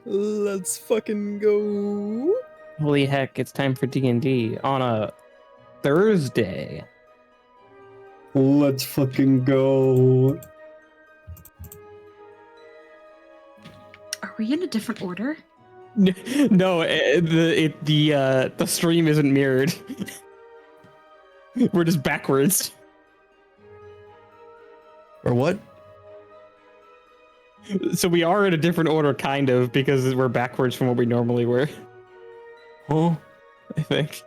Let's fucking go. Holy heck, it's time for D&D on a Thursday. Let's fucking go. Are we in a different order? No, the stream isn't mirrored. We're just backwards. Or what? So we are in a different order, kind of, because we're backwards from what we normally were. Oh, I think.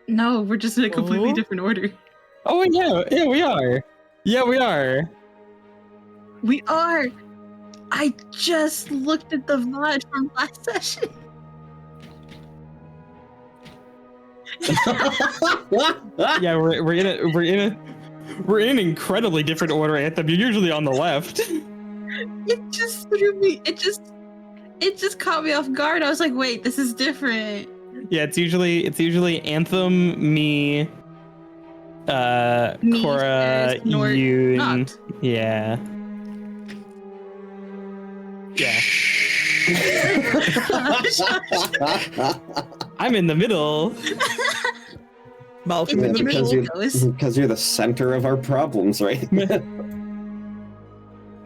No, we're just in a completely different order. Oh yeah, we are. Yeah, we are. We are. I just looked at the VOD from last session. Yeah, we're in an incredibly different order, Anthem. You're usually on the left. It just threw me. It just caught me off guard. I was like, wait, this is different. Yeah, it's usually Anthem, me, Cora, Sarah, Snort, you, Noct. yeah. Yeah. I'm in the middle. Malcolm It's in the okay, middle. Because you're the center of our problems, right?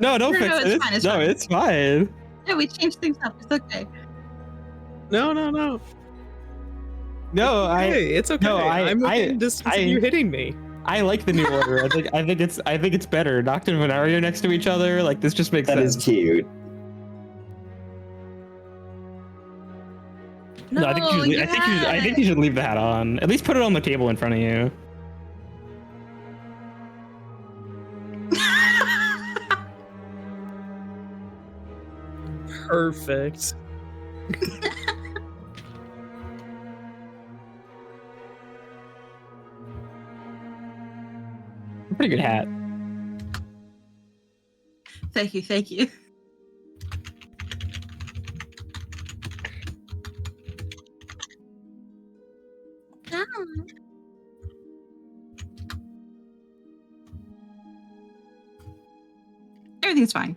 No, don't fix it. It's fine. It's fine. Yeah, we changed things up. It's okay. No. No, It's okay. No, I'm within distance of you hitting me. I like the new order. I think it's better. Noct and Venario next to each other. Like, this just makes That sense. is cute. No, I think you should leave the hat on. At least put it on the table in front of you. Perfect. Pretty good hat. Thank you. Everything's fine.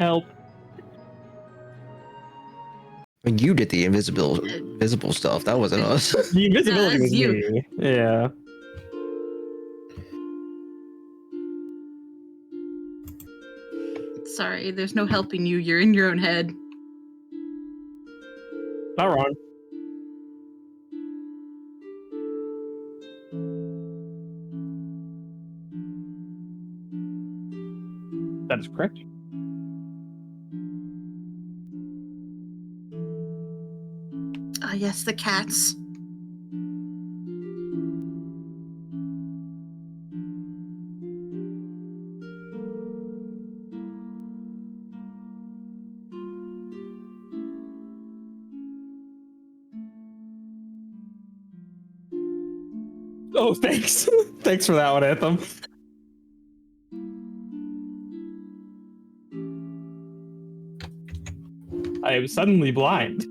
Help. When you did the invisible stuff, that wasn't us. The invisibility was you. me. Yeah. Sorry, there's no helping you. You're in your own head. Not wrong. That is correct. Ah, yes, the cats. Oh, thanks. Thanks for that one, Anthem. I am suddenly blind.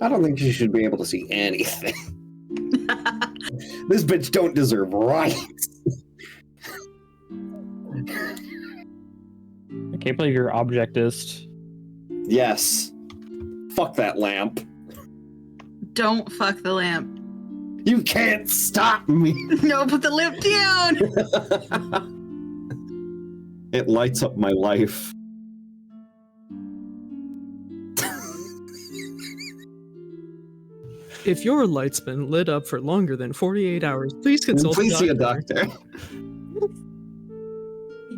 I don't think she should be able to see anything. This bitch don't deserve rights. I can't believe you're objectist. Yes. Fuck that lamp. Don't fuck the lamp. You can't stop me. No, put the lamp down. It lights up my life. If your light's been lit up for longer than 48 hours, please consult Please see a a doctor. doctor.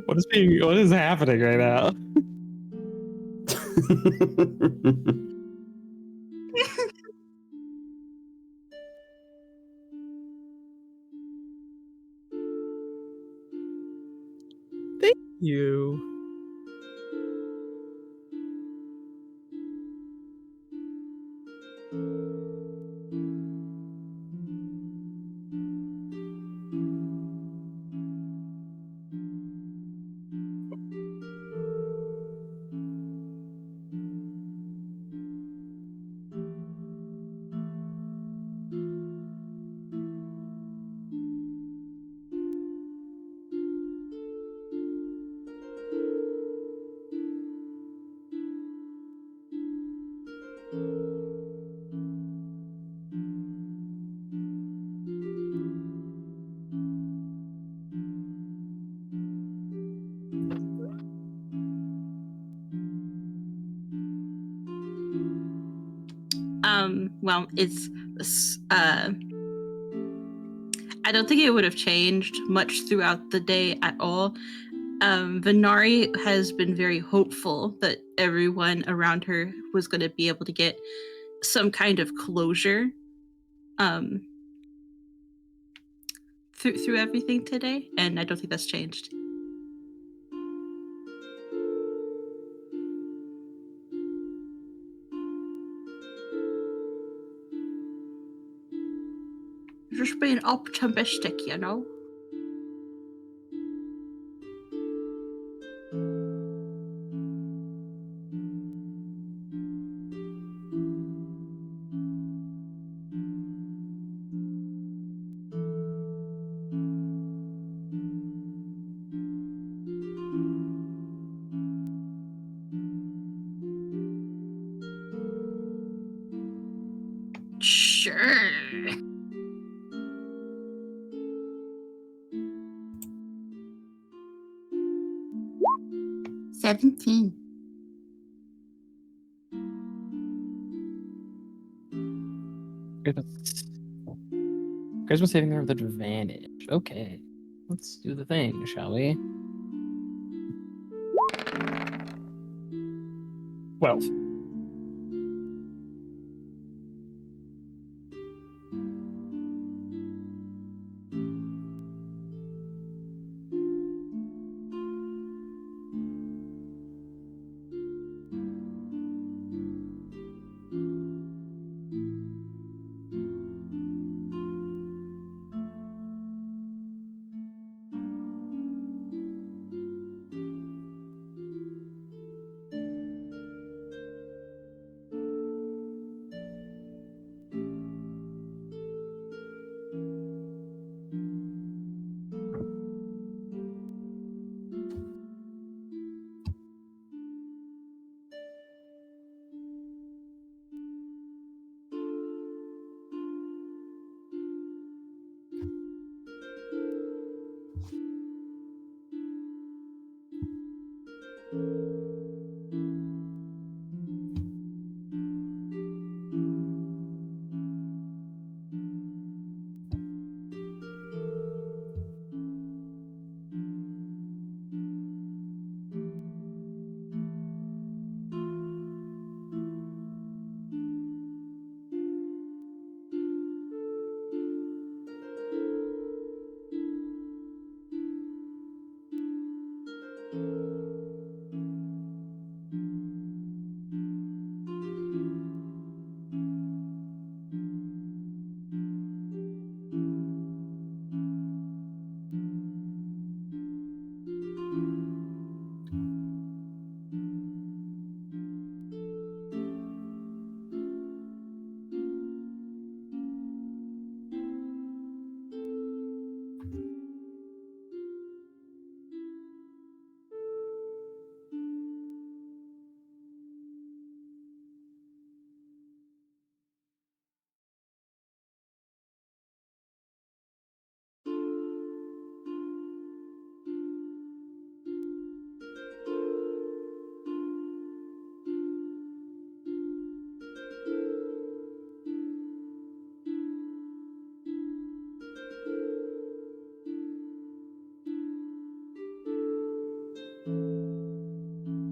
What is happening right now? Thank you. Well, it's I don't think it would have changed much throughout the day at all. Venari has been very hopeful that everyone around her was going to be able to get some kind of closure through everything today, and I don't think that's changed. Just being optimistic, you know. Sure. $17. Christmas saving her with advantage. Okay. Let's do the thing, shall we? 12.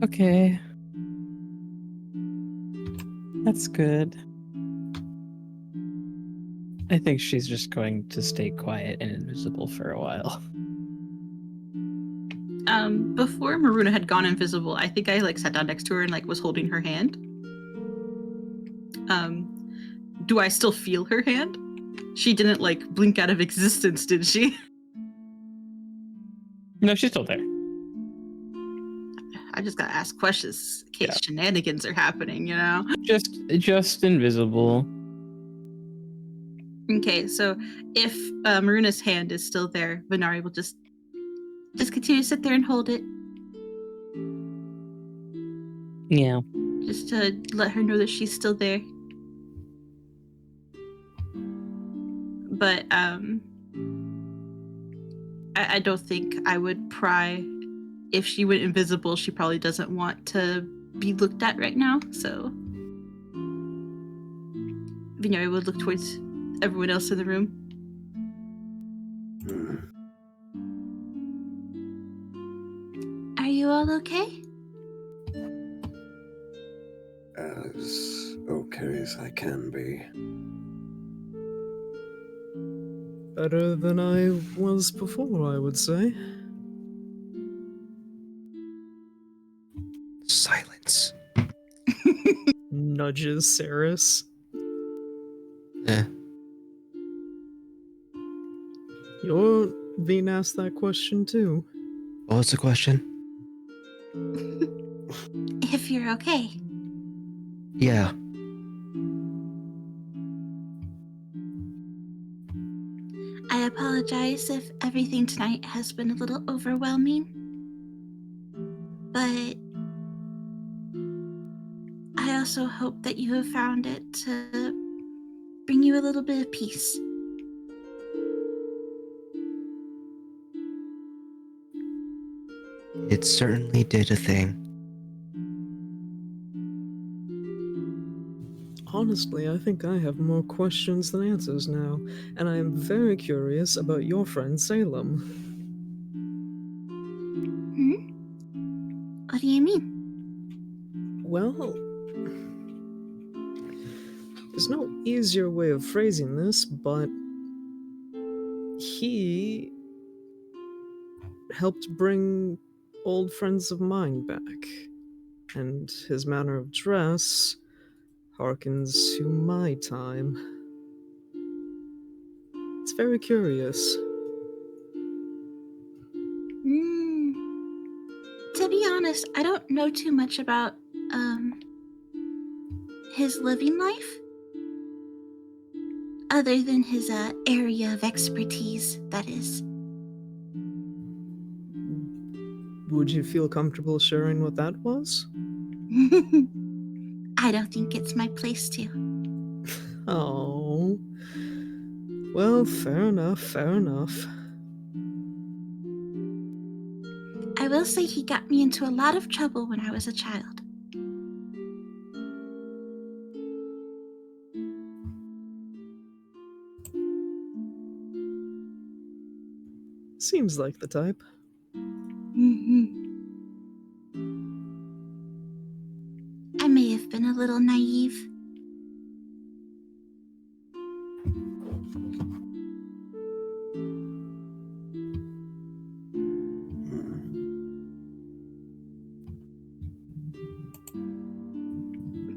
Okay. That's good. I think she's just going to stay quiet and invisible for a while. Before Maruna had gone invisible, I think I like sat down next to her and like was holding her hand. Do I still feel her hand? She didn't like blink out of existence, did she? No, she's still there. I just gotta ask questions in case shenanigans are happening, you know? Just invisible. Okay, so if Maruna's hand is still there, Venari will just continue to sit there and hold it, Yeah. just to let her know that she's still there. But I don't think I would pry. If she went invisible, she probably doesn't want to be looked at right now, so Venari would look towards everyone else in the room. Are you all okay? As okay as I can be. Better than I was before, I would say. Silence. Nudges Saris. Eh. You're being asked that question too. What was the question? If you're okay. Yeah. I apologize if everything tonight has been a little overwhelming, but I also hope that you have found it to bring you a little bit of peace. It certainly did a thing. Honestly, I think I have more questions than answers now, and I am very curious about your friend Salem. What do you mean? Well, there's no easier way of phrasing this, but he helped bring old friends of mine back, and his manner of dress harkens to my time. It's very curious. To be honest, I don't know too much about his living life, other than his area of expertise, that is. Would you feel comfortable sharing what that was? I don't think it's my place to. Oh. Well, fair enough, fair enough. I will say he got me into a lot of trouble when I was a child. Seems like the type. I may have been a little naive.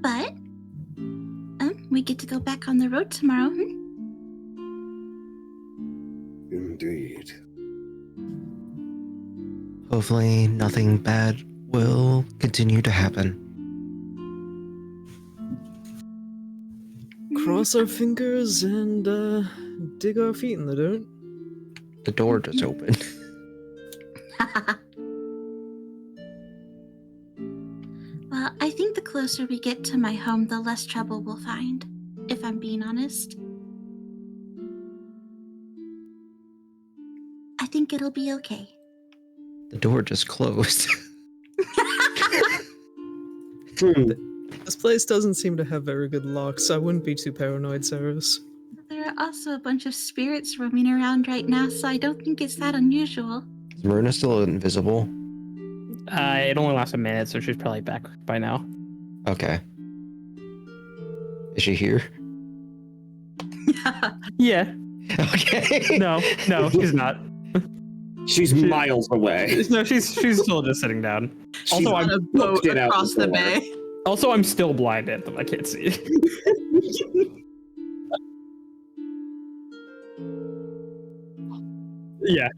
But we get to go back on the road tomorrow. Indeed. Hopefully nothing bad will continue to happen. Cross our fingers and dig our feet in the dirt. The door just opened. Well, I think the closer we get to my home, the less trouble we'll find, if I'm being honest. I think it'll be okay. The door just closed. This place doesn't seem to have very good locks. I wouldn't be too paranoid, Saris. There are also a bunch of spirits roaming around right now, so I don't think it's that unusual. Is Maruna still invisible? It only lasts a minute, so she's probably back by now. Okay. Is she here? Yeah. Okay. No, she's not. She's miles away. No, she's still just sitting down. She's on a boat booked it out across the before. bay. Also, I'm still blind, Anthem. I can't see. Yeah.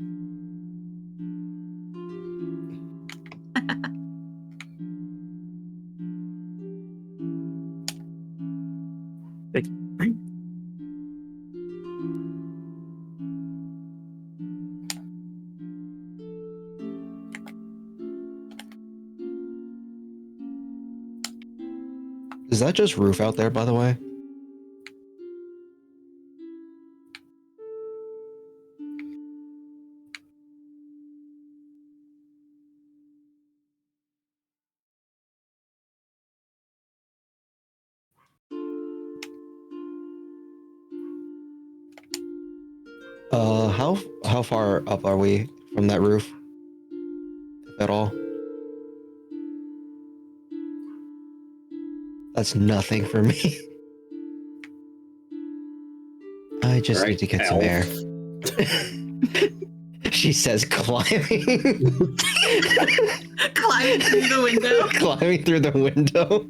Is that just roof out there, by the way? How far up are we from that roof? If at all? That's nothing for me. I just Right, need to get elf. some air. She says climbing. Climbing through the window. Climbing through the window.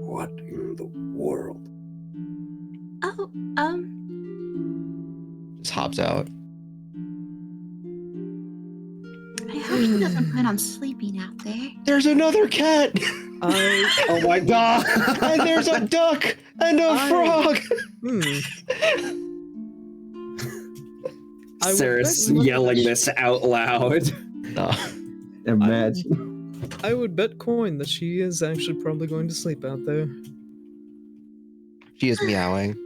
What in the world? Oh, Just hops out. I hope she doesn't plan on sleeping out there. There's another cat! Oh my god! And there's a duck! And a frog! I would Sarah's bet much- yelling this out loud. Imagine. I would bet coin that she is actually probably going to sleep out there. She is meowing.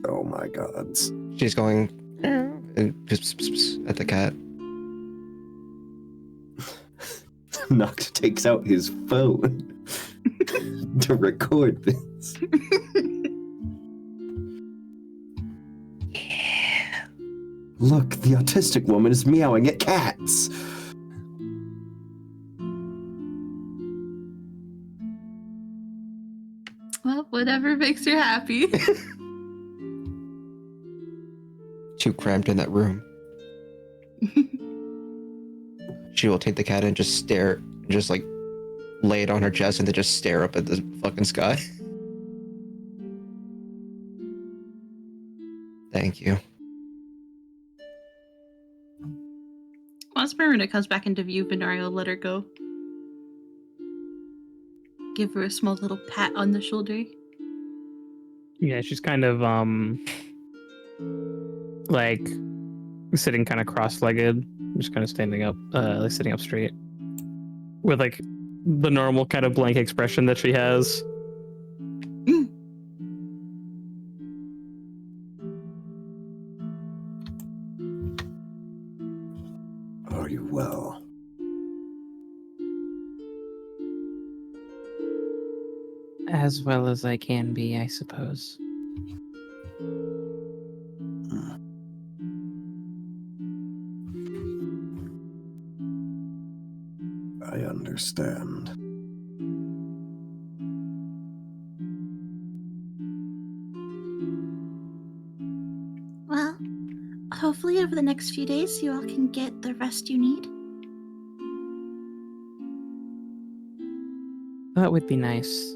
Oh my god. She's going and at the cat. Noct takes out his phone to record this. Look, the autistic woman is meowing at cats. Well, whatever makes her happy. Too cramped in that room. She will take the cat and just stare, just like lay it on her chest and then just stare up at the fucking sky. Thank you. Once Maruna comes back into view, Venari will let her go. Give her a small little pat on the shoulder. Yeah, she's kind of like sitting kind of cross-legged, just kind of standing up, like sitting up straight, with like the normal kind of blank expression that she has. Are you well? As well as I can be, I suppose. I understand. Well, hopefully over the next few days you all can get the rest you need. That would be nice.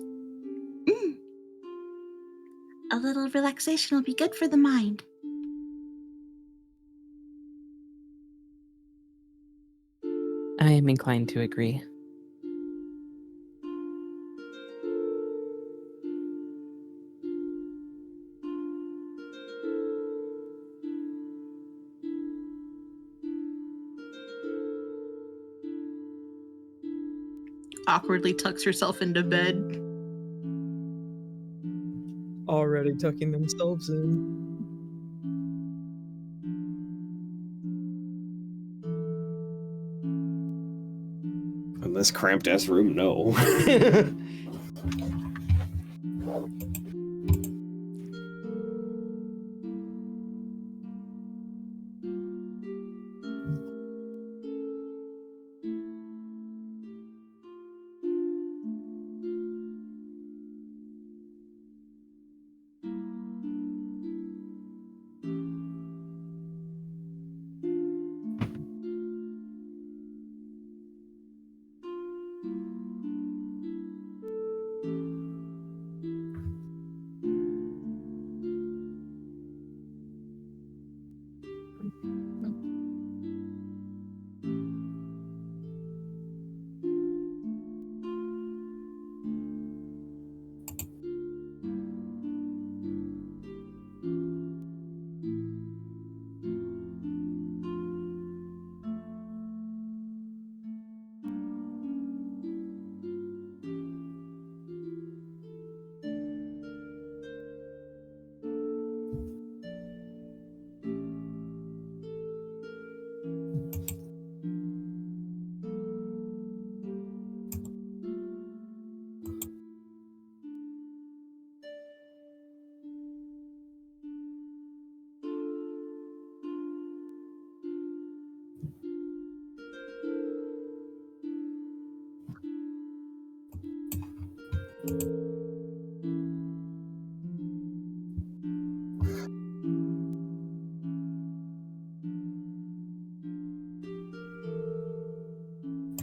A little relaxation will be good for the mind. I am inclined to agree. Awkwardly tucks herself into bed. Already tucking themselves in. In this cramped ass room, no.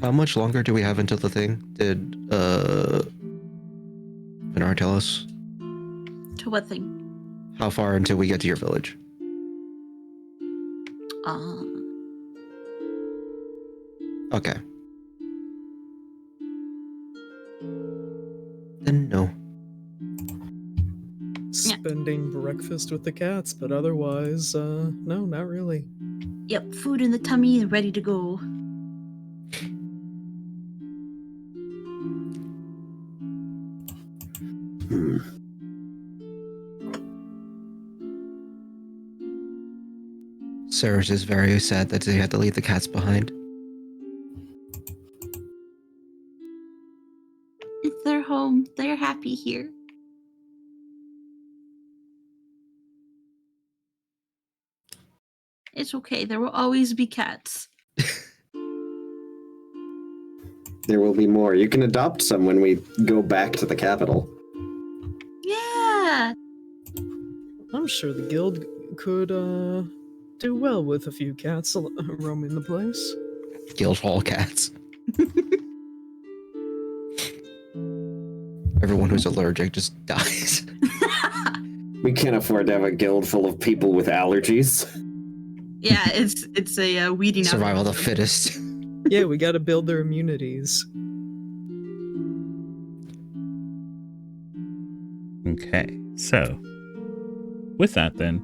How much longer do we have until the thing? Did Bernard tell us? To what thing? How far until we get to your village? Okay. Then no. Spending breakfast with the cats, but otherwise, no, not really. Yep, food in the tummy and ready to go. Hmm. Cyrus is very sad that they had to leave the cats behind. It's their home. They're happy here. It's okay. There will always be cats. There will be more. You can adopt some when we go back to the capital. Yeah. I'm sure the guild could, do well with a few cats roaming the place. Guild hall cats. Everyone who's allergic just dies. We can't afford to have a guild full of people with allergies. Yeah, it's a weeding out. Survival of the fittest. Yeah, we gotta build their immunities. Okay, so with that, then,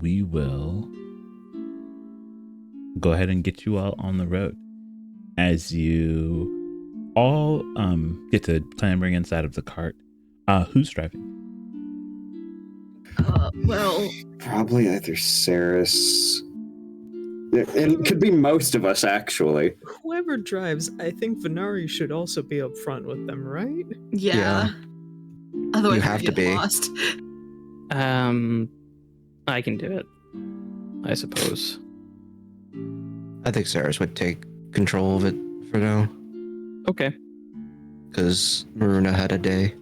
we will go ahead and get you all on the road as you all get to clambering inside of the cart. Who's driving? Well, Probably either Saris. It could be most of us, actually. Whoever drives, I think Venari should also be up front with them, right? yeah. Otherwise, You have we to get be. lost. I can do it, I suppose. I think Cyrus would take control of it for now, Okay. because Maruna had a day.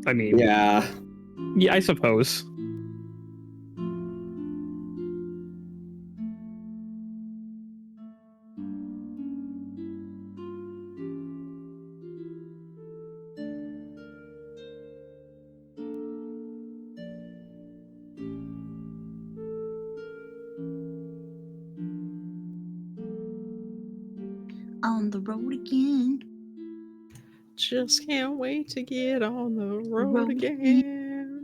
I mean, Yeah. yeah, I suppose. On the road again. Just can't wait to get on the road Road again.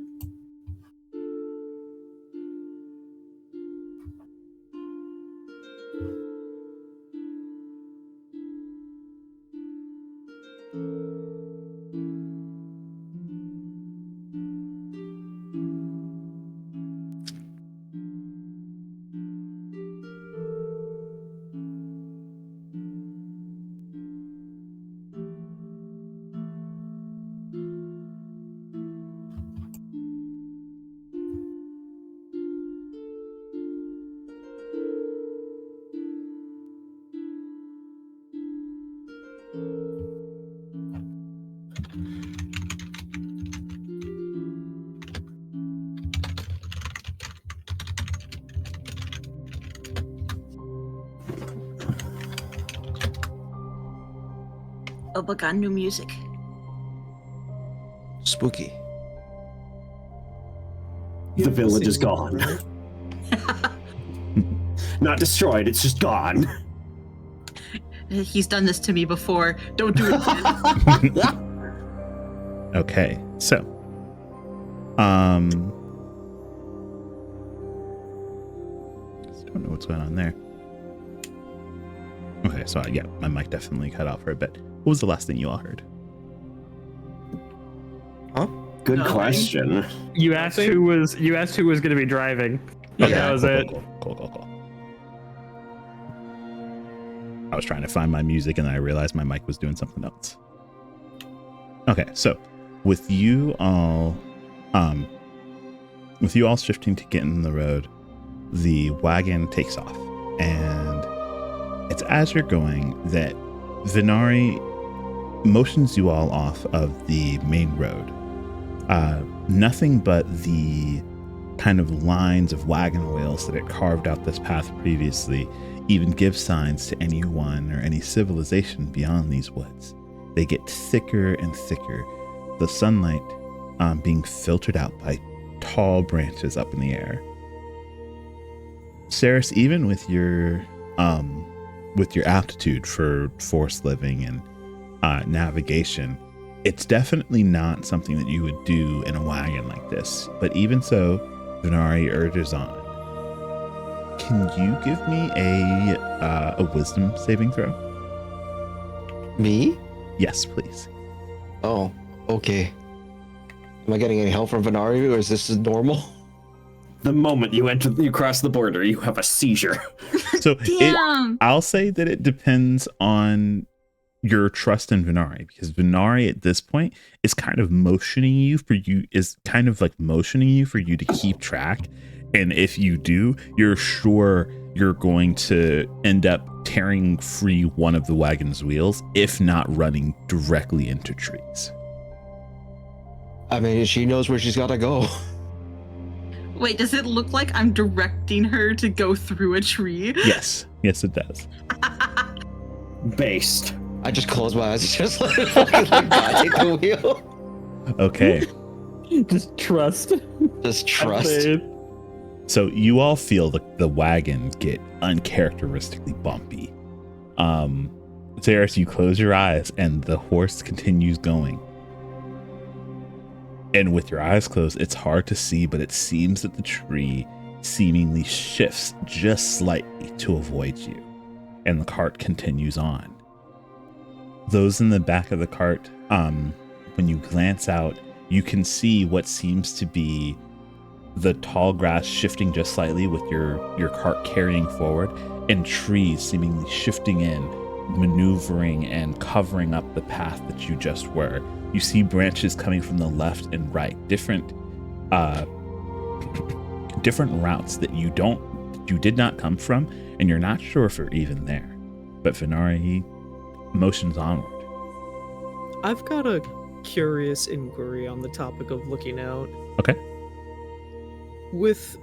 Oh, but got new music. Spooky. The village is Seems gone. right. not destroyed. It's just gone. He's done this to me before. Don't do it again. Okay, so just don't know what's going on there. Okay, so yeah, my mic definitely cut out for a bit. What was the last thing you all heard? Good Nothing. question. You asked who was going to be driving. But Yeah. that was it. Cool. I was trying to find my music and then I realized my mic was doing something else. Okay, so with you all shifting to get in the road, the wagon takes off, and it's as you're going that Venari motions you all off of the main road. Nothing but the kind of lines of wagon wheels that had carved out this path previously even give signs to anyone or any civilization beyond these woods. They get thicker and thicker, the sunlight being filtered out by tall branches up in the air. Saris, even with your aptitude for forest living and navigation, it's definitely not something that you would do in a wagon like this. But even so, Venari urges on. Can you give me a wisdom saving throw? Me? Yes, please. Oh, okay. Am I getting any help from Venari, or is this normal? The moment you cross the border, you have a seizure. So Damn. I'll say that it depends on your trust in Venari, because Venari at this point is kind of motioning you for you to keep track. And if you do, you're sure you're going to end up tearing free one of the wagon's wheels, if not running directly into trees. I mean, she knows where she's got to go. Wait, does it look like I'm directing her to go through a tree? Yes, it does. Based. I just close my eyes and just let it fucking like take the wheel. Okay. Just trust. Just trust. Faith. So you all feel the wagon get uncharacteristically bumpy. Saris, you close your eyes and the horse continues going. And with your eyes closed, it's hard to see, but it seems that the tree seemingly shifts just slightly to avoid you. And the cart continues on. Those in the back of the cart, when you glance out, you can see what seems to be the tall grass shifting just slightly with your cart carrying forward, and trees seemingly shifting in, maneuvering and covering up the path that you just were. You see branches coming from the left and right, different routes that you did not come from, and you're not sure if they're even there. But Venari motions onward. I've got a curious inquiry on the topic of looking out. Okay. With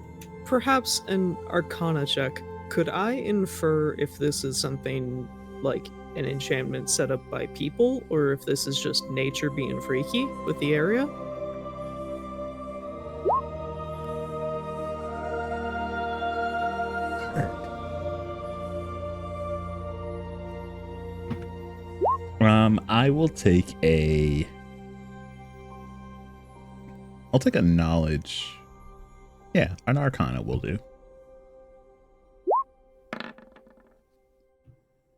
perhaps an Arcana check, could I infer if this is something like an enchantment set up by people, or if this is just nature being freaky with the area? I will take a knowledge. Yeah, an Arcana will do.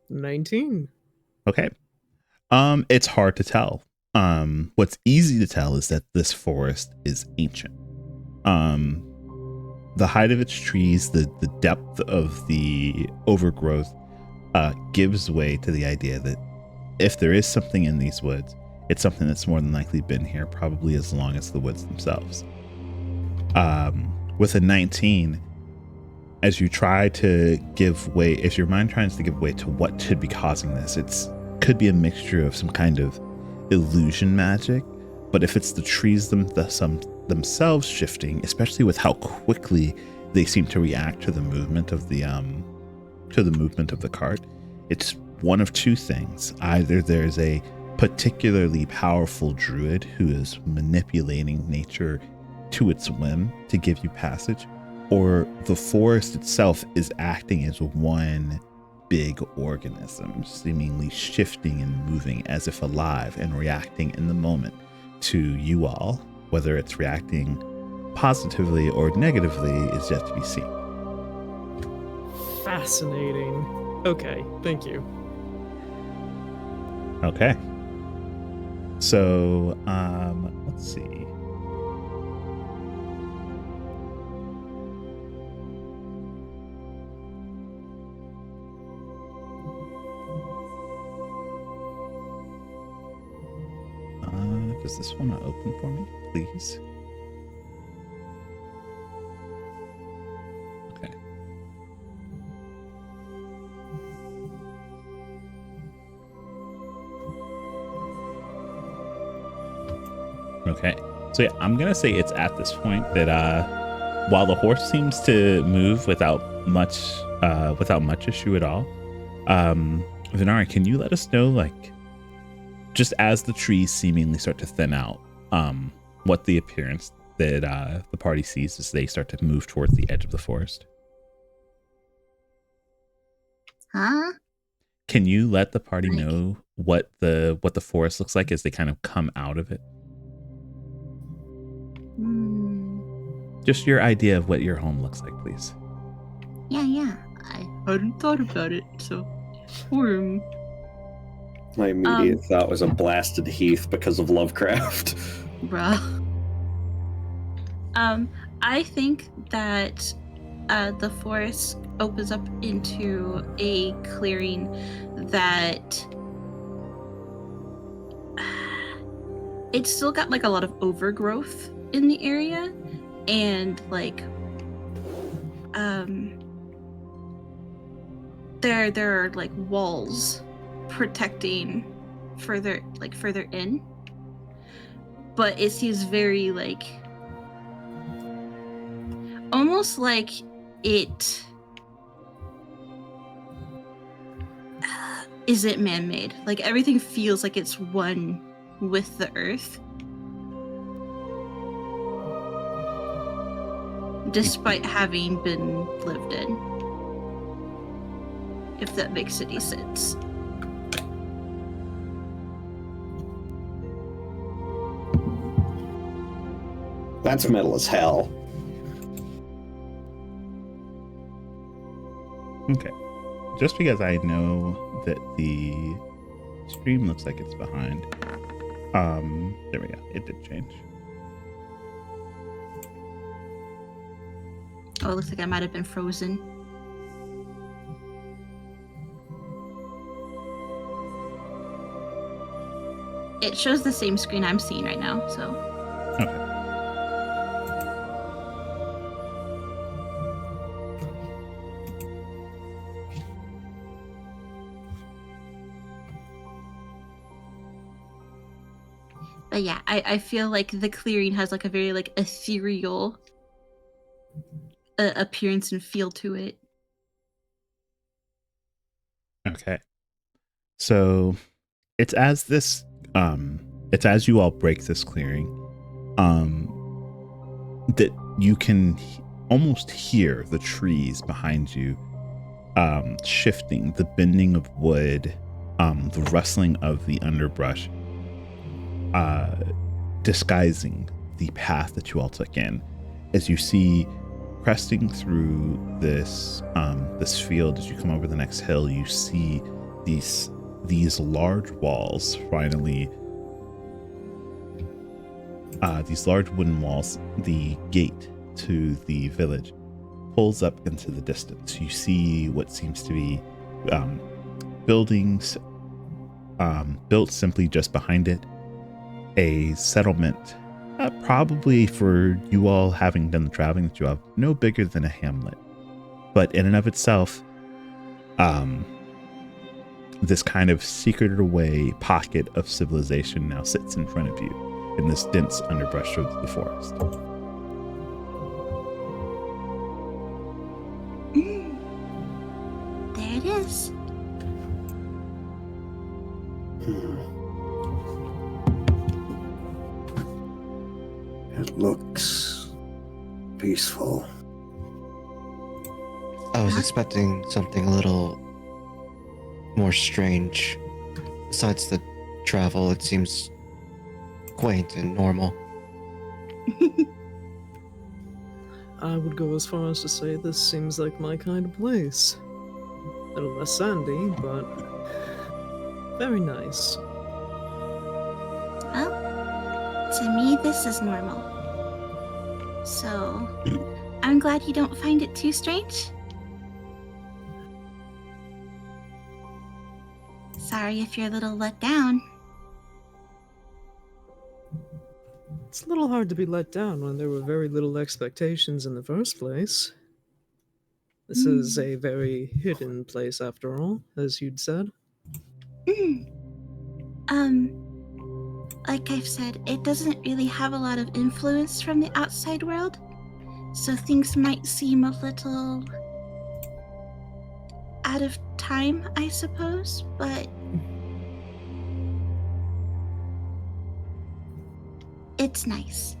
19. Okay. It's hard to tell. What's easy to tell is that this forest is ancient. The height of its trees, the depth of the overgrowth, gives way to the idea that if there is something in these woods, it's something that's more than likely been here probably as long as the woods themselves. With a 19, as you try to give way, if your mind tries to give way to what could be causing this, could be a mixture of some kind of illusion magic. But if it's the trees themselves shifting, especially with how quickly they seem to react to the movement of the cart, it's one of two things. Either there's a particularly powerful druid who is manipulating nature to its whim to give you passage, or the forest itself is acting as one big organism, seemingly shifting and moving as if alive and reacting in the moment to you all. Whether it's reacting positively or negatively is yet to be seen. Fascinating. Okay, thank you. Okay. So, let's see. Does this one not open for me, please? Okay. Okay. So yeah, I'm gonna say it's at this point that while the horse seems to move without much issue at all, Venari, can you let us know, like, just as the trees seemingly start to thin out, what the appearance that the party sees as they start to move towards the edge of the forest? Huh? Can you let the party Like- know what the forest looks like as they kind of come out of it? Just your idea of what your home looks like, please. Yeah. I hadn't thought about it, so. My immediate thought was a blasted heath because of Lovecraft. Bruh. I think that the forest opens up into a clearing that it's still got like a lot of overgrowth in the area, and like there are like walls protecting further in, but it seems very like almost like it isn't man-made. Like everything feels like it's one with the earth, despite having been lived in, if that makes any sense. That's metal as hell. Okay. Just because I know that the stream looks like it's behind. There we go. It did change. Oh, it looks like I might have been frozen. It shows the same screen I'm seeing right now, so. Okay. But yeah, I feel like the clearing has like a very like ethereal appearance and feel to it. Okay. So it's as you all break this clearing, that you can almost hear the trees behind you shifting, the bending of wood, the rustling of the underbrush, disguising the path that you all took in. As you see, cresting through this field, as you come over the next hill, you see these large walls finally, these large wooden walls. The gate to the village pulls up into the distance. You see what seems to be buildings built simply just behind it. A settlement, probably for you all having done the traveling that you have, no bigger than a hamlet. But in and of itself, this kind of secreted away pocket of civilization now sits in front of you in this dense underbrush of the forest. There it is. It looks peaceful. I was expecting something a little more strange. Besides the travel, it seems quaint and normal. I would go as far as to say this seems like my kind of place. A little less sandy, but very nice. Well, to me, this is normal. So, I'm glad you don't find it too strange. Sorry if you're a little let down. It's a little hard to be let down when there were very little expectations in the first place. This is a very hidden place, after all, as you'd said. Like I've said, it doesn't really have a lot of influence from the outside world, so things might seem a little out of time, I suppose, but it's nice.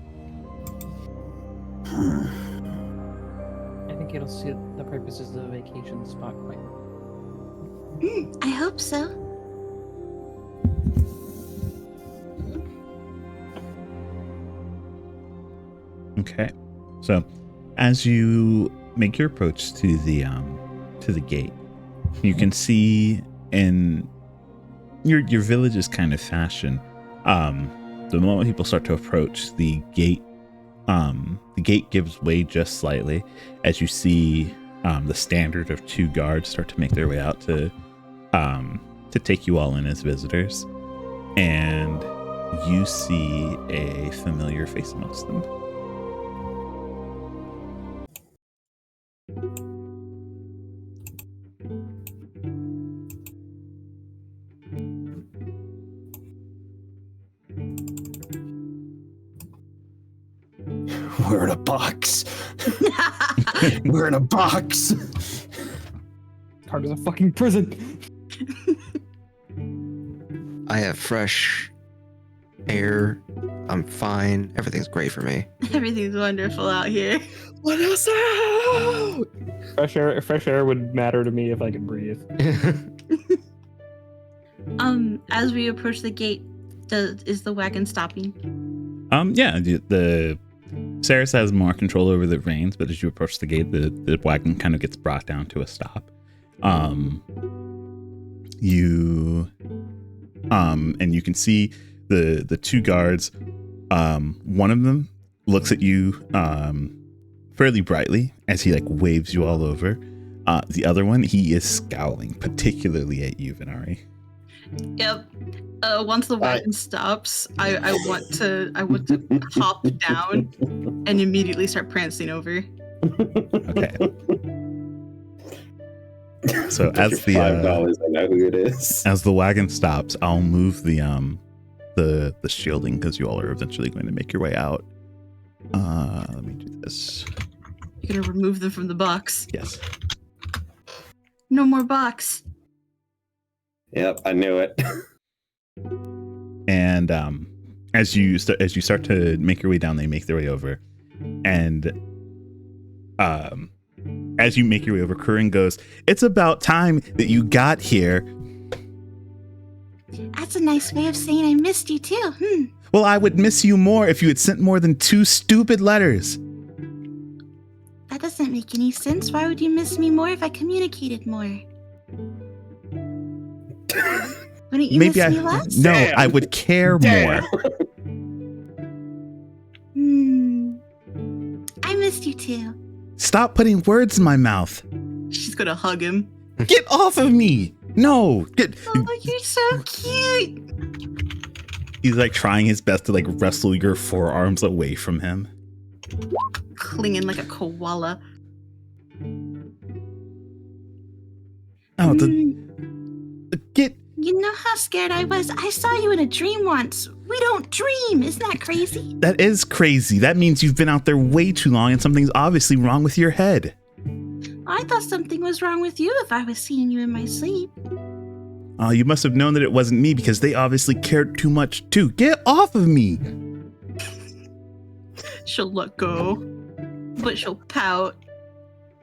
I think it'll suit the purposes of a vacation spot quite well. I hope so. Okay. So, as you make your approach to the gate, you can see in your village's kind of fashion. The moment people start to approach the gate gives way just slightly as you see the standard of 2 guards start to make their way out to take you all in as visitors, and you see a familiar face amongst them. We're in a box. We're in a box. Card is a fucking prison. I have fresh air. I'm fine. Everything's great for me. Everything's wonderful out here. Let us out! Fresh air would matter to me if I could breathe. As we approach the gate, is the wagon stopping? Yeah, the Saris has more control over the reins, but as you approach the gate, the wagon kind of gets brought down to a stop. And you can see the 2 guards. One of them looks at you fairly brightly as he waves you all over. The other one, he is scowling particularly at you, Venari. Yep. Once the wagon stops, I want to hop down and immediately start prancing over. Okay. So as the $5, I know who it is. as the wagon stops, I'll move the shielding because you all are eventually going to make your way out. Let me do this. You're gonna remove them from the box. Yes. No more box. Yep, I knew it. And as you start to make your way down, they make their way over, and as you make your way over, Kurin goes, "It's about time that you got here." That's a nice way of saying I missed you too. Well, I would miss you more if you had sent more than 2 stupid letters. That doesn't make any sense. Why would you miss me more if I communicated more? Wouldn't you Maybe miss me less? No, Damn. I would care Damn. more. I missed you too. Stop putting words in my mouth. She's gonna hug him. Get off of me. No, get. Oh, you're so cute. He's trying his best to wrestle your forearms away from him. Clinging like a koala. Oh, get. You know how scared I was? I saw you in a dream once. We don't dream. Isn't that crazy? That is crazy. That means you've been out there way too long and something's obviously wrong with your head. I thought something was wrong with you if I was seeing you in my sleep. Oh, you must have known that it wasn't me because they obviously cared too much too. Get off of me. She'll let go, but she'll pout.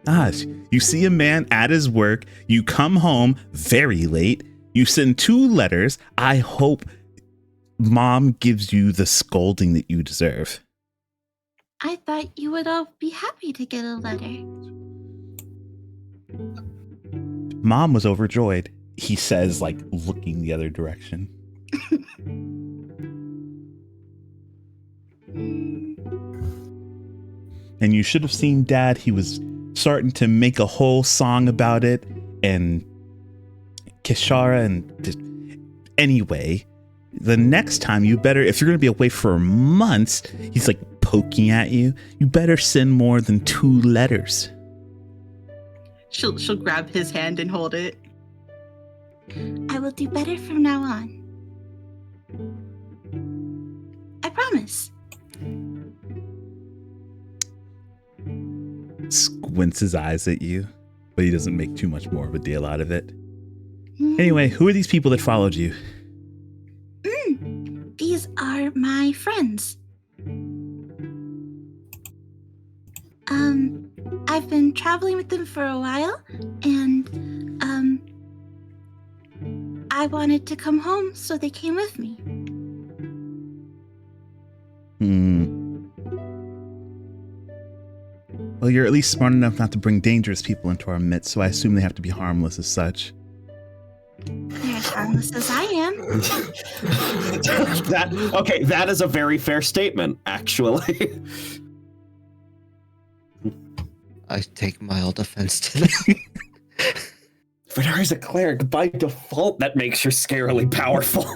You see a man at his work. You come home very late. You send 2 letters. I hope Mom gives you the scolding that you deserve. I thought you would all be happy to get a letter. Mom was overjoyed, he says, like looking the other direction. And you should have seen Dad. He was starting to make a whole song about it. And Kishara anyway, the next time you better, if you're going to be away for months, he's like poking at you. You better send more than 2 letters. She'll grab his hand and hold it. I will do better from now on. I promise. Squints his eyes at you, but he doesn't make too much more of a deal out of it. Anyway, who are these people that followed you? These are my friends. I've been traveling with them for a while, and I wanted to come home, so they came with me. Well, you're at least smart enough not to bring dangerous people into our midst, so I assume they have to be harmless as such. They're as harmless as I am. That is a very fair statement, actually. I take mild offense to that. Venari's a cleric. By default, that makes her scarily powerful.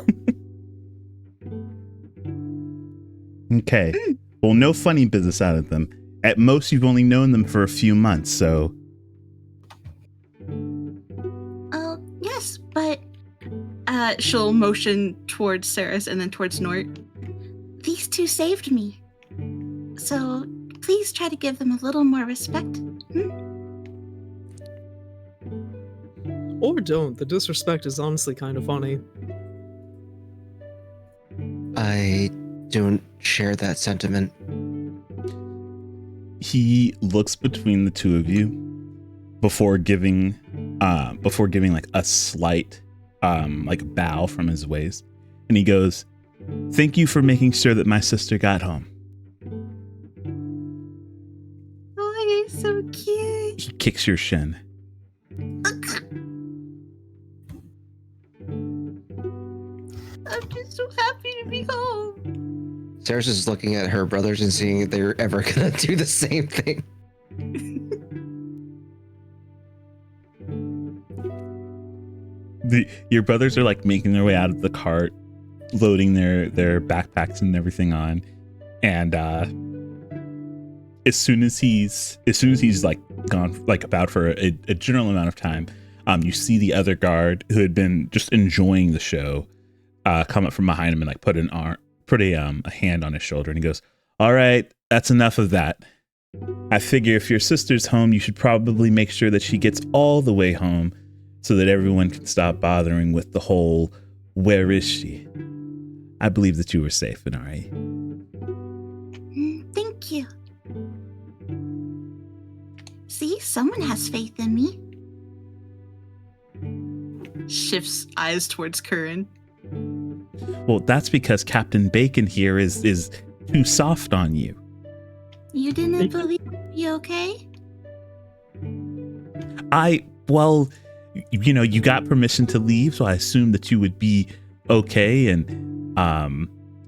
Okay. Well, no funny business out of them. At most, you've only known them for a few months, so... Oh, yes, but... She'll motion towards Saris and then towards Nort. These 2 saved me. So, please try to give them a little more respect. Or don't. The disrespect is honestly kind of funny. I don't share that sentiment. He looks between the 2 of you before giving like a slight like bow from his waist, and he goes, "Thank you for making sure that my sister got home." Oh, you're so cute. He kicks your shin. I'm just so happy to be home. Sarah's just looking at her brothers and seeing if they're ever gonna do the same thing. Your brothers are like making their way out of the cart, loading their backpacks and everything on, and as soon as he's like gone like about for a general amount of time, you see the other guard who had been just enjoying the show come up from behind him and like put a hand on his shoulder, and he goes, "All right, that's enough of that. I figure if your sister's home, you should probably make sure that she gets all the way home so that everyone can stop bothering with the whole, where is she? I believe that you were safe, Venari." Thank you. See, someone has faith in me. Shifts eyes towards Curran. Well, that's because Captain Bacon here is too soft on you. You didn't believe I'd be okay? Well, you know, you got permission to leave, so I assumed that you would be okay. And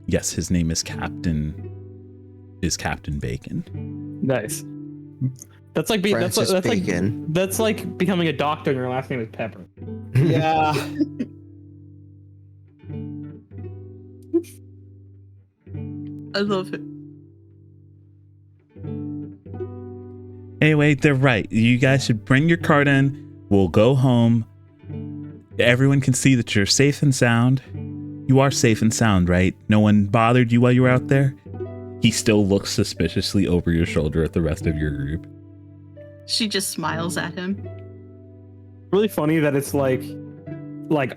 yes, his name is Captain Bacon. Nice. That's like that's like becoming a doctor and your last name is Pepper. Yeah. I love it. Anyway, they're right. You guys should bring your cart in. We'll go home. Everyone can see that you're safe and sound. You are safe and sound, right? No one bothered you while you were out there? He still looks suspiciously over your shoulder at the rest of your group. She just smiles at him. Really funny that it's like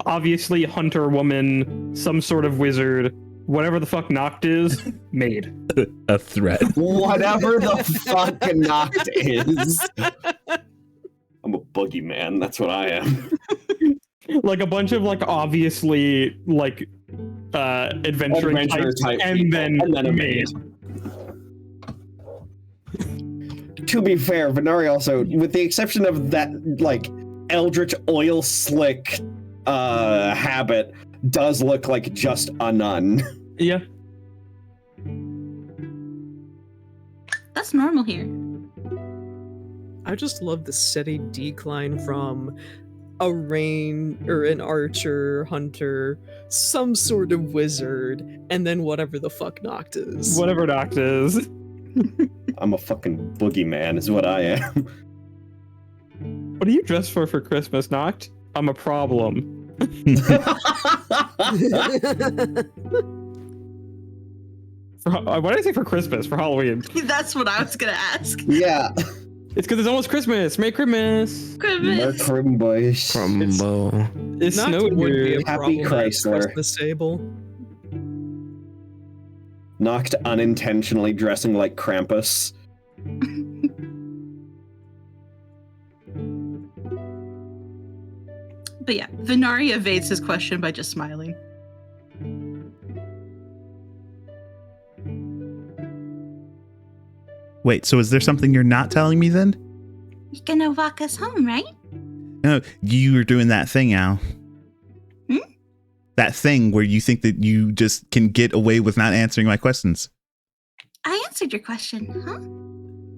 obviously hunter woman, some sort of wizard, whatever the fuck Noct is, made. A threat. Whatever the fuck Noct is. boogeyman. That's what I am. Like a bunch of like obviously like adventuring Adventure types, type and people, then and then a maid. To be fair, Venari also, with the exception of that, like, eldritch oil slick habit, does look like just a nun. Yeah. That's normal here. I just love the steady decline from a an archer, hunter, some sort of wizard, and then whatever the fuck Noct is. Whatever Noct is. I'm a fucking boogeyman, is what I am. What are you dressed for Christmas, Noct? I'm a problem. What did I say for Christmas? For Halloween? That's what I was gonna ask. Yeah. It's because it's almost Christmas. Merry Christmas. Christmas. Boys. Crumbo. It's Noct snowed would be here. a Happy problem at Chrysler. Christmas table. Noct unintentionally dressing like Krampus. But yeah, Venari evades his question by just smiling. Wait, so is there something you're not telling me then? You're gonna walk us home, right? No, you were doing that thing, Al. That thing where you think that you just can get away with not answering my questions. I answered your question, huh?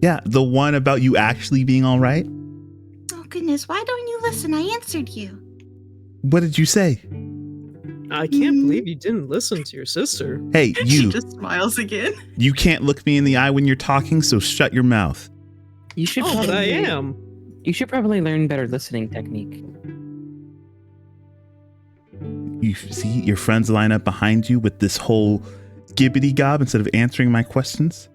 Yeah, the one about you actually being all right. Oh goodness, why don't you listen? I answered you. What did you say? I can't believe you didn't listen to your sister. Hey, She you. just smiles again. You can't look me in the eye when you're talking, so shut your mouth. You should Oh, but I probably- am. You should probably learn better listening technique. You see your friends line up behind you with this whole gibbity gob instead of answering my questions.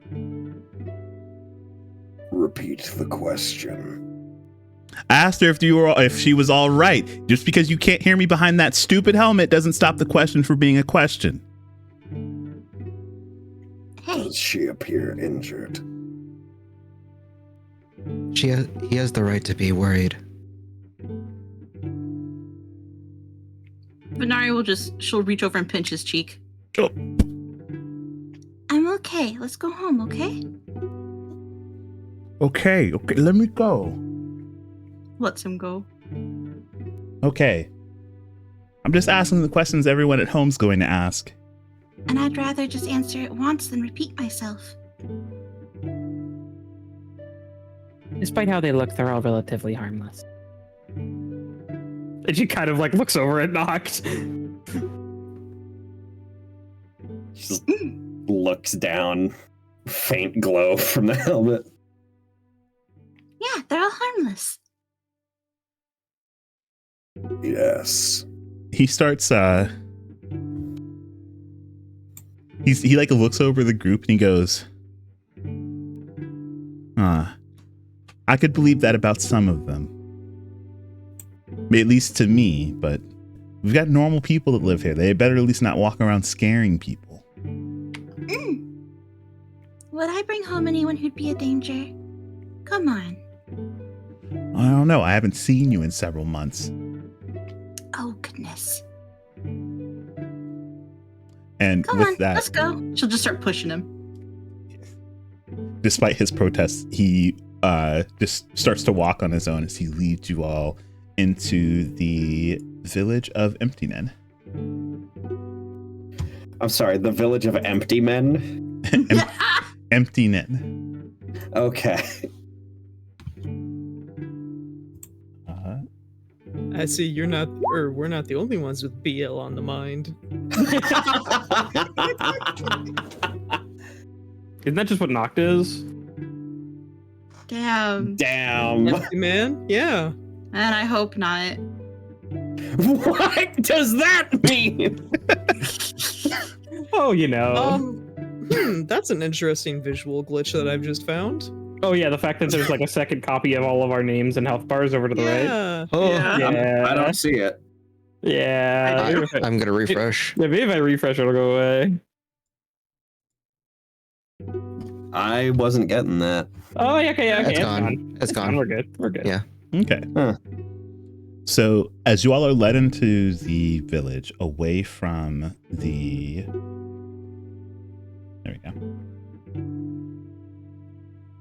Repeat the question. I asked her if she was all right. Just because you can't hear me behind that stupid helmet doesn't stop the question from being a question. Hey, Does she appear injured? He has the right to be worried. Venari she'll reach over and pinch his cheek. Oh, I'm okay. Let's go home, okay? okay, let me go. Lets him go. Okay. I'm just asking the questions everyone at home's going to ask. And I'd rather just answer it once than repeat myself. Despite how they look, they're all relatively harmless. And she kind of like looks over at Noct. She just looks down. Faint glow from the helmet. Yeah, they're all harmless. Yes. He starts he like looks over the group and he goes, I could believe that about some of them. At least to me, but we've got normal people that live here. They better at least not walk around scaring people. Would I bring home anyone who'd be a danger? Come on. I don't know. I haven't seen you in several months. Oh, goodness. And Come with on, that, let's go. She'll just start pushing him. despite his protests, he just starts to walk on his own as he leads you all into the village of Empty Men. I'm sorry, the village of empty men? Empty Men. Okay. I see we're not the only ones with BL on the mind. Isn't that just what Noct is? Damn. Damn. Empty man? Yeah. And I hope not. What does that mean? Oh, you know. That's an interesting visual glitch that I've just found. Oh yeah, the fact that there's like a second copy of all of our names and health bars over to the right. Yeah. Yeah. I don't see it. Yeah. I'm gonna refresh. Maybe if I refresh, it'll go away. I wasn't getting that. Oh, yeah, okay, It's it's gone. gone. It's gone. We're good. We're good. Yeah. Okay. Huh. So as you all are led into the village, away from the... There we go.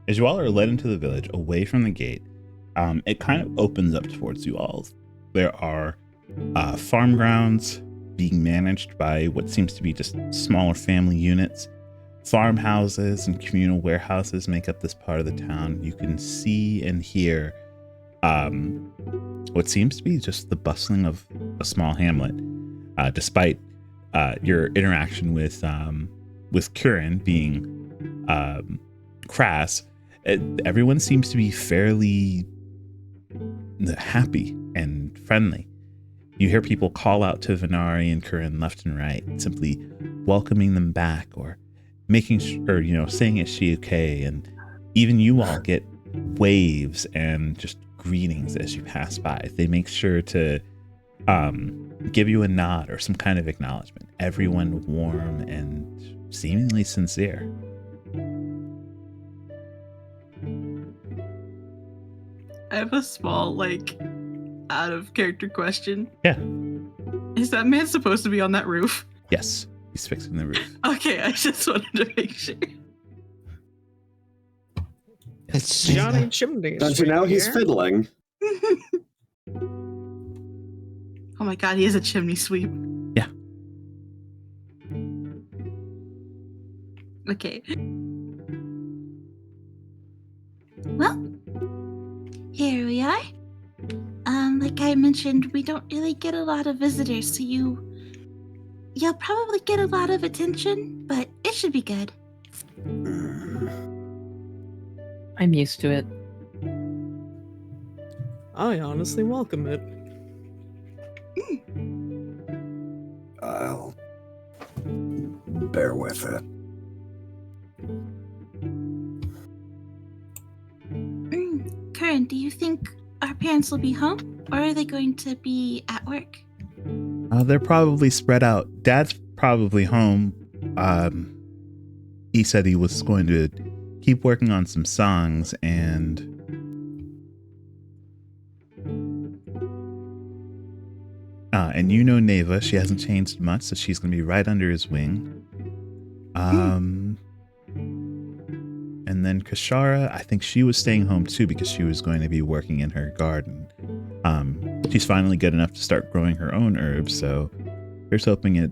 As you all are led into the village, away from the gate, it kind of opens up towards you all. There are farm grounds being managed by what seems to be just smaller family units. Farmhouses and communal warehouses make up this part of the town. You can see and hear what seems to be just the bustling of a small hamlet, despite your interaction with Curran being crass. Everyone seems to be fairly happy and friendly. You hear people call out to Venari and Curran left and right, simply welcoming them back or making sure, saying is she okay, and even you all get waves and just greetings as you pass by. They make sure to give you a nod or some kind of acknowledgement. Everyone warm and seemingly sincere. I have a small, out of character question. Yeah. Is that man supposed to be on that roof? Yes, he's fixing the roof. Okay, I just wanted to make sure. It's Johnny Chimney. Don't you know he's fiddling? Oh my god, he is a chimney sweep. Yeah. Okay. Well, here we are. Like I mentioned, we don't really get a lot of visitors, so you'll probably get a lot of attention, but it should be good. I'm used to it. I honestly welcome it. I'll bear with it. Curran, do you think our parents will be home, or are they going to be at work? They're probably spread out. Dad's probably home. He said he was going to keep working on some songs, and Neva, she hasn't changed much, so she's going to be right under his wing. And then Kashara, I think she was staying home too because she was going to be working in her garden. She's finally good enough to start growing her own herbs, so here's hoping it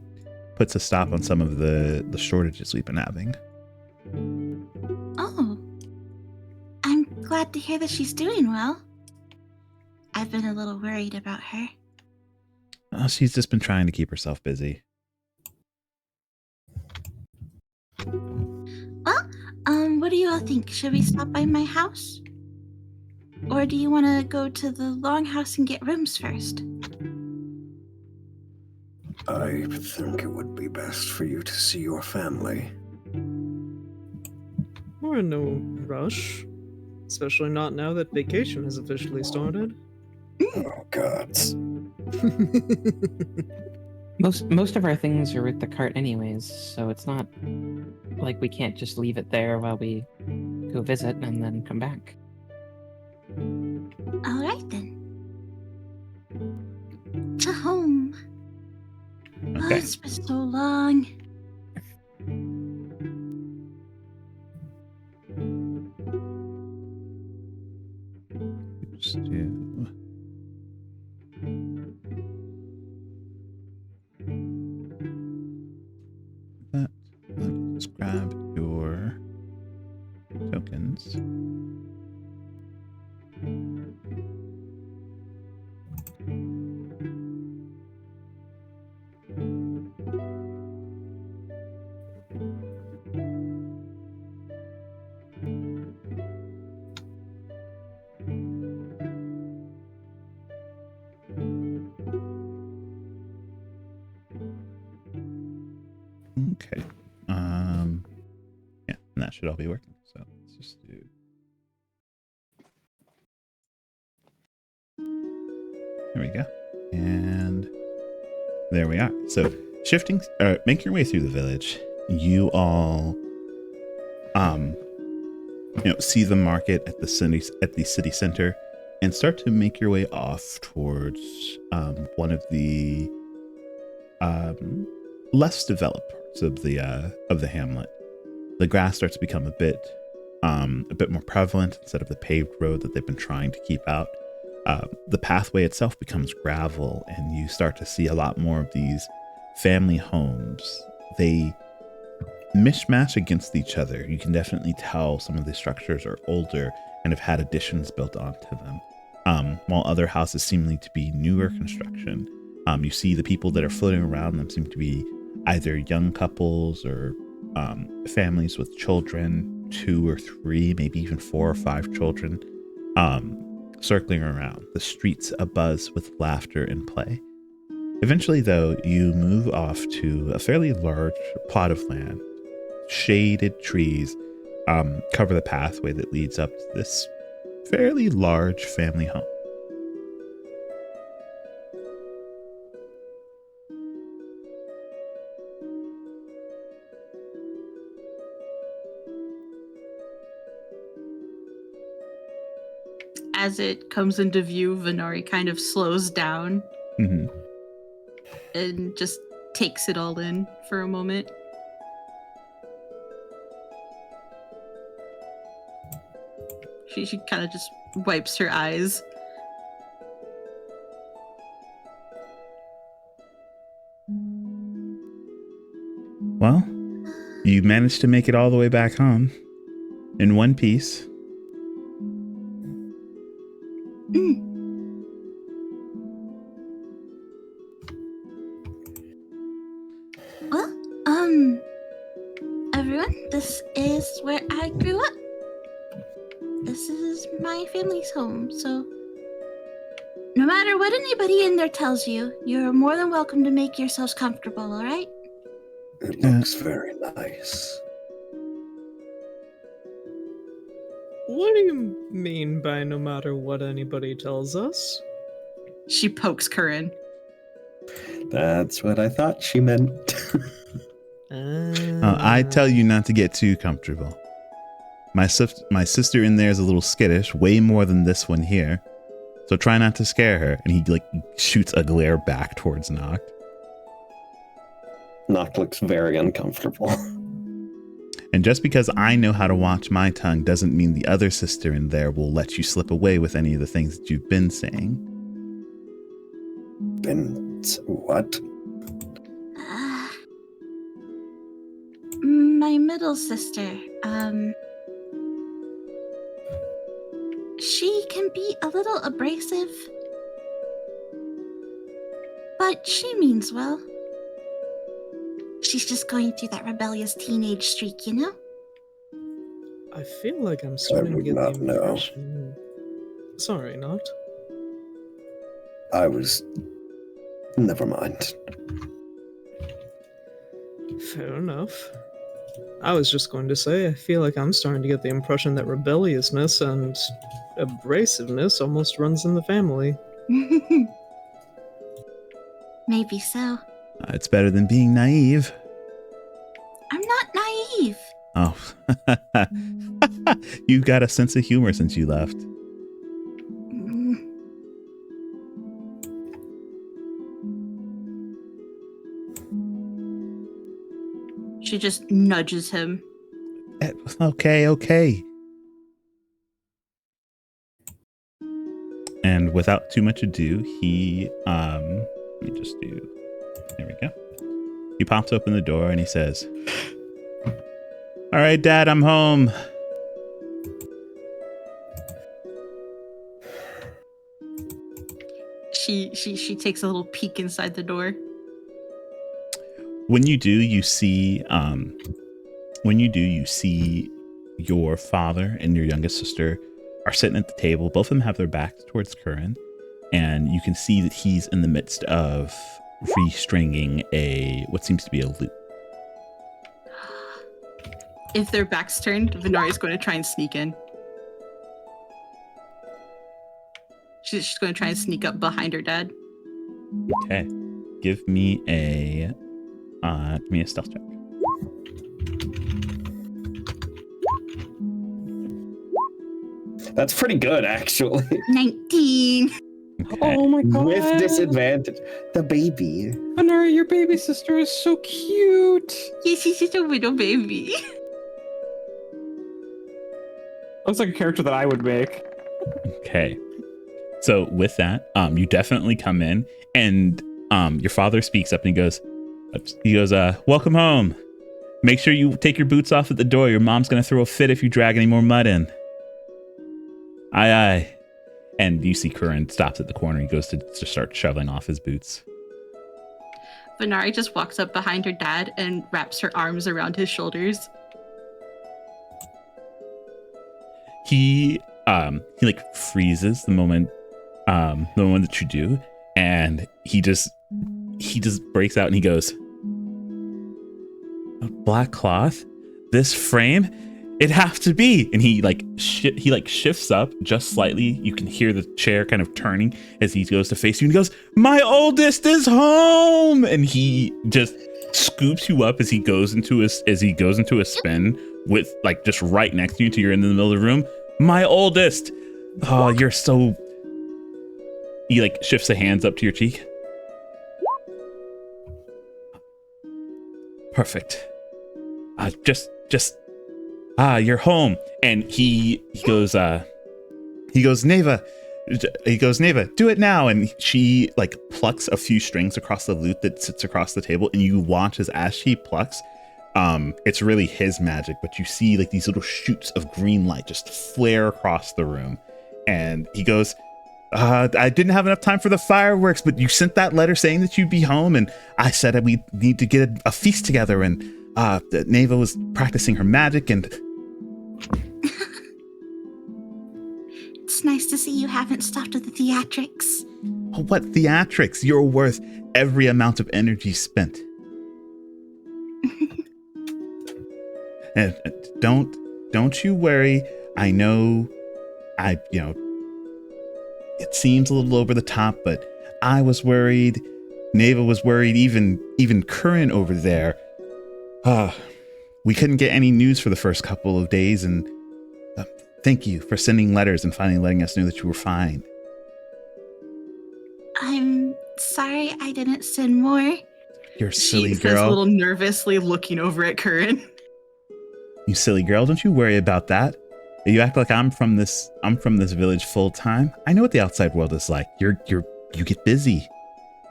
puts a stop on some of the shortages we've been having. Oh. I'm glad to hear that she's doing well. I've been a little worried about her. She's just been trying to keep herself busy. Well, what do you all think? Should we stop by my house? Or do you want to go to the longhouse and get rooms first? I think it would be best for you to see your family. We're in no rush. Especially not now that vacation has officially started. Oh, gods. Most of our things are with the cart anyways, so it's not like we can't just leave it there while we go visit and then come back. All right, then. To home. Oh, Okay. it's been so long. Just do that. Let me just grab your tokens. Okay. Yeah, and that should all be working. So let's just do. There we go. And there we are. So shifting, making your way through the village, you all, see the market at the city center. and start to make your way off towards one of the less developed parts of the hamlet. The grass starts to become a bit more prevalent instead of the paved road that they've been trying to keep out. The pathway itself becomes gravel, and you start to see a lot more of these family homes. They mishmash against each other. You can definitely tell some of the structures are older and have had additions built onto them, while other houses seemingly to be newer construction. You see the people that are floating around them seem to be either young couples or families with children, 2 or 3, maybe even 4 or 5 children, circling around. The streets abuzz with laughter and play. Eventually, though, you move off to a fairly large plot of land. Shaded trees cover the pathway that leads up to this fairly large family home. As it comes into view, Venari kind of slows down Mm-hmm. and just takes it all in for a moment. She kind of just wipes her eyes. Well, you managed to make it all the way back home in one piece. Well, everyone, this is where I grew up. This is my family's home, so no matter what anybody in there tells you, you're more than welcome to make yourselves comfortable, all right? It looks very nice. What do you mean by no matter what anybody tells us? She pokes Curran. That's what I thought she meant. I tell you not to get too comfortable. My sister in there is a little skittish, way more than this one here. So try not to scare her. And he shoots a glare back towards Noct. Noct looks very uncomfortable. And just because I know how to watch my tongue doesn't mean the other sister in there will let you slip away with any of the things that you've been saying. Then what? My middle sister, she can be a little abrasive, but she means well. She's just going through that rebellious teenage streak, you know? I feel like I'm starting to would get not the know. impression. Sorry, not. Never mind. Fair enough. I was just going to say, I feel like I'm starting to get the impression that rebelliousness and abrasiveness almost runs in the family. Maybe so. It's better than being naive. I'm not naive. Oh. You've got a sense of humor since you left. Mm, She just nudges him. Okay. And without too much ado, he let me just do, there we go. He pops open the door and he says, "All right, Dad, I'm home." She takes a little peek inside the door. When you do, you see your father and your youngest sister are sitting at the table. Both of them have their backs towards Curran, and you can see that he's in the midst of restringing what seems to be a loop. If their back's turned, Venari's going to try and sneak in. She's going to try and sneak up behind her dad. Okay, give me a stealth check. That's pretty good, actually. 19. Okay. Oh my god. With disadvantage. The baby. Anara, your baby sister is so cute. Yes, she's just a little baby. Looks like a character that I would make. Okay. So with that, you definitely come in, and your father speaks up and he goes, welcome home. Make sure you take your boots off at the door. Your mom's gonna throw a fit if you drag any more mud in. Aye, aye. And you see Curran stops at the corner. He goes to start shoveling off his boots. Venari just walks up behind her dad and wraps her arms around his shoulders. He like freezes the moment that you do, and he just breaks out and he goes, a black cloth, this frame, it'd have to be. And he shifts up just slightly. You can hear the chair kind of turning as he goes to face you, and he goes, my oldest is home. And he just scoops you up as he goes into a spin with like just right next to you until you're in the middle of the room. My oldest. Oh, you're so. He like shifts the hands up to your cheek. Perfect. You're home. And he goes, Neva, do it now. And she like plucks a few strings across the lute that sits across the table, and you watch as she plucks, it's really his magic, but you see like these little shoots of green light just flare across the room. And he goes, I didn't have enough time for the fireworks, but you sent that letter saying that you'd be home, and I said we need to get a feast together, and Neva was practicing her magic, and It's nice to see you haven't stopped with the theatrics. oh, what theatrics? You're worth every amount of energy spent. And don't you worry. I know it seems a little over the top, but I was worried. Neva was worried, even Curran over there. We couldn't get any news for the first couple of days, and thank you for sending letters and finally letting us know that you were fine. I'm sorry I didn't send more. You're a silly She says a girl. little nervously, looking over at Curran. You silly girl, don't you worry about that. You act like I'm from this village full time. I know what the outside world is like. You get busy,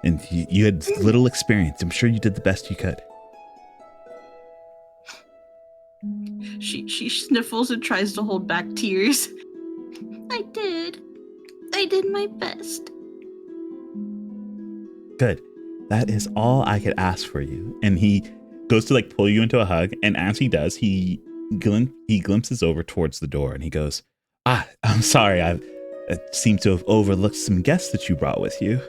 and you had little experience. I'm sure you did the best you could. She sniffles and tries to hold back tears. I did my best. Good. That is all I could ask for you. And he goes to like pull you into a hug, and as he does, he glimpses over towards the door, and he goes, I'm sorry, I seem to have overlooked some guests that you brought with you.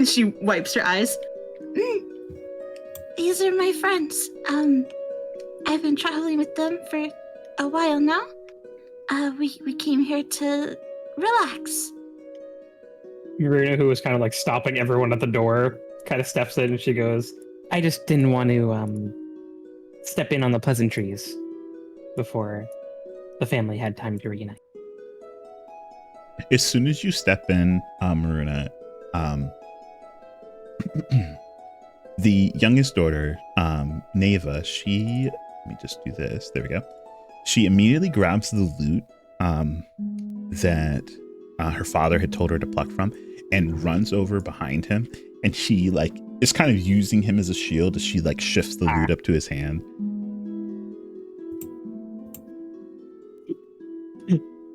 She wipes her eyes. These are my friends. I've been traveling with them for a while now. We came here to relax. Marina, who was kind of like stopping everyone at the door, kind of steps in and she goes, I just didn't want to step in on the pleasantries before the family had time to reunite. As soon as you step in, Maruna, the youngest daughter, Neva, let me just do this. There we go. She immediately grabs the lute that her father had told her to pluck from and runs over behind him. And she like is kind of using him as a shield as she like shifts the lute up to his hand.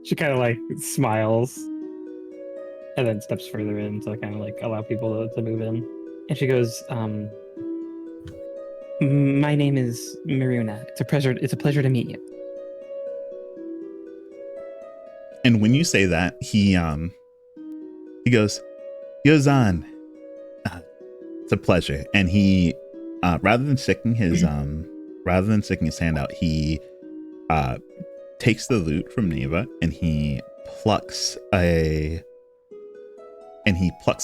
She kind of like smiles and then steps further in to kind of like allow people to move in. And she goes, my name is Maruna. It's a pleasure to meet you. And when you say that, he goes on. It's a pleasure. And he, rather than sticking his hand out, he takes the lute from Neva and he plucks a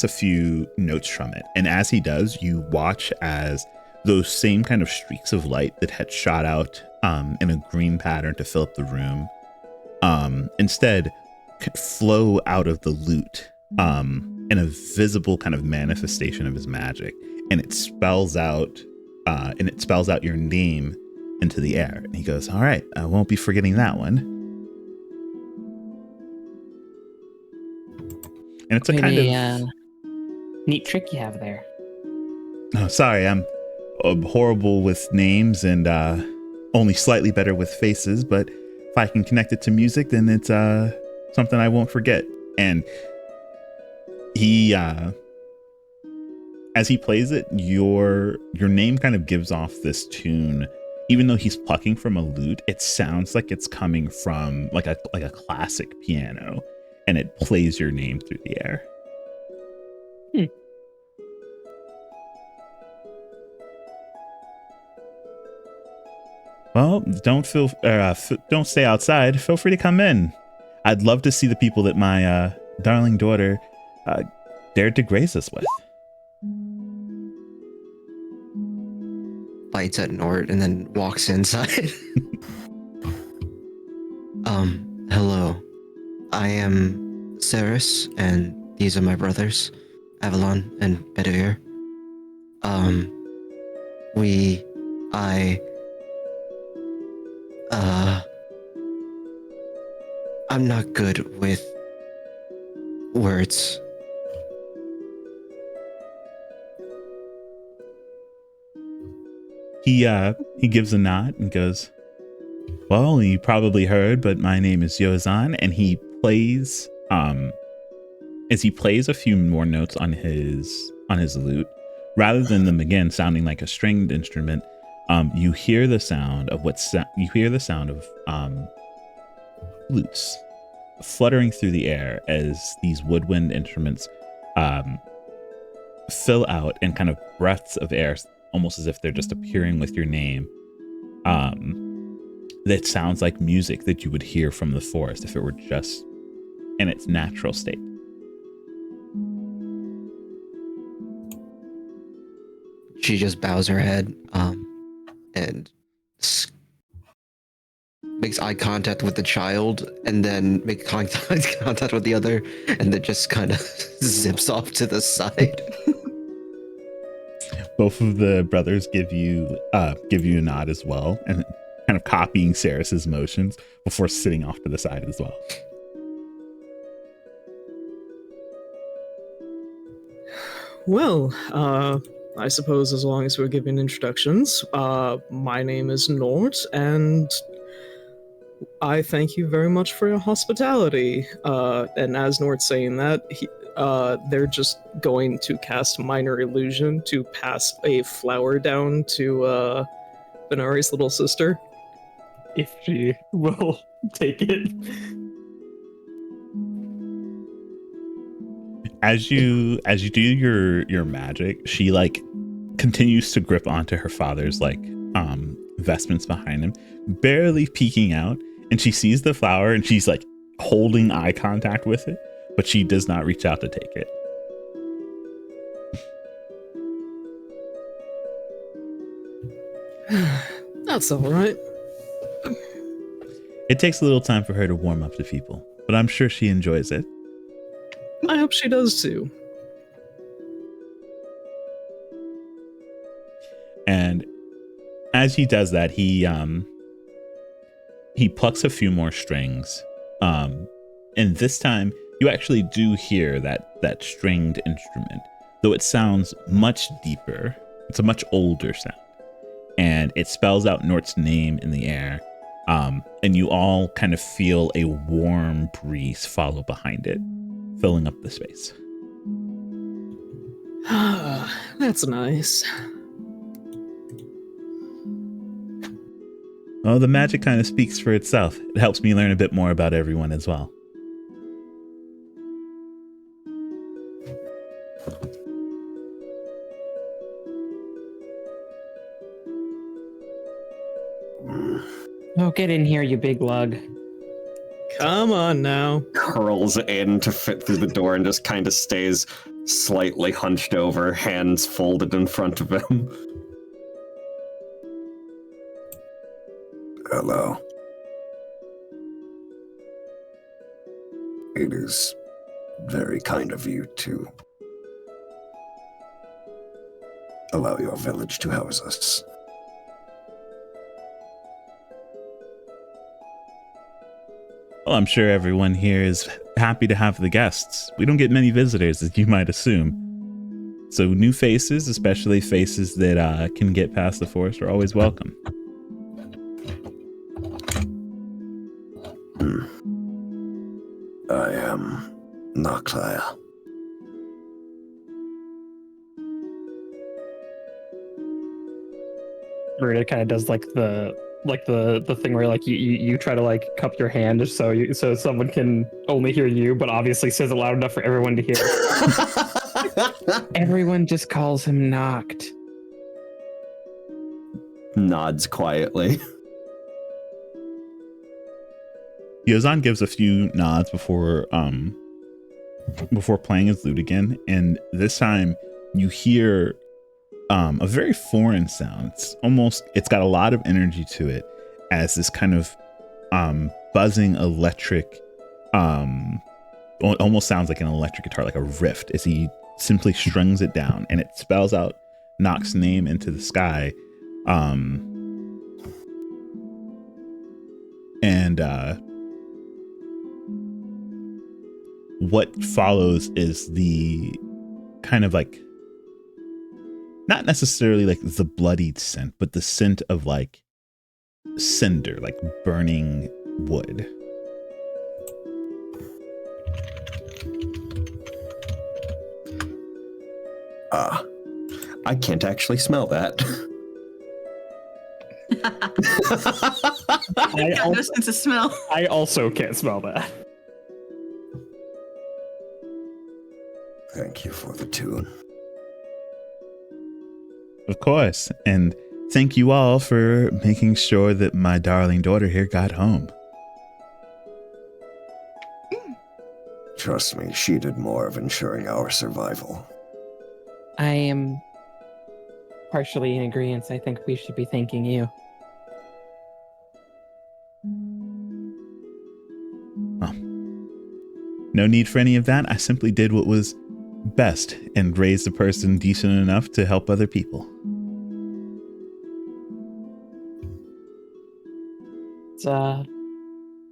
few notes from it. And as he does, you watch as those same kind of streaks of light that had shot out in a green pattern to fill up the room instead flow out of the lute in a visible kind of manifestation of his magic, and it spells out your name into the air. And he goes, "All right, I won't be forgetting that one." And it's a kind of neat trick you have there. Oh, sorry, I'm horrible with names and only slightly better with faces, but if I can connect it to music, then it's something I won't forget. And he as he plays it, your name kind of gives off this tune. Even though he's plucking from a lute, it sounds like it's coming from like a classic piano, and it plays your name through the air. Well, don't stay outside. Feel free to come in. I'd love to see the people that my darling daughter dared to grace us with. Bites at Nort and then walks inside. Hello. I am Ceres, and these are my brothers, Avalon and Bedouir. I'm not good with words. He gives a nod and goes, "Well, you probably heard, but my name is Yozan," and he plays as he plays a few more notes on his lute, rather than them again sounding like a stringed instrument, you hear the sound of lutes fluttering through the air as these woodwind instruments fill out in kind of breaths of air, almost as if they're just appearing with your name. That sounds like music that you would hear from the forest if it were just in its natural state. She just bows her head and makes eye contact with the child, and then makes contact with the other, and then just kind of zips off to the side. Both of the brothers give you a nod as well, and kind of copying Ceres's motions before sitting off to the side as well. Well, I suppose as long as we're giving introductions, my name is Nort, and I thank you very much for your hospitality. And as Nort's saying that, they're just going to cast Minor Illusion to pass a flower down to Benari's little sister. If she will take it. As you do your magic, she like continues to grip onto her father's like vestments behind him, barely peeking out, and she sees the flower and she's like holding eye contact with it, but she does not reach out to take it. That's all right. It takes a little time for her to warm up to people, but I'm sure she enjoys it. I hope she does too. And as he does that, he plucks a few more strings, and this time you actually do hear that stringed instrument, though it sounds much deeper. It's a much older sound, and it spells out Nort's name in the air, and you all kind of feel a warm breeze follow behind it, filling up the space. That's nice. Oh, the magic kind of speaks for itself. It helps me learn a bit more about everyone as well. Oh, get in here, you big lug. Come on now. Curls in to fit through the door and just kind of stays slightly hunched over, hands folded in front of him. Hello. It is very kind of you to allow your village to house us. Well, I'm sure everyone here is happy to have the guests. We don't get many visitors, as you might assume. So new faces, especially faces that can get past the forest, are always welcome. I am Noctaya. Rita kind of does like the thing where like you try to like cup your hand so someone can only hear you, but obviously says it loud enough for everyone to hear. Everyone just calls him Noct. Nods quietly. Yozan gives a few nods before playing his lute again, and this time you hear a very foreign sound. It's got a lot of energy to it, as this kind of buzzing electric, almost sounds like an electric guitar, like a riff, as he simply strings it down, and it spells out Noct's name into the sky. What follows is the kind of like, not necessarily like the bloodied scent, but the scent of like cinder, like burning wood. I can't actually smell that. Got no sense of smell. I also can't smell that. Thank you for the tune. Of course, and thank you all for making sure that my darling daughter here got home. Trust me, she did more of ensuring our survival. I am partially in agreement. I think we should be thanking you. Well, no need for any of that. I simply did what was best and raised a person decent enough to help other people. It's a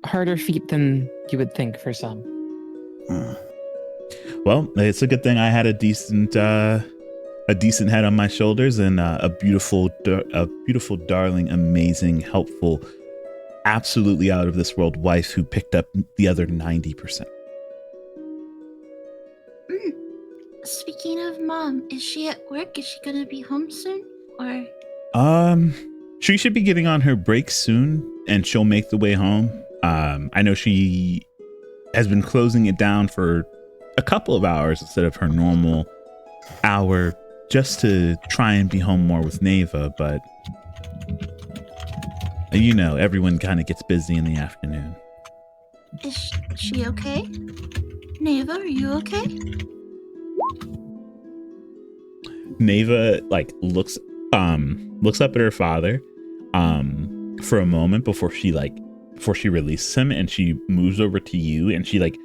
harder feat than you would think for some. Well, it's a good thing I had a decent head on my shoulders and a beautiful, darling, amazing, helpful, absolutely out of this world wife who picked up the other 90%. Speaking of Mom, is she at work? Is she gonna be home soon? Or She should be getting on her break soon, and she'll make the way home. I know she has been closing it down for a couple of hours instead of her normal hour, just to try and be home more with Neva, but you know, everyone kind of gets busy in the afternoon. is she okay? Neva, are you okay? Neva like looks up at her father for a moment before she releases him, and she moves over to you, and she like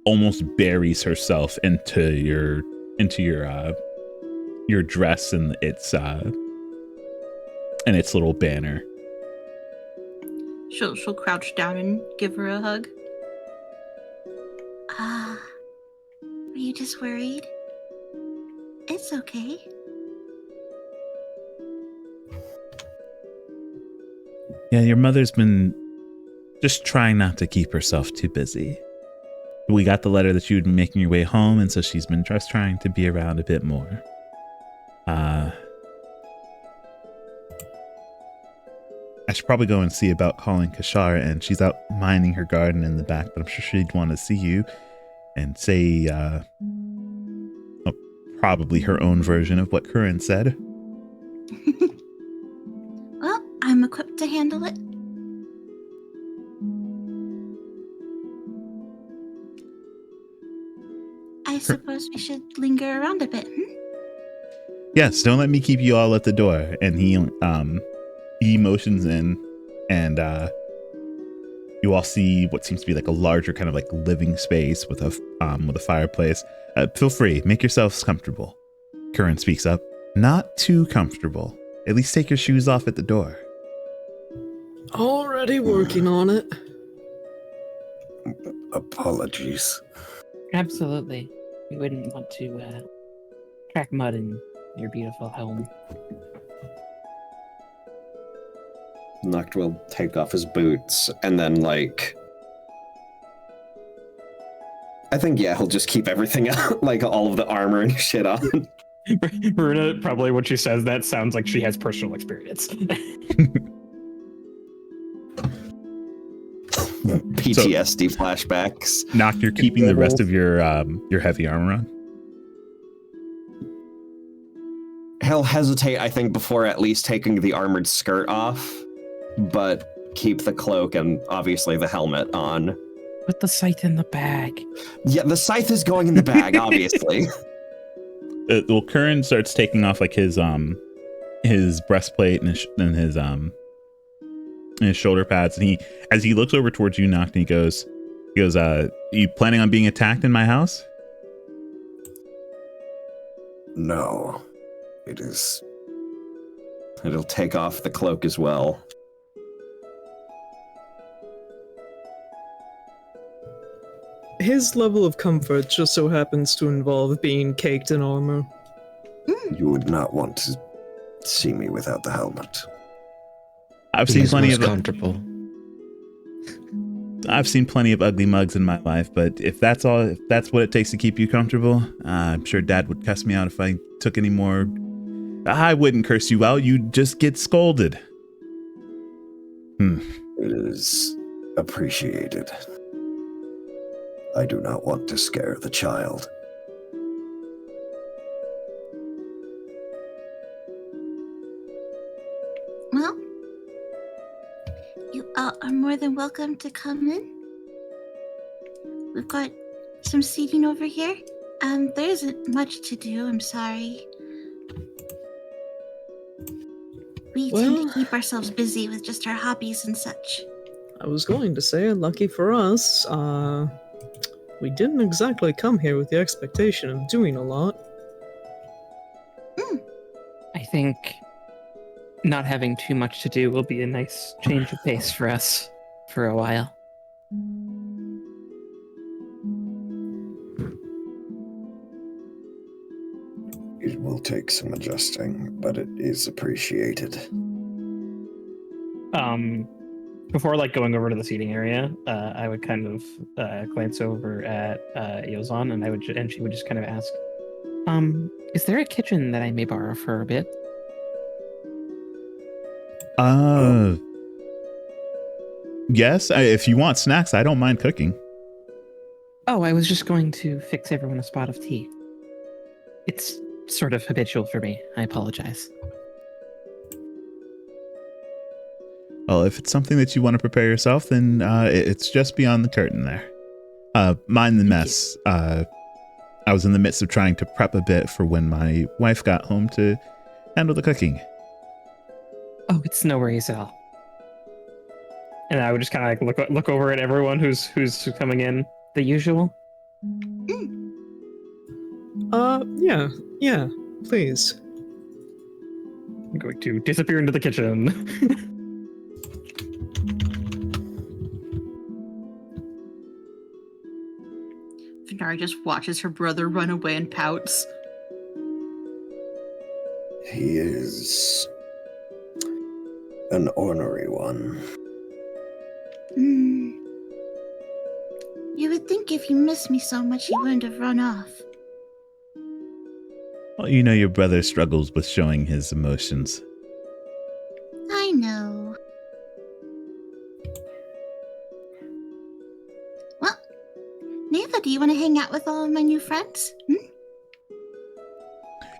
almost buries herself into your dress and its little banner. She'll crouch down and give her a hug. Were you just worried? It's okay. Yeah, your mother's been just trying not to keep herself too busy. We got the letter that you would be making your way home, and so she's been just trying to be around a bit more. I should probably go and see about calling Kashara, and she's out minding her garden in the back, but I'm sure she'd want to see you and say probably her own version of what Curran said. Well, I'm equipped to handle it. I suppose we should linger around a bit, Yes, don't let me keep you all at the door. And he motions in, and You all see what seems to be like a larger kind of like living space with a fireplace. Feel free, make yourselves comfortable. Curran speaks up. Not too comfortable. At least take your shoes off at the door. Already working on it. Apologies. Absolutely. We wouldn't want to track mud in your beautiful home. Noct will take off his boots and then, like, I think, yeah, he'll just keep everything out, like all of the armor and shit on. Marina, probably when she says that sounds like she has personal experience. PTSD flashbacks. Noct, you're keeping the rest of your heavy armor on? He'll hesitate, I think, before at least taking the armored skirt off, but keep the cloak and obviously the helmet on. Put the scythe in the bag. Yeah, the scythe is going in the bag, obviously. Well, Curran starts taking off like his breastplate and his shoulder pads, and as he looks over towards you, Noct, and he goes, you planning on being attacked in my house? No. It'll take off the cloak as well. His level of comfort just so happens to involve being caked in armor. You would not want to see me without the helmet. I've seen plenty of comfortable. I've seen plenty of ugly mugs in my life, but if that's what it takes to keep you comfortable, I'm sure Dad would cuss me out if I took any more. I wouldn't curse you out. You'd just get scolded. It is appreciated. I do not want to scare the child. Well, you all are more than welcome to come in. We've got some seating over here. There isn't much to do, I'm sorry. We tend to keep ourselves busy with just our hobbies and such. I was going to say, lucky for us, we didn't exactly come here with the expectation of doing a lot. I think not having too much to do will be a nice change of pace for us for a while. It will take some adjusting, but it is appreciated. Before going over to the seating area, I would kind of glance over at Yozan, and she would just kind of ask, is there a kitchen that I may borrow for a bit? Yes, if you want snacks, I don't mind cooking. Oh, I was just going to fix everyone a spot of tea. It's sort of habitual for me. I apologize. Well, if it's something that you want to prepare yourself, then it's just beyond the curtain there. Mind the mess. I was in the midst of trying to prep a bit for when my wife got home to handle the cooking. Oh, it's no worries at all. And I would just kind of look over at everyone who's coming in. The usual. Yeah, please. I'm going to disappear into the kitchen. Venari just watches her brother run away and pouts. He is an ornery one. You would think if he missed me so much, he wouldn't have run off. Well, you know your brother struggles with showing his emotions. I know. Well, Neva, do you want to hang out with all of my new friends?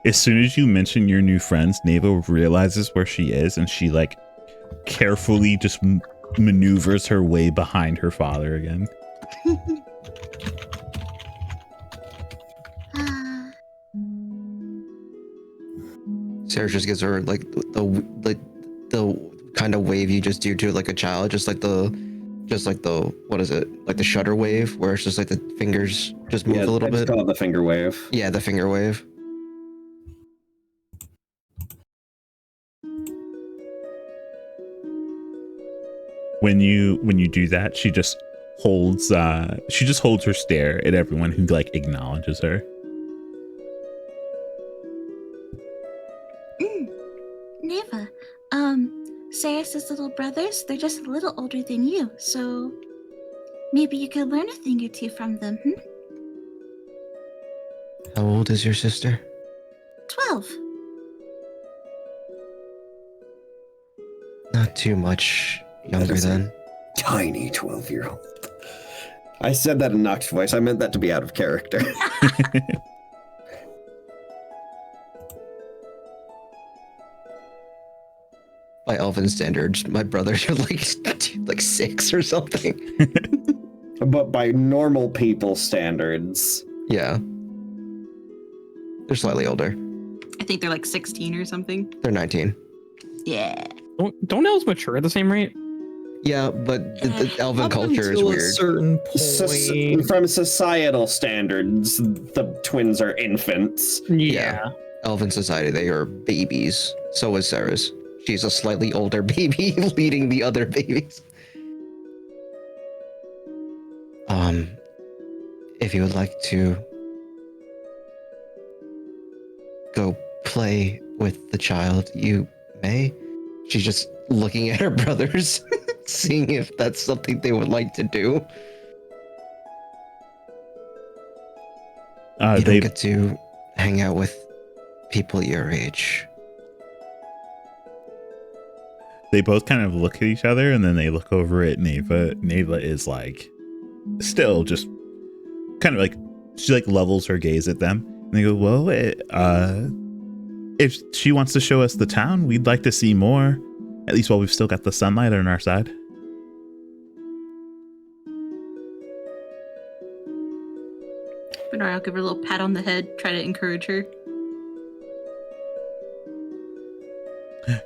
As soon as you mention your new friends, Neva realizes where she is, and she carefully just maneuvers her way behind her father again. Sarah just gives her the kind of wave you just do to a child, just the just like the, what is it? Like the shutter wave, where it's just like the fingers just move Yeah, a little I just bit. call it the finger wave. Yeah, the finger wave. When you do that, she just holds her stare at everyone who like acknowledges her. Neva, Saris's little brothers, they're just a little older than you, so maybe you could learn a thing or two from them, How old is your sister? 12. Not too much younger is a- then. Tiny 12-year-old. I said that in Nox's voice. I meant that to be out of character. By elven standards, my brothers are like 6 or something. But by normal people standards. Yeah. They're slightly older. I think they're like 16 or something. They're 19. Yeah. Don't elves mature at the same rate? Yeah, but the elven Up culture is until a weird. certain point. From societal standards, the twins are infants. Yeah. Elven society, they are babies. So is Sarah's. She's a slightly older baby leading the other babies. If you would like to go play with the child, you may. She's just looking at her brothers, seeing if that's something they would like to do. You don't get to hang out with people your age. They both kind of look at each other and then they look over at Neva. Neva is like still just kind of like, she like levels her gaze at them and they go, well, if she wants to show us the town, we'd like to see more, at least while we've still got the sunlight on our side. Bernard, I'll give her a little pat on the head, try to encourage her.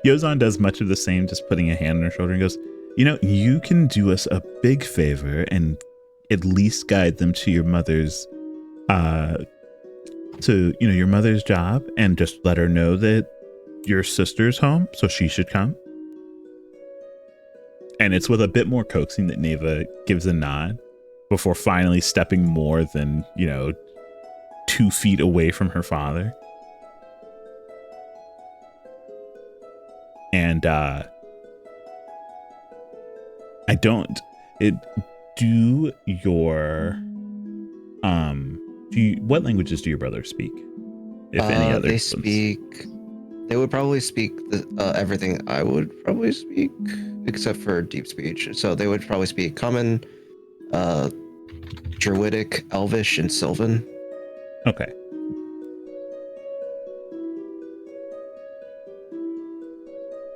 Yozan does much of the same, just putting a hand on her shoulder and goes, you know, you can do us a big favor and at least guide them to your mother's your mother's job, and just let her know that your sister's home, so she should come. And it's with a bit more coaxing that Neva gives a nod before finally stepping more than 2 feet away from her father. And what languages do your brothers speak? If any other They would probably speak everything I would probably speak, except for deep speech. So they would probably speak Common, Druidic, Elvish, and Sylvan. Okay.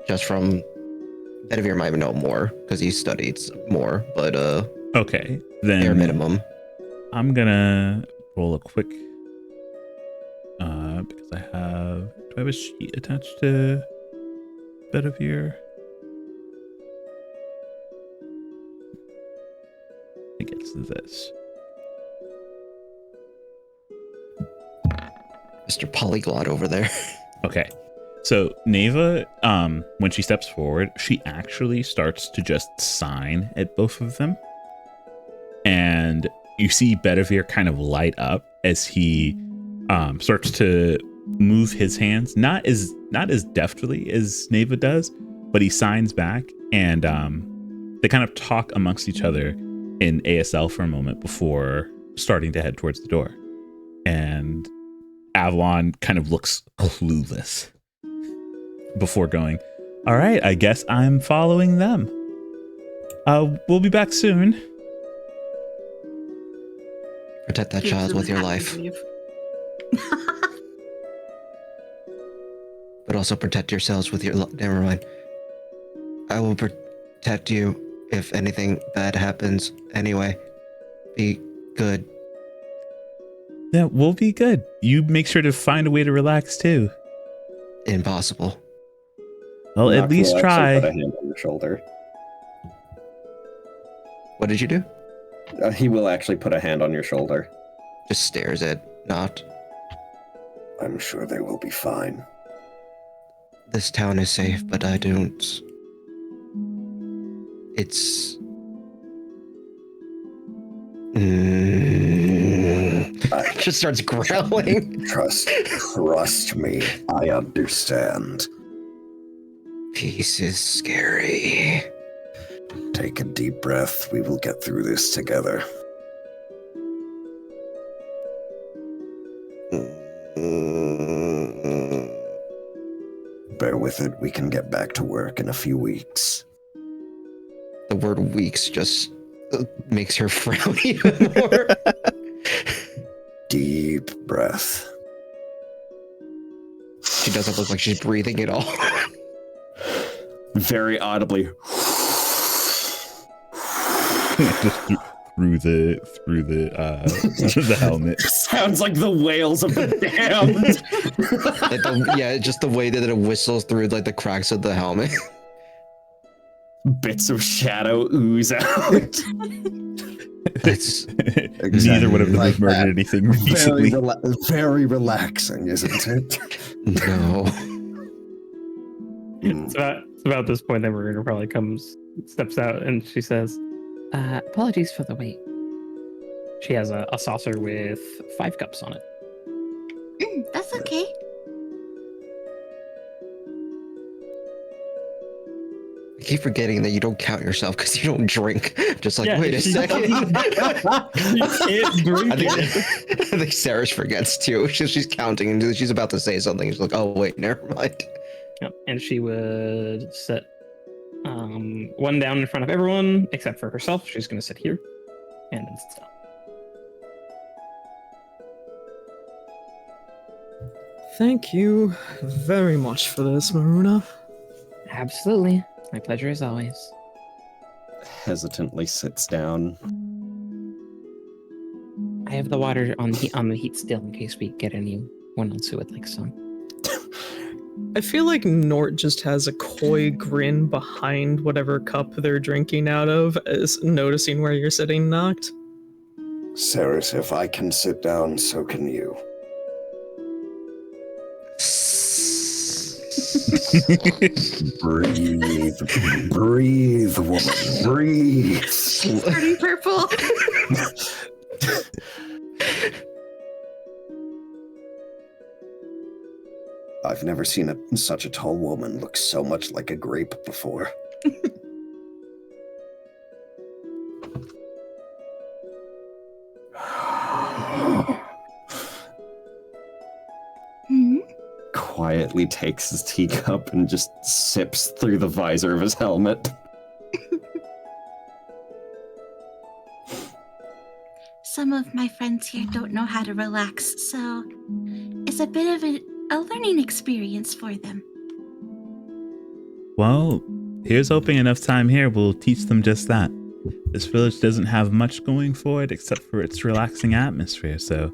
Just from Bedivere might know more because he studied more, but okay, then bare minimum. I'm gonna roll a quick because do I have a sheet attached to Bedivere? I think it's this. Mr. Polyglot over there. Okay. So Neva, when she steps forward, she actually starts to just sign at both of them. And you see Bedivere kind of light up as he starts to move his hands, not as deftly as Neva does, but he signs back, and they kind of talk amongst each other in ASL for a moment before starting to head towards the door. And Avalon kind of looks clueless before going, all right, I guess I'm following them. We'll be back soon. Protect that child with your life. But also protect yourselves with your never mind. I will protect you if anything bad happens anyway. Be good. Yeah, we'll be good. You make sure to find a way to relax too. Impossible. Well, at Nox least will actually try. put a hand on your shoulder. What did you do? He will actually put a hand on your shoulder. Just stares at Not. I'm sure they will be fine. This town is safe, but I don't. It's. Just starts growling. Trust me. I understand. Peace is scary. Take a deep breath. We will get through this together. Bear with it. We can get back to work in a few weeks. The word weeks just makes her frown even more. Deep breath. She doesn't look like she's breathing at all. Very audibly. Just through the the helmet. Sounds like the wails of the damned. Yeah, just the way that it whistles through like the cracks of the helmet. Bits of shadow ooze out. It's Neither one of them has murdered anything recently. Very relaxing, isn't it? no. It's about this point that Marina probably steps out, and she says, apologies for the wait. She has a saucer with 5 cups on it. That's okay. I keep forgetting that you don't count yourself because you don't drink. Just like, Yeah, wait a she second. You can't drink I think Sarah forgets too. She's counting and she's about to say something. She's like, oh, wait, never mind. Yep. And she would set one down in front of everyone except for herself. She's going to sit here and then stop. Thank you very much for this, Maruna. Absolutely. My pleasure as always. Hesitantly sits down. I have the water on the heat still in case we get anyone else who would like some. I feel like Nort just has a coy grin behind whatever cup they're drinking out of, as noticing where you're sitting, Noct. Ceres, if I can sit down, so can you. Breathe. Breathe, woman. Breathe. Pretty purple. I've never seen such a tall woman look so much like a grape before. Quietly takes his teacup and just sips through the visor of his helmet. Some of my friends here don't know how to relax, so it's a bit of a learning experience for them. Well, here's hoping enough time here will teach them just that. This village doesn't have much going for it except for its relaxing atmosphere, so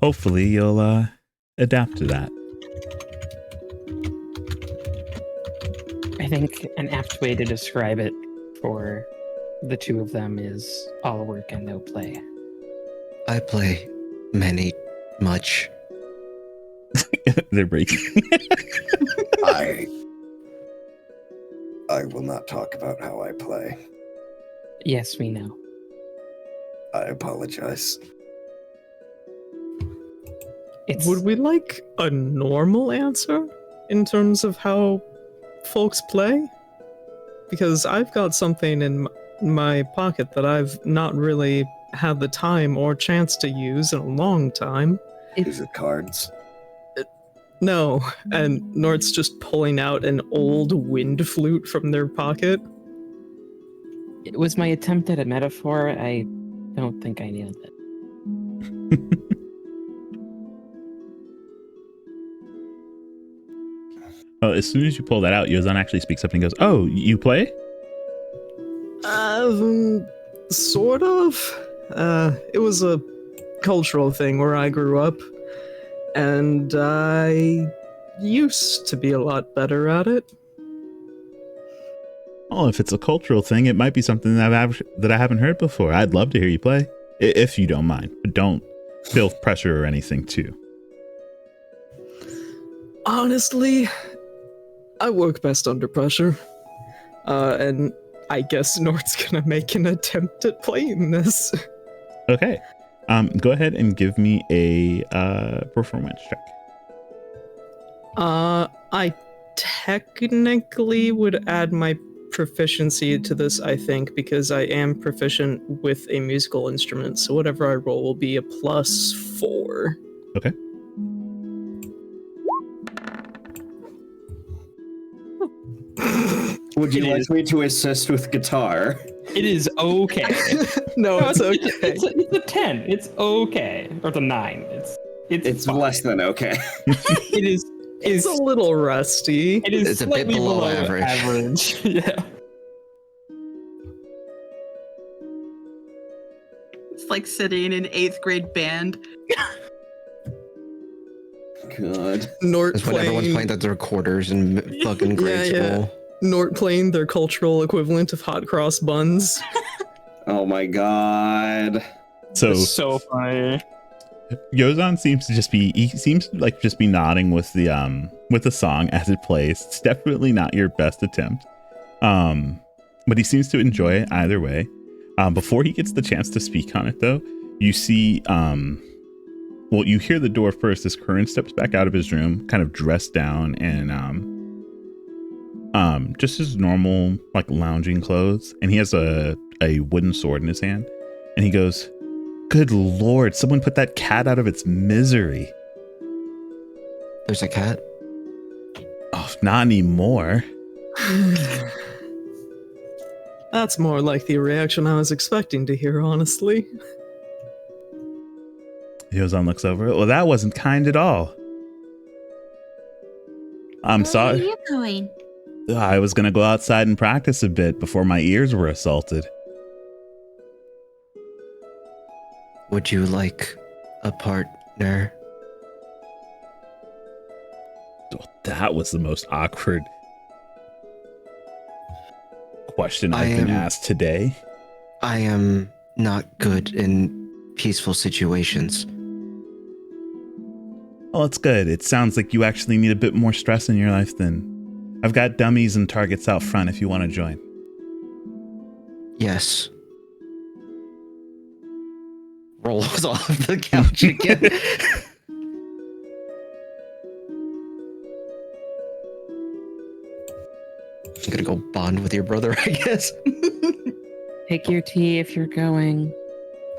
hopefully you'll adapt to that. I think an apt way to describe it for the two of them is all work and no play. I play much. They're breaking. I will not talk about how I play. Yes, we know. I apologize. Would we like a normal answer in terms of how folks play? Because I've got something in my pocket that I've not really had the time or chance to use in a long time. Is it cards? No, and Nort's just pulling out an old wind flute from their pocket. It was my attempt at a metaphor. I don't think I nailed it. Well, as soon as you pull that out, Yozan actually speaks up and goes, "Oh, you play?" Sort of. It was a cultural thing where I grew up, and I used to be a lot better at it. Oh, if it's a cultural thing, it might be something that I haven't heard before. I'd love to hear you play, if you don't mind. But don't feel pressure or anything, too. Honestly, I work best under pressure. And I guess Nord's gonna make an attempt at playing this. Okay. Go ahead and give me a performance check. I technically would add my proficiency to this, I think, because I am proficient with a musical instrument, so whatever I roll will be a +4. Okay. Would you like me to assist with guitar? It is okay. No, it's okay. It's a 10. It's okay. Or it's a 9. It's fine. Less than okay. It is. It's a little rusty. It is It's a bit slightly below average. Yeah. It's like sitting in an 8th grade band. God. Nort That's when everyone's playing the recorders in fucking grade school. Nort playing their cultural equivalent of hot cross buns. Oh my god. So It's so funny. Yozan seems to just be nodding with the song as it plays. It's definitely not your best attempt. But he seems to enjoy it either way. Before he gets the chance to speak on it though, you see you hear the door first as Curran steps back out of his room, kind of dressed down and just his normal like lounging clothes, and he has a wooden sword in his hand, and he goes, "Good Lord, someone put that cat out of its misery." There's a cat? Oh, not anymore. That's more like the reaction I was expecting to hear, honestly. Yozan looks over. Well, that wasn't kind at all. I'm sorry. Where are you going? I was going to go outside and practice a bit before my ears were assaulted. Would you like a partner? That was the most awkward question I've been asked today. I am not good in peaceful situations. Well, it's good. It sounds like you actually need a bit more stress in your life than... I've got dummies and targets out front if you want to join. Yes. Rolls off the couch again. I'm gonna go bond with your brother, I guess. Take your tea if you're going.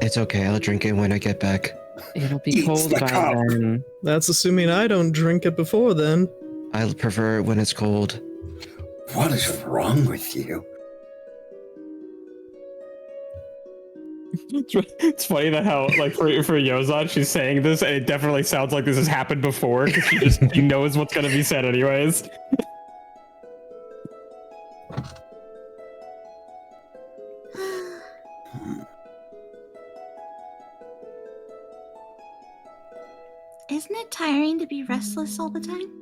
It's okay, I'll drink it when I get back. It'll be Eats cold the by cup. then. That's assuming I don't drink it before then. I prefer it when it's cold. What is wrong with you? It's funny that how, like, for Yozan, she's saying this, and it definitely sounds like this has happened before, because she knows what's going to be said anyways. Isn't it tiring to be restless all the time?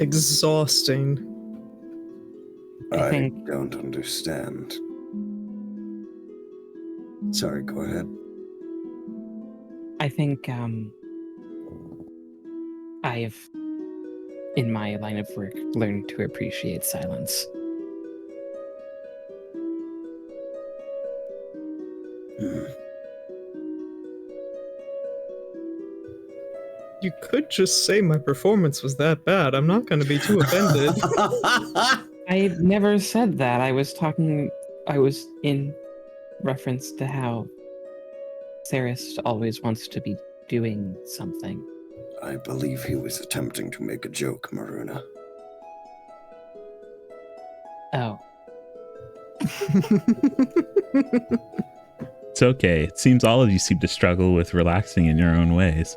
Exhausting. I think- don't understand. Sorry, go ahead. I think I've, in my line of work, learned to appreciate silence. You could just say my performance was that bad. I'm not going to be too offended. I never said that. I was in reference to how Ceres always wants to be doing something. I believe he was attempting to make a joke, Maruna. Oh, It's okay. It seems all of you seem to struggle with relaxing in your own ways.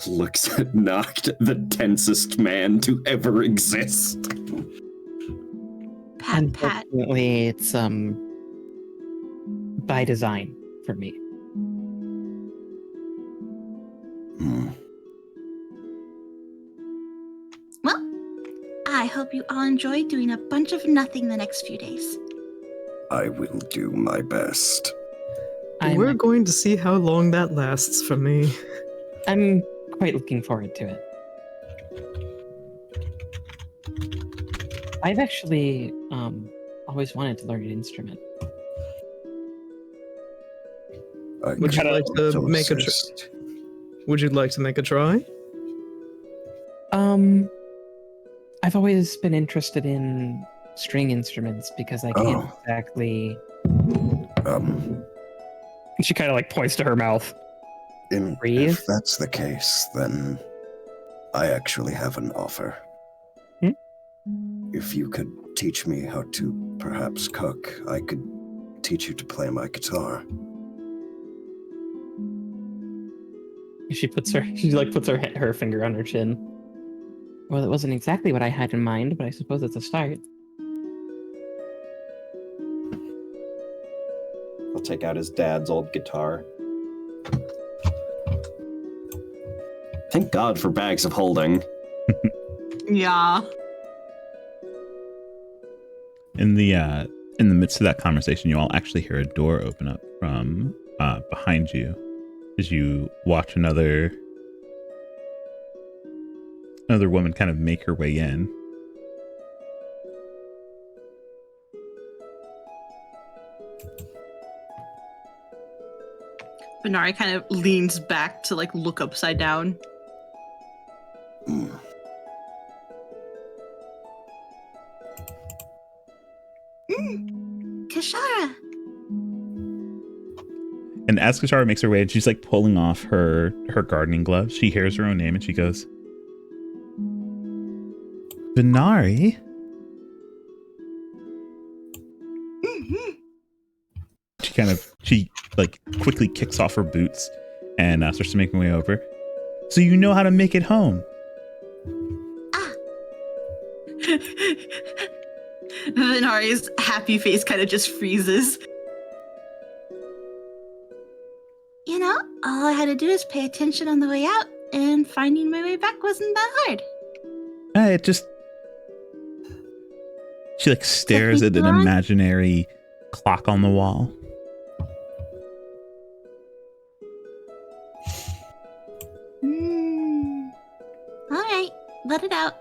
Looks at Noct, the tensest man to ever exist. Pat, pat. unfortunately, it's by design for me. Hmm. Well, I hope hope you all enjoy doing a bunch of nothing the next few days. I will do my best. We're going to see how long that lasts for me. I'm quite looking forward to it. I've actually always wanted to learn an instrument. Would you like to make a Would you like to make a try? I've always been interested in string instruments because I can't exactly. She kind of like points to her mouth. If that's the case, then I actually have an offer. If you could teach me how to perhaps cook, I could teach you to play my guitar. She puts her finger on her chin. Well, it wasn't exactly what I had in mind, but I suppose it's a start. He'll take out his dad's old guitar. Thank God for bags of holding. Yeah. In the midst of that conversation, you all actually hear a door open up from behind you as you watch another woman kind of make her way in. Venari kind of leans back to like look upside down. Kashara! And as Kashara makes her way, and she's like pulling off her gardening gloves, she hears her own name and she goes, Venari? She like quickly kicks off her boots and starts to make her way over. So you know how to make it home. Venari's happy face kind of just freezes. You know, all I had to do is pay attention on the way out, and finding my way back wasn't that hard. It just... She like stares at an imaginary clock on the wall. Alright, let it out.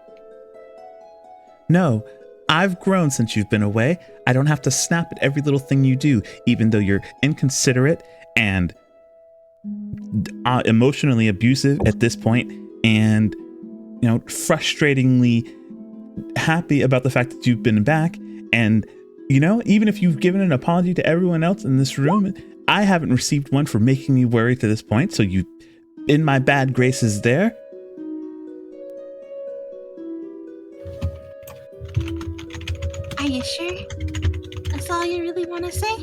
No, I've grown since you've been away. I don't have to snap at every little thing you do, even though you're inconsiderate and emotionally abusive at this point, and you know, frustratingly happy about the fact that you've been back. And you know, even if you've given an apology to everyone else in this room, I haven't received one for making me worry to this point. So you, in my bad graces there. Are you sure? That's all you really want to say?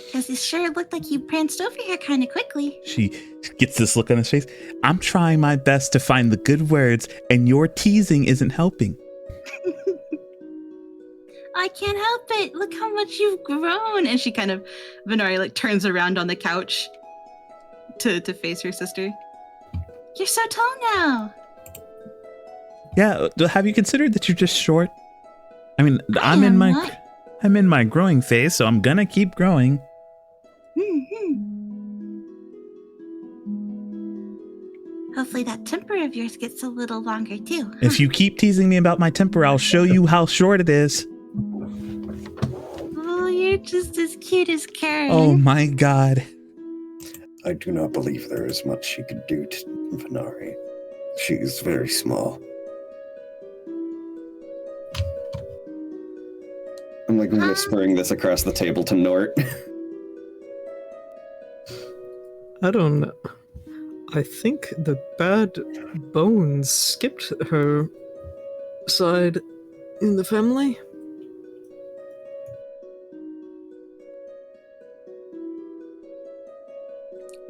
Because it sure looked like you pranced over here kind of quickly. She gets this look on his face. I'm trying my best to find the good words, and your teasing isn't helping. I can't help it. Look how much you've grown. And she kind of, Venari like turns around on the couch to face her sister. You're so tall now. Yeah, have you considered that you're just short? I mean, I'm in my growing phase, so I'm gonna keep growing. Hopefully that temper of yours gets a little longer too. If you keep teasing me about my temper, I'll show you how short it is. Oh, you're just as cute as Karen. Oh my god. I do not believe there is much she could do to Venari. She is very small. I'm like whispering this across the table to Nort. I don't know. I think the bad bones skipped her side in the family.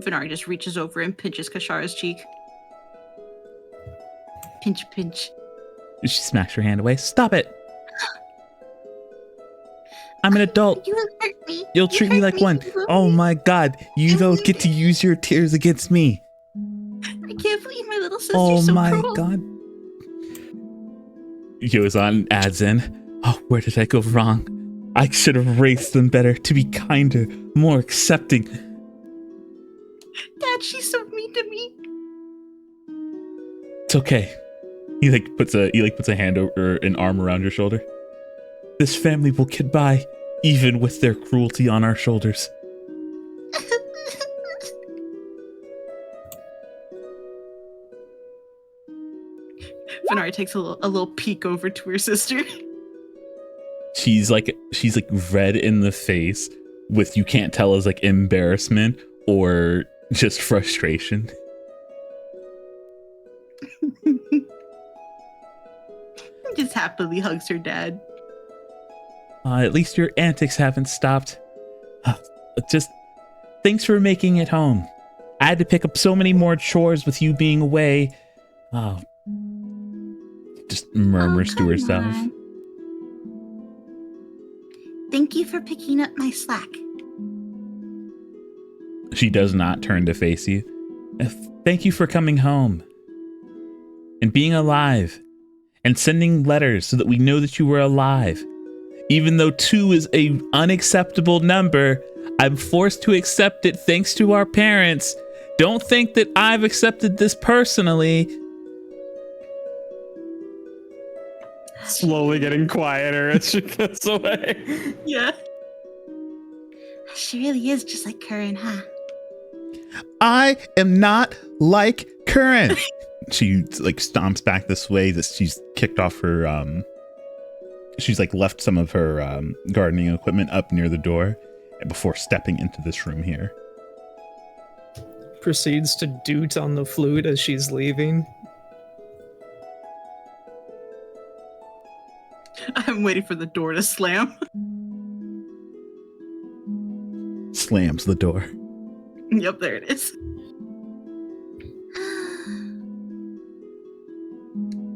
Venari just reaches over and pinches Kashara's cheek. Pinch, pinch. She smacks her hand away. Stop it! I'm an adult. You hurt me. You'll treat me like one. Oh my god, you don't get to use your tears against me. I can't believe my little sister's Oh so my cruel. god. Yozan adds in, oh, where did I go wrong? I should have raised them better, to be kinder, more accepting. Dad, she's so mean to me. It's okay. He puts a hand over an arm around your shoulder. This family will get by, even with their cruelty on our shoulders. Venari takes a little peek over to her sister. She's red in the face with, you can't tell, as like embarrassment or just frustration. Just happily hugs her dad. At least your antics haven't stopped. Just thanks for making it home. I had to pick up so many more chores with you being away. Oh, just murmurs to herself. On. Thank you for picking up my slack. She does not turn to face you. Thank you for coming home and being alive and sending letters so that we know that you were alive. Even though 2 is an unacceptable number, I'm forced to accept it thanks to our parents. Don't think that I've accepted this personally. Slowly getting quieter as she goes away. Yeah. She really is just like Curran, huh? I am not like Curran. She stomps back this way that she's kicked off her she's left some of her gardening equipment up near the door before stepping into this room here. Proceeds to doot on the flute as she's leaving. I'm waiting for the door to slam. Slams the door. Yep, there it is.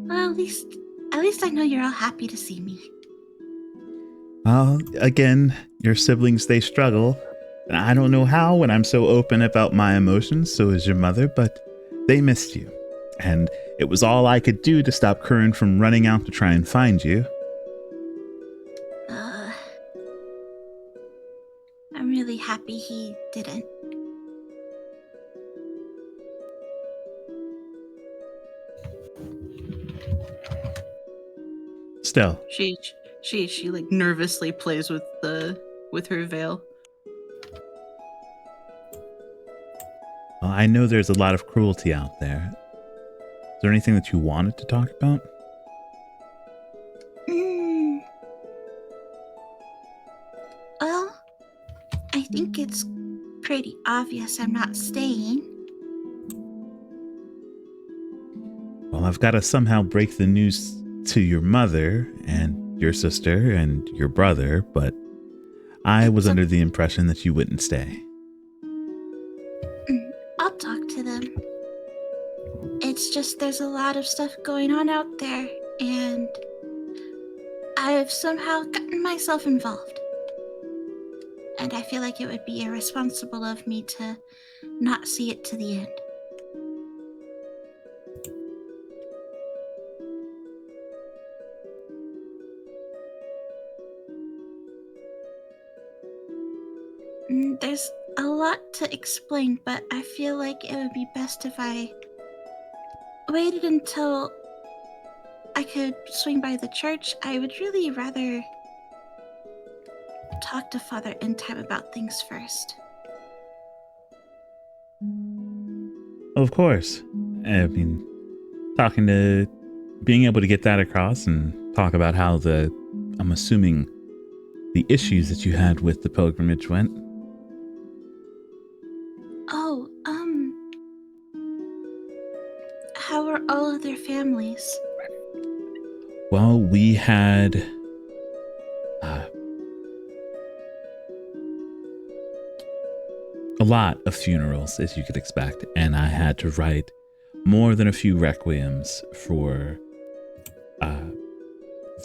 Well, at least I know you're all happy to see me. Again, your siblings, they struggle. And I don't know how when I'm so open about my emotions, so is your mother, but they missed you. And it was all I could do to stop Curran from running out to try and find you. I'm really happy he didn't. Still, She nervously plays with her veil. well, I know there's a lot of cruelty out there. Is there anything that you wanted to talk about? Well, I think it's pretty obvious I'm not staying. Well, I've got to somehow break the news to your mother and your sister and your brother, but I was under the impression that you wouldn't stay. I'll talk to them. It's just there's a lot of stuff going on out there, and I've somehow gotten myself involved. And I feel like it would be irresponsible of me to not see it to the end. There's a lot to explain, but I feel like it would be best if I waited until I could swing by the church. I would really rather talk to Father in time about things first. Of course. I mean, being able to get that across and talk about how I'm assuming the issues that you had with the pilgrimage went. Oh, how are all of their families? Well, we had a lot of funerals, as you could expect, and I had to write more than a few requiems for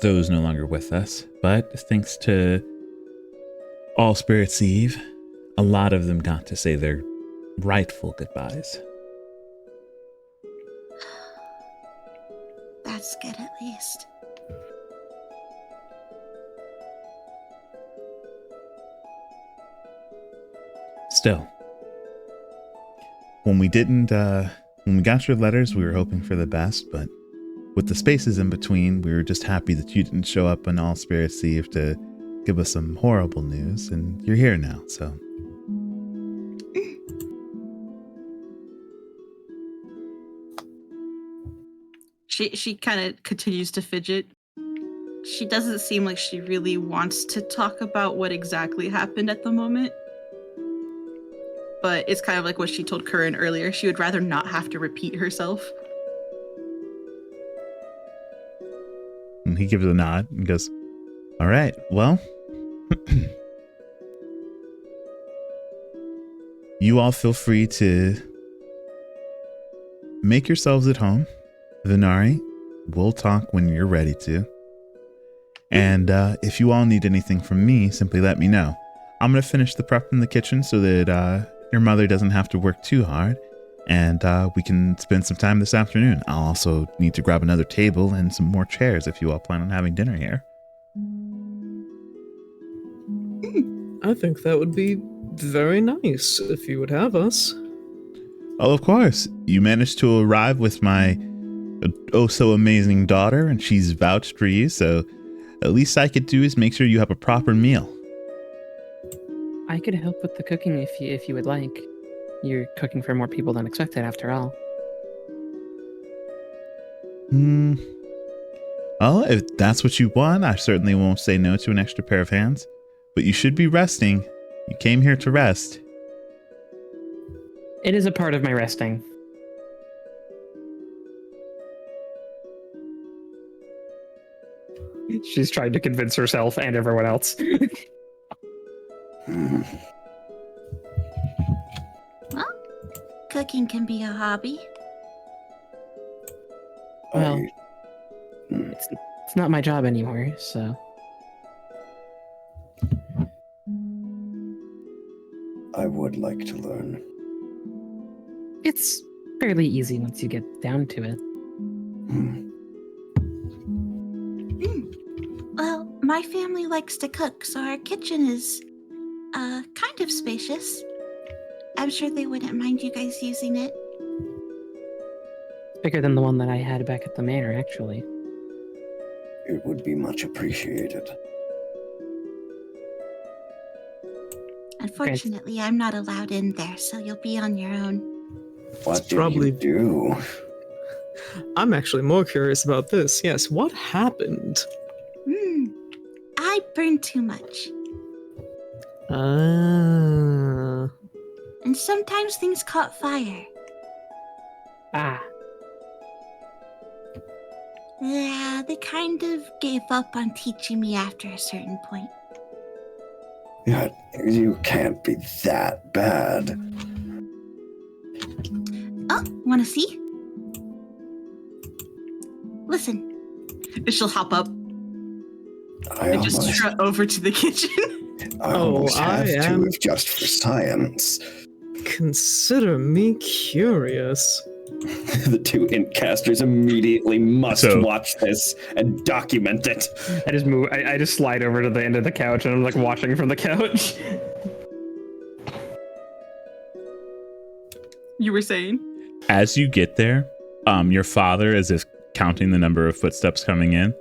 those no longer with us. But thanks to All Spirits Eve, a lot of them got to say their rightful goodbyes. That's good at least. Still, when we got your letters, we were hoping for the best, but with the spaces in between, we were just happy that you didn't show up on All Spirits Eve to give us some horrible news, and you're here now, so. She kind of continues to fidget. She doesn't seem like she really wants to talk about what exactly happened at the moment. But it's kind of like what she told Curran earlier. She would rather not have to repeat herself. And he gives a nod and goes, all right, well, you all feel free to make yourselves at home. Venari, we'll talk when you're ready to. And if you all need anything from me, simply let me know. I'm going to finish the prep in the kitchen so that your mother doesn't have to work too hard. And we can spend some time this afternoon. I'll also need to grab another table and some more chairs if you all plan on having dinner here. I think that would be very nice if you would have us. Oh, of course. You managed to arrive with my so amazing daughter, and she's vouched for you, so the least I could do is make sure you have a proper meal. I could help with the cooking if you would like. You're cooking for more people than expected, after all. Well, if that's what you want, I certainly won't say no to an extra pair of hands. But you should be resting. You came here to rest. It is a part of my resting. She's trying to convince herself and everyone else. Well, cooking can be a hobby. Well, it's not my job anymore, so. I would like to learn. It's fairly easy once you get down to it. Well, my family likes to cook, so our kitchen is kind of spacious. I'm sure they wouldn't mind you guys using it. Bigger than the one that I had back at the manor, actually. It would be much appreciated. Unfortunately, I'm not allowed in there, so you'll be on your own. What did probably- you do? I'm actually more curious about this. Yes, what happened? I burned too much. Ah. And sometimes things caught fire. Ah, Yeah, they kind of gave up on teaching me after a certain point. Yeah, you can't be that bad. Oh, wanna see? Listen. And she'll hop up I and just almost, strut over to the kitchen. I Oh, almost have I to am- if just for science. Consider me curious. The two Intcasters immediately must So- watch this and document it. I just move. I just slide over to the end of the couch and I'm like watching from the couch. You were saying? As you get there, your father, as if counting the number of footsteps coming in,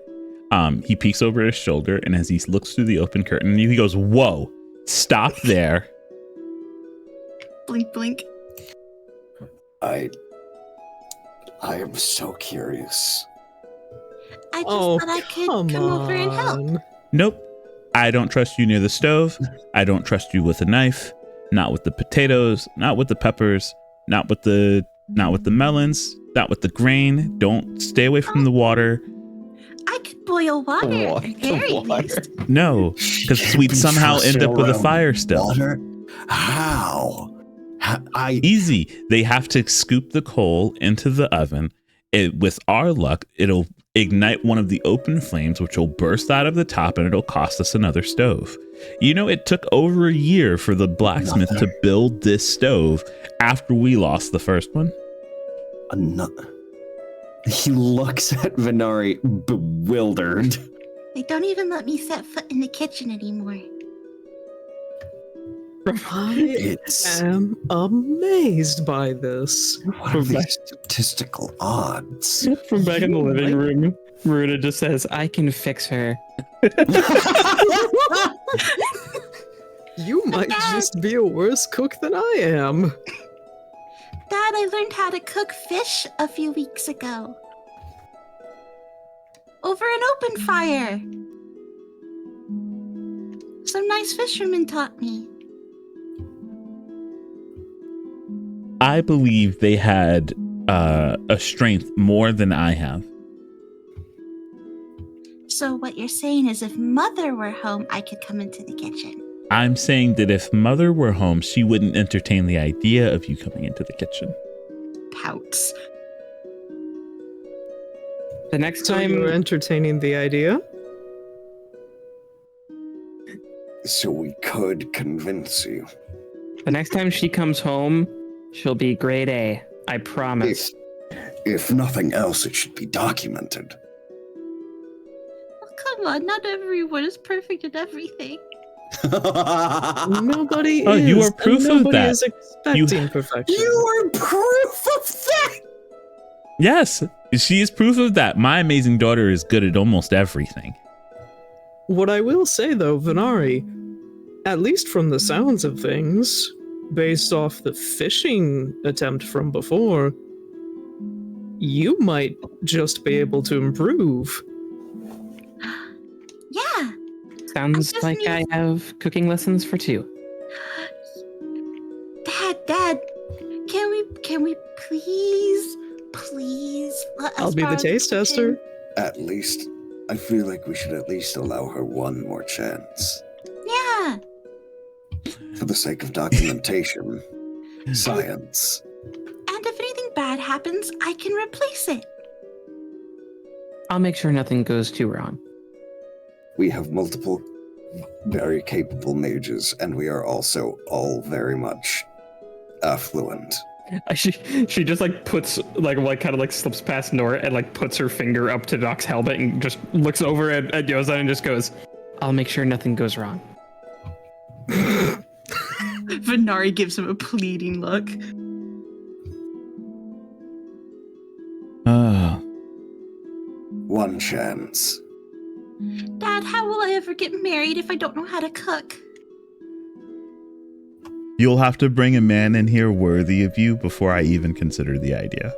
he peeks over his shoulder, and as he looks through the open curtain, he goes, "Whoa, stop there." Blink, blink. I am so curious. I just Oh, thought I could come come over and help. on. Nope. I don't trust you near the stove. I don't trust you with a knife. Not with the potatoes, not with the peppers, not with the melons, not with the grain. Don't stay away from the water. I could boil water, at the very least. No, because we'd somehow end up with a fire still. Water? How? Easy. They have to scoop the coal into the oven. With our luck, it'll ignite one of the open flames, which will burst out of the top, and it'll cost us another stove. You know, it took over a year for the blacksmith to build this stove after we lost the first one. He looks at Venari bewildered. They don't even let me set foot in the kitchen anymore. I It's am amazed by this. what are these statistical odds? From back in the You living might- room, Maruna just says, I can fix her. You might Dad. just be a worse cook than I am. Dad, I learned how to cook fish a few weeks ago. Over an open fire. Some nice fishermen taught me. I believe they had a strength more than I have. So what you're saying is if Mother were home, I could come into the kitchen. I'm saying that if Mother were home, she wouldn't entertain the idea of you coming into the kitchen. Pouts. The next So time, you're entertaining the idea? So we could convince you. the next time she comes home, she'll be grade A. I promise. If nothing else, it should be documented. Oh, come on, not everyone is perfect at everything. Nobody Oh, is. you are and proof of nobody that. is expecting perfection. You are proof of that! Yes, she is proof of that. My amazing daughter is good at almost everything. What I will say, though, Venari, at least from the sounds of things, based off the fishing attempt from before, you might just be able to improve. Yeah. Sounds just like need- I have cooking lessons for 2. Dad, can we please let us I'll be the borrow taste kitchen? tester. At least, I feel like we should at least allow her one more chance. Yeah. For the sake of documentation, science. And if anything bad happens, I can replace it. I'll make sure nothing goes too wrong. We have multiple very capable mages, and we are also all very much affluent. She just like puts like kind of like slips past Nora and like puts her finger up to Doc's helmet and just looks over at Yoza and just goes, I'll make sure nothing goes wrong. Venari gives him a pleading look. One chance. Dad, how will I ever get married if I don't know how to cook? You'll have to bring a man in here worthy of you before I even consider the idea.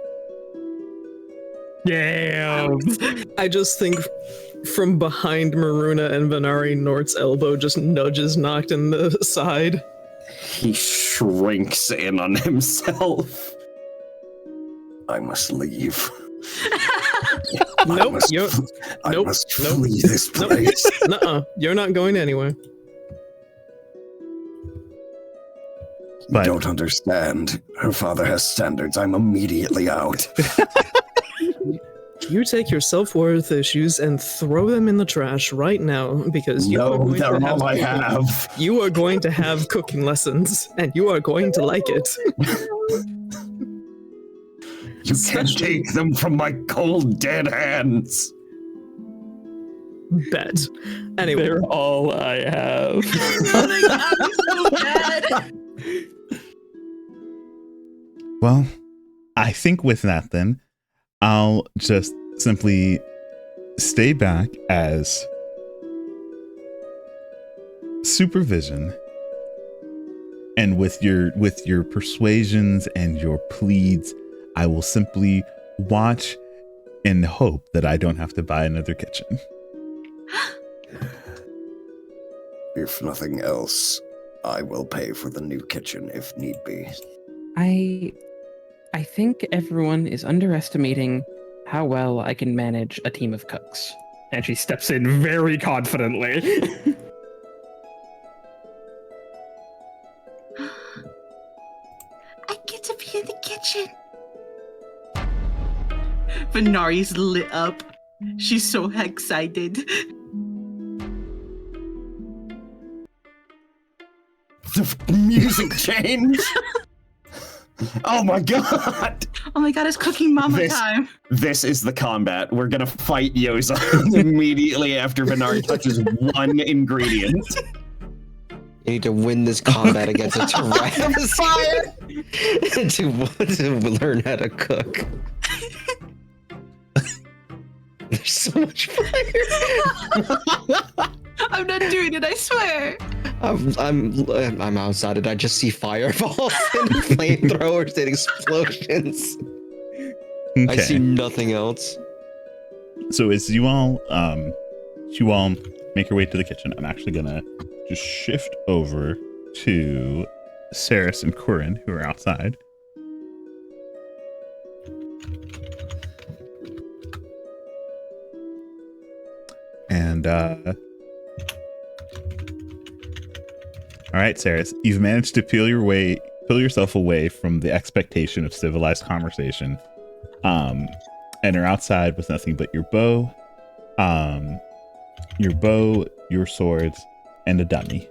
damn. I just think from behind Maruna and Venari, Nort's elbow just nudges Noct in the side. He shrinks in on himself. I must leave. Nope, I nope, must nope, flee this nope. place. Nuh-uh, you're not going anywhere. You But- don't understand. Her father has standards. I'm immediately out. You take your self-worth issues and throw them in the trash right now because you are No, going they're to all I cooking- have. You are going to have cooking lessons, and you are going to like it. You can't Especially- take them from my cold, dead hands. Bet. Anyway, They're all I have. I'm so bad. Well, I think with that then, I'll just simply stay back as supervision, and with your persuasions and your pleads, I will simply watch and hope that I don't have to buy another kitchen. If nothing else, I will pay for the new kitchen if need be. I think everyone is underestimating how well I can manage a team of cooks. And she steps in very confidently. I get to be in the kitchen. Venari's lit up. She's so excited. The music changed. Oh my god! Oh my god, it's cooking mama This- time. This is the combat. We're gonna fight Yoza immediately after Venari touches one ingredient. You need to win this combat against a Tyrannosaurus to learn how to cook. There's so much fire. I'm not doing it, I swear. I'm outside and I just see fireballs and flamethrowers and explosions. I see Okay. nothing else. So as you all make your way to the kitchen, I'm actually gonna just shift over to Saris and Corin, who are outside. And all right, Saris, you've managed to peel yourself away from the expectation of civilized conversation. And are outside with nothing but your bow, your swords, and a dummy.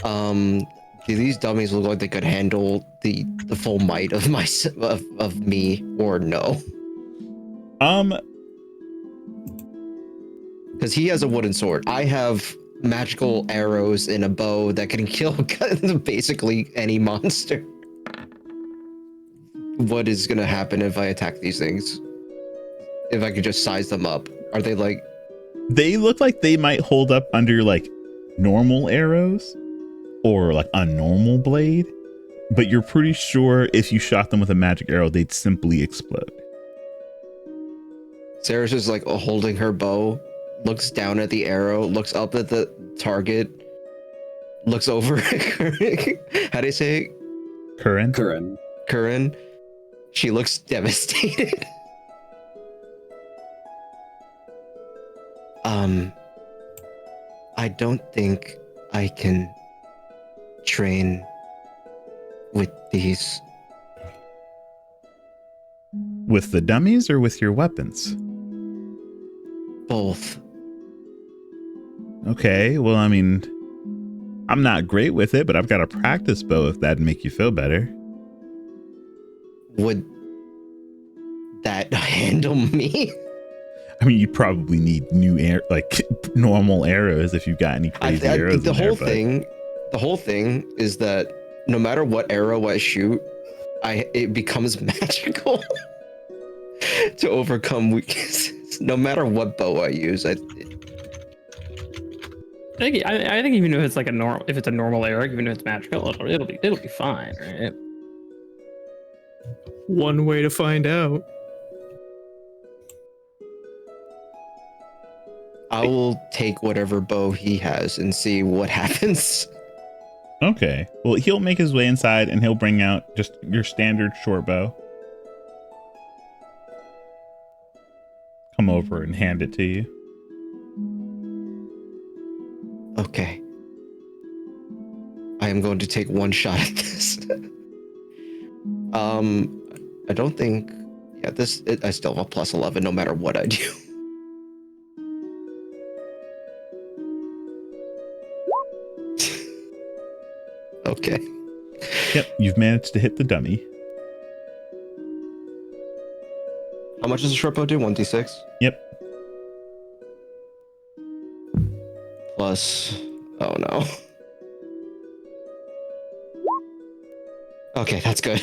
Do these dummies look like they could handle the full might of of me, or no? Because he has a wooden sword. I have magical arrows and a bow that can kill basically any monster. What is gonna happen if I attack these things? If I could just size them up, are they like? They look like they might hold up under like normal arrows or like a normal blade, but you're pretty sure if you shot them with a magic arrow, they'd simply explode. Sarah's just like holding her bow, looks down at the arrow, looks up at the target, looks over at Curran. How do you say it? Curran? Curran. She looks devastated. I don't think I can train with these. With the dummies or with your weapons? Both. Okay, well, I mean, I'm not great with it, but I've got a practice bow if that'd make you feel better. Would that handle me? I mean, you probably need new normal arrows if you've got any crazy arrows. The whole thing is that no matter what arrow I shoot, it becomes magical to overcome weaknesses. No matter what bow I use, I think even if it's like if it's a normal arrow, even if it's magical, it'll be fine, right? One way to find out. I will take whatever bow he has and see what happens. Okay. Well, he'll make his way inside and he'll bring out just your standard short bow. Come over and hand it to you. Okay. I am going to take one shot at this. I don't think. Yeah, I still have a plus 11 no matter what I do. Okay. Yep, you've managed to hit the dummy. How much does a short bow do? 1d6? Yep. Plus. Oh no. Okay, that's good.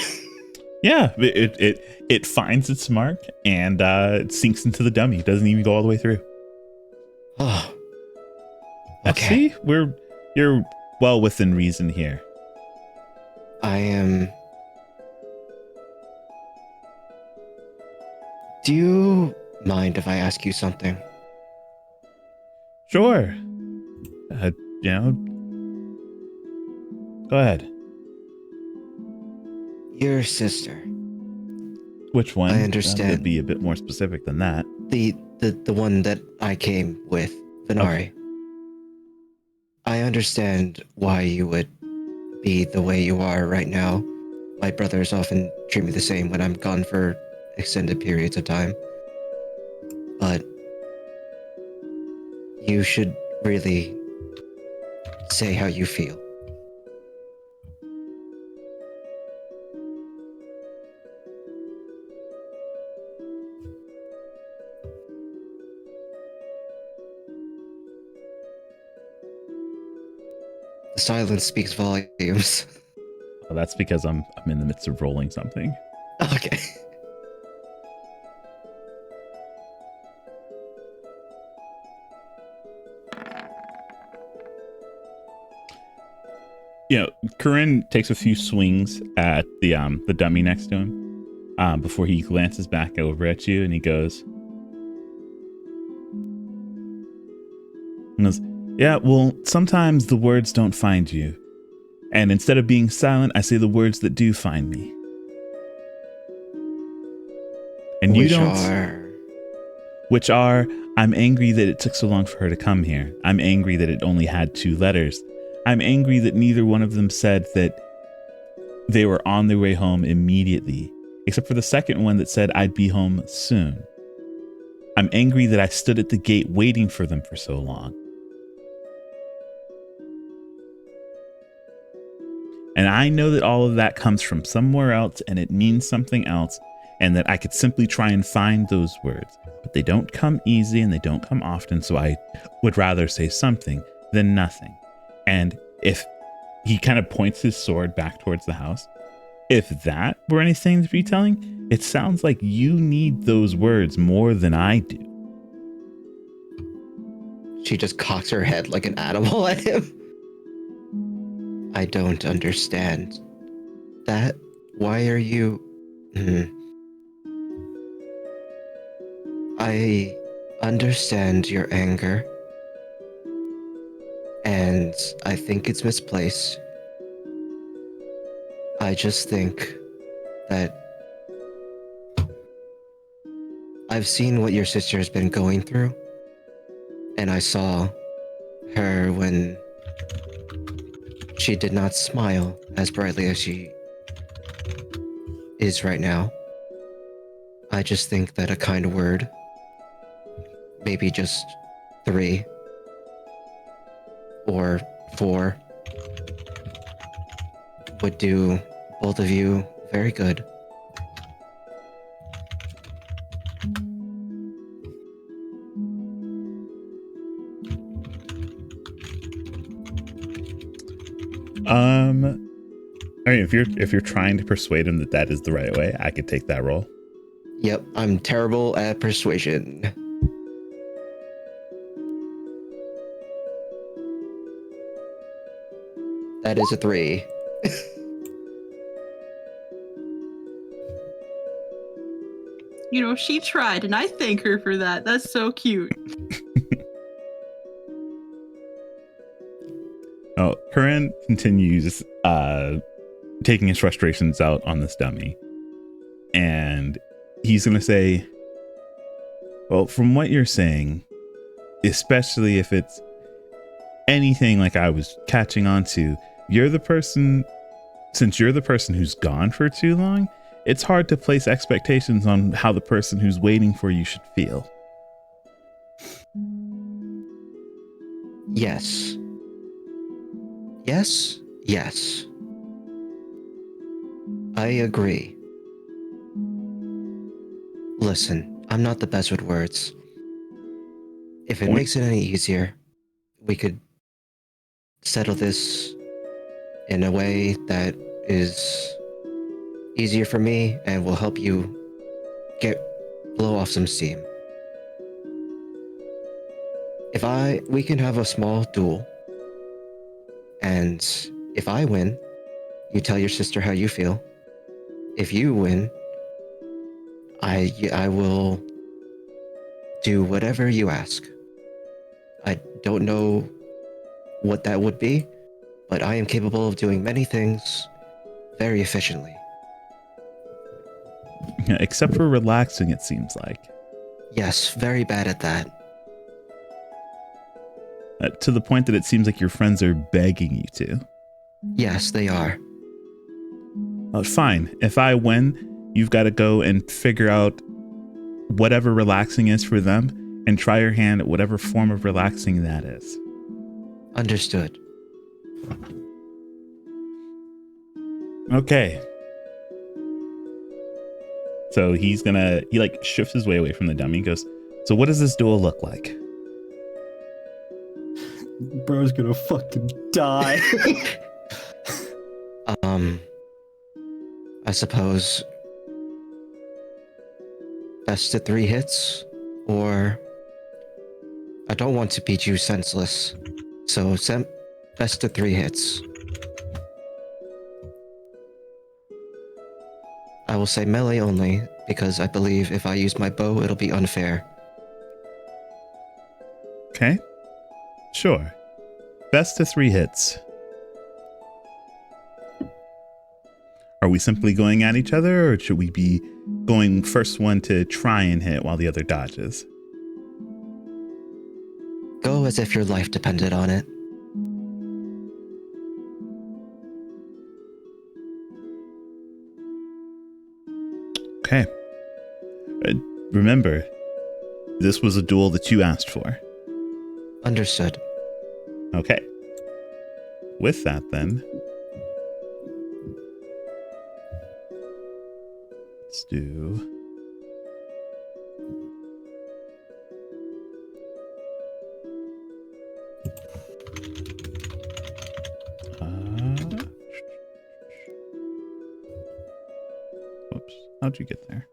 Yeah, it finds its mark and it sinks into the dummy. It doesn't even go all the way through. Oh. Okay. See, you're well within reason here. I am. Do you mind if I ask you something? Sure. Go ahead. Your sister. Which one? I understand. To be a bit more specific than that. The one that I came with, Venari. Okay. I understand why you would be the way you are right now. My brothers often treat me the same when I'm gone for extended periods of time. But you should really say how you feel. The silence speaks volumes. Well, that's because I'm in the midst of rolling something. Okay. Corinne takes a few swings at the dummy next to him before he glances back over at you, and he goes, "Yeah, well, sometimes the words don't find you, and instead of being silent, I say the words that do find me. And you don't." Which are, I'm angry that it took so long for her to come here. I'm angry that it only had 2 letters. I'm angry that neither one of them said that they were on their way home immediately, except for the second one that said I'd be home soon. I'm angry that I stood at the gate waiting for them for so long. And I know that all of that comes from somewhere else and it means something else, and that I could simply try and find those words. But they don't come easy and they don't come often, so I would rather say something than nothing. And if he kind of points his sword back towards the house, if that were anything to be telling, it sounds like you need those words more than I do. She just cocks her head like an animal at him. I don't understand that. Why are you... I understand your anger, and I think it's misplaced. I just think that I've seen what your sister has been going through, and I saw her when she did not smile as brightly as she is right now. I just think that a kind word, maybe just 3 or 4, would do both of you very good. I mean, if you're trying to persuade him that that is the right way, I could take that role. Yep, I'm terrible at persuasion. That is a 3. She tried, and I thank her for that. That's so cute. Oh, Corinne continues taking his frustrations out on this dummy. And he's going to say, well, from what you're saying, especially if it's anything like I was catching on to, since you're the person who's gone for too long, it's hard to place expectations on how the person who's waiting for you should feel. Yes. Yes, yes. I agree. Listen, I'm not the best with words. If it makes it any easier, we could settle this in a way that is easier for me and will help you blow off some steam. We can have a small duel, and if I win, you tell your sister how you feel. If you win, I will do whatever you ask. I don't know what that would be, but I am capable of doing many things very efficiently. Except for relaxing, it seems like. Yes, very bad at that. To the point that it seems like your friends are begging you to. Yes, they are. Fine. If I win, you've got to go and figure out whatever relaxing is for them and try your hand at whatever form of relaxing that is. Understood. Okay. So he shifts his way away from the dummy and goes, so what does this duel look like? Bro's gonna fucking die. I suppose best of 3 hits, or I don't want to beat you senseless, so best of 3 hits. I will say melee only, because I believe if I use my bow, it'll be unfair. Okay. Sure. Best of 3 hits. Are we simply going at each other, or should we be going first one to try and hit while the other dodges? Go as if your life depended on it. Okay. Remember, this was a duel that you asked for. Understood. Okay. With that, then, let's do... Whoops. How'd you get there?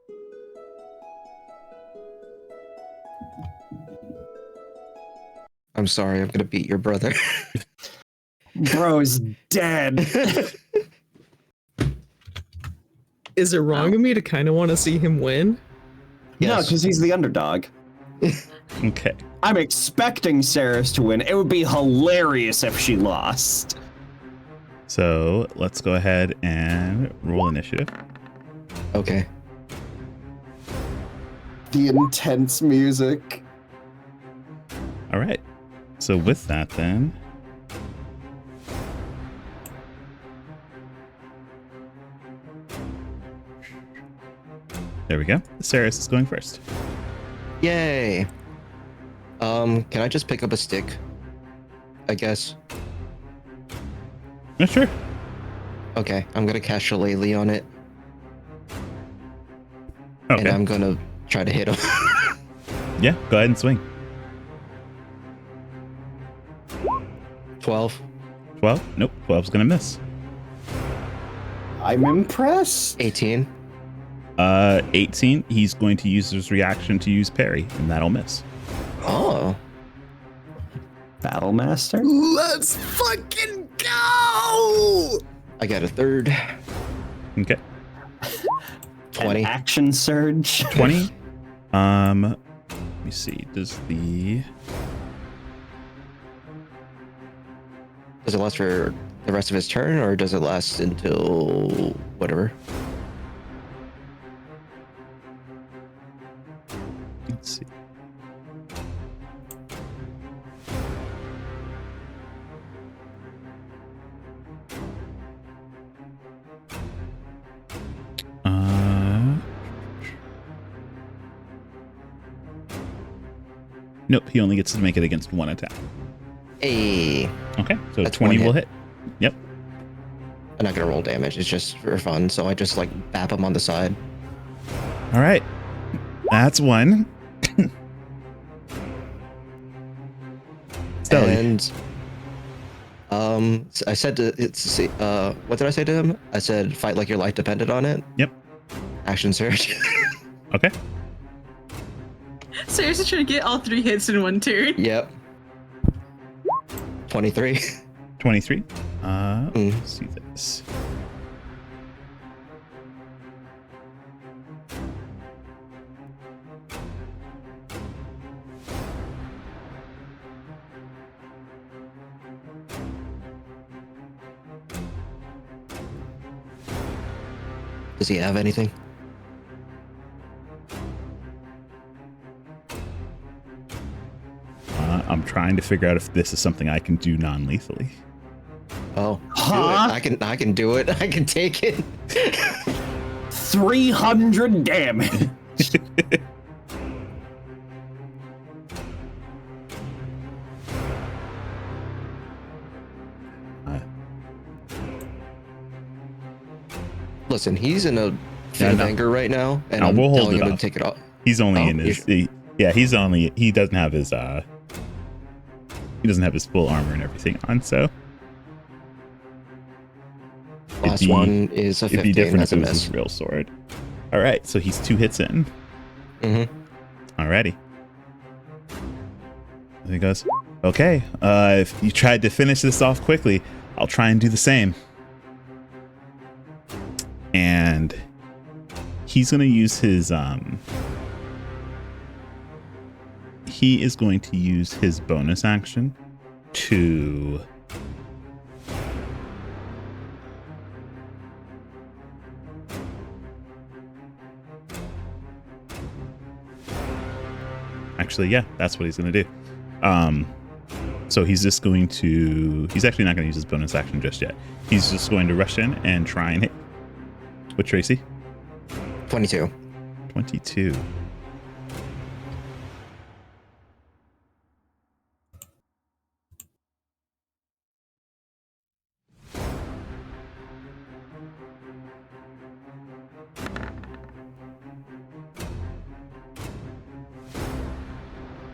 I'm sorry, I'm gonna beat your brother. Bro's dead. Is it wrong of me to kind of want to see him win? No, Yes. because he's the underdog. Okay. I'm expecting Saris to win. It would be hilarious if she lost. So let's go ahead and roll initiative. Okay. The intense music. All right. So with that, then, there we go. Saris is going first. Yay. Can I just pick up a stick? I guess. Yeah, sure. Okay, I'm gonna cast Shillelagh on it, and Okay. I'm gonna try to hit him. Yeah, go ahead and swing. 12, 12? Nope. 12's gonna miss. I'm impressed. 18. 18. He's going to use his reaction to use parry, and that'll miss. Oh, Battle Master. Let's fucking go! I got a third. Okay. 20. An action surge. 20. Let me see. Does the Does it last for the rest of his turn, or does it last until whatever? let's see. Nope, he only gets to make it against one attack. Hey, Okay, so That's 20 one will hit. hit. Yep. I'm not gonna roll damage. It's just for fun. So I just like bap him on the side. All right. That's one. Stelly. And I said to what did I say to him? I said fight like your life depended on it. Yep. Action surge. Okay. Sarah's trying to get all 3 hits in one turn. Yep. 23. 23. Let's see this. Does he have anything? I'm trying to figure out if this is something I can do non-lethally. Oh, Huh? do it. I can do it. I can take it. 300 damage. Listen, he's in a fit of no. anger right now, and No, I'm we'll hold telling it him to off. take it off. He's only Oh, in his. He doesn't have his. he doesn't have his full armor and everything on, so Last one is a it'd 15. be different That's if a it was miss. his real sword. All right, so he's 2 hits in. Alrighty. And he goes, okay, if you tried to finish this off quickly, I'll try and do the same. And he's going to use his, he is going to use his bonus action to actually, yeah, that's what he's going to do. So he's just going to, he's actually not going to use his bonus action just yet. He's just going to rush in and try and hit with Tracy. 22. 22.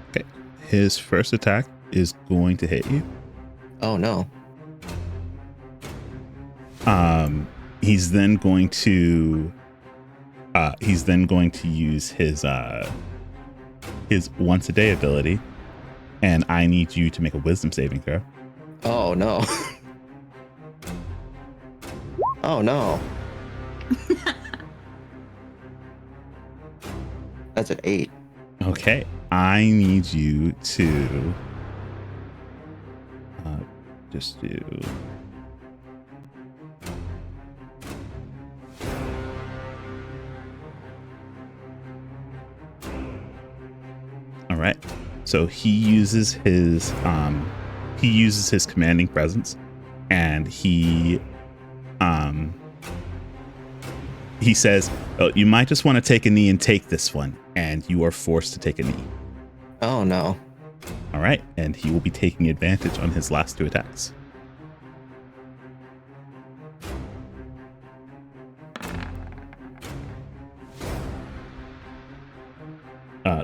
Okay. His first attack is going to hit you. Oh no. He's then going to use his once a day ability, and I need you to make a wisdom saving throw. Oh no. Oh no. That's an 8. Okay, I need you to just do. All right. So he uses his commanding presence, and he says, "Oh, you might just want to take a knee and take this one," and you are forced to take a knee. Oh no. All right, and he will be taking advantage on his last 2 attacks.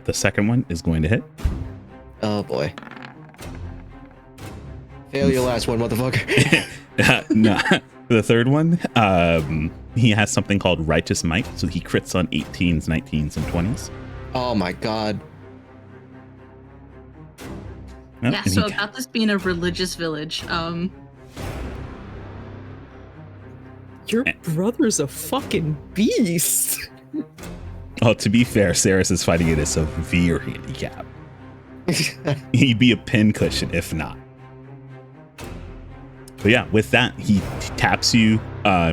The second one is going to hit. Oh boy. Fail your last one, motherfucker. No, the third one, he has something called Righteous Might, so he crits on 18s, 19s, and 20s. Oh my god. Yep, Yeah, and so he- about this being a religious village, Your brother's a fucking beast. Oh, to be fair, Saris is fighting at a severe handicap. He'd be a pincushion if not. But yeah, with that, he taps you.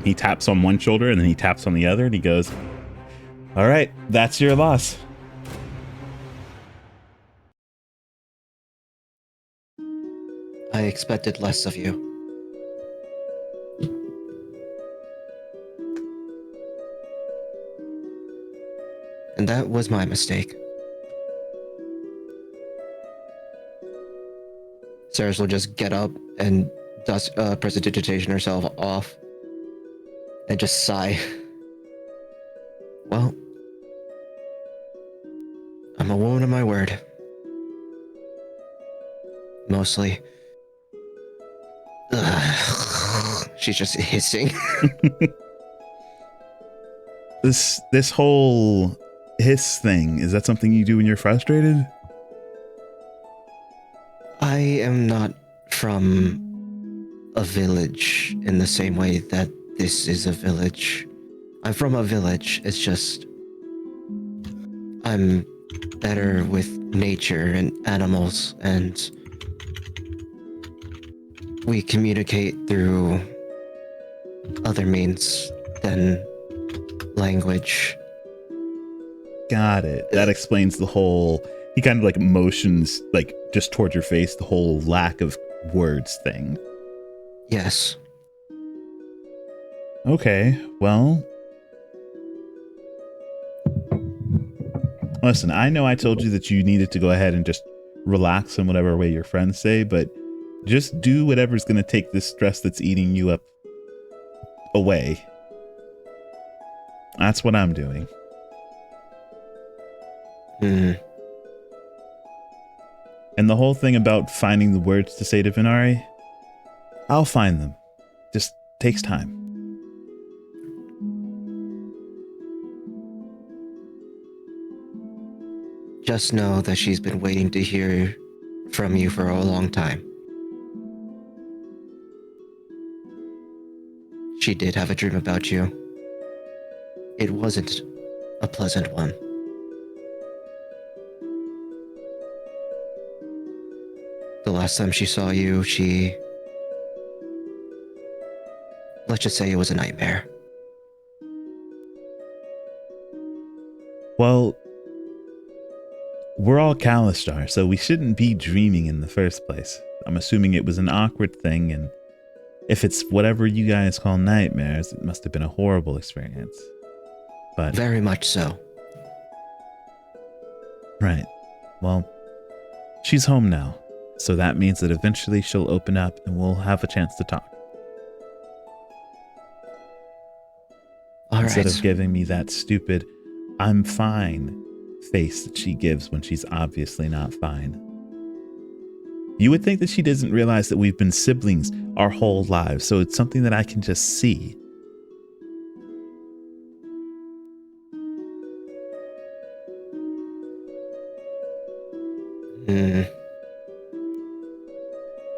He taps on one shoulder and then he taps on the other, and he goes, "All right, that's your loss." I expected less of you. And that was my mistake. Saris will just get up and prestidigitation herself off and just sigh. Well, I'm a woman of my word. Mostly. Ugh. She's just hissing. This whole hiss thing, is that something you do when you're frustrated? I am not from a village in the same way that this is a village. I'm from a village, it's just I'm better with nature and animals, and we communicate through other means than language. Got it. That explains the whole, he kind of like motions like just towards your face, the whole lack of words thing. Yes. Okay, well, listen, I know I told you that you needed to go ahead and just relax in whatever way your friends say, but just do whatever's going to take this stress that's eating you up away. That's what I'm doing. And the whole thing about finding the words to say to Venari, I'll find them. Just takes time. Just know that she's been waiting to hear from you for a long time. She did have a dream about you. It wasn't a pleasant one. The last time she saw you, let's just say it was a nightmare. Well, we're all Kalistar, so we shouldn't be dreaming in the first place. I'm assuming it was an awkward thing, and if it's whatever you guys call nightmares, it must have been a horrible experience. But Very much so. right. Well, she's home now, so that means that eventually she'll open up and we'll have a chance to talk. All Instead right. of giving me that stupid, I'm fine face that she gives when she's obviously not fine. You would think that she doesn't realize that we've been siblings our whole lives, so it's something that I can just see. Hmm.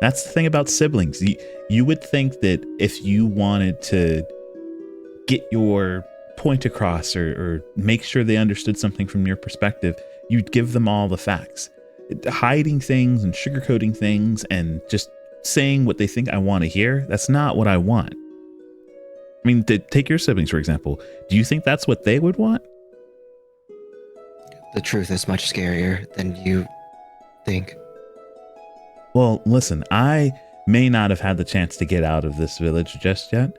That's the thing about siblings. You would think that if you wanted to get your point across or make sure they understood something from your perspective, you'd give them all the facts. Hiding things and sugarcoating things and just saying what they think I want to hear, that's not what I want. I mean, take your siblings, for example. Do you think that's what they would want? The truth is much scarier than you think. Well, listen, I may not have had the chance to get out of this village just yet,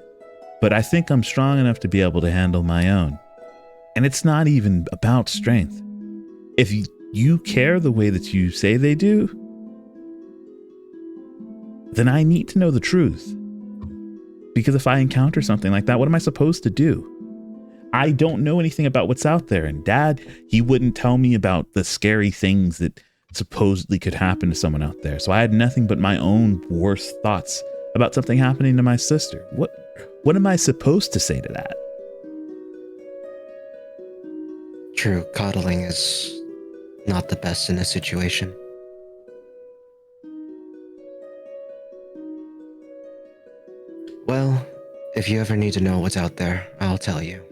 but I think I'm strong enough to be able to handle my own. And it's not even about strength. If you care the way that you say they do, then I need to know the truth. Because if I encounter something like that, what am I supposed to do? I don't know anything about what's out there. And Dad, he wouldn't tell me about the scary things that supposedly could happen to someone out there. So I had nothing but my own worst thoughts about something happening to my sister. What am I supposed to say to that? True, coddling is not the best in this situation. Well, if you ever need to know what's out there, I'll tell you.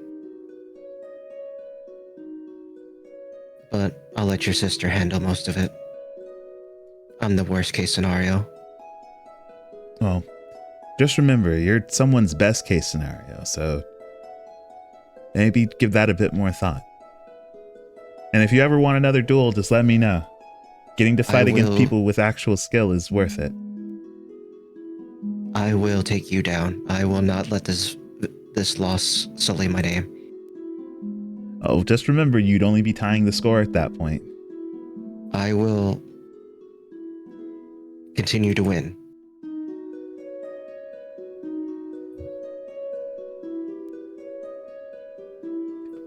But I'll let your sister handle most of it. I'm the worst case scenario. Well, just remember, you're someone's best case scenario, so maybe give that a bit more thought. And if you ever want another duel, just let me know. Getting to fight against people with actual skill is worth it. I will take you down. I will not let this loss sully my name. Oh, just remember, you'd only be tying the score at that point. I will continue to win.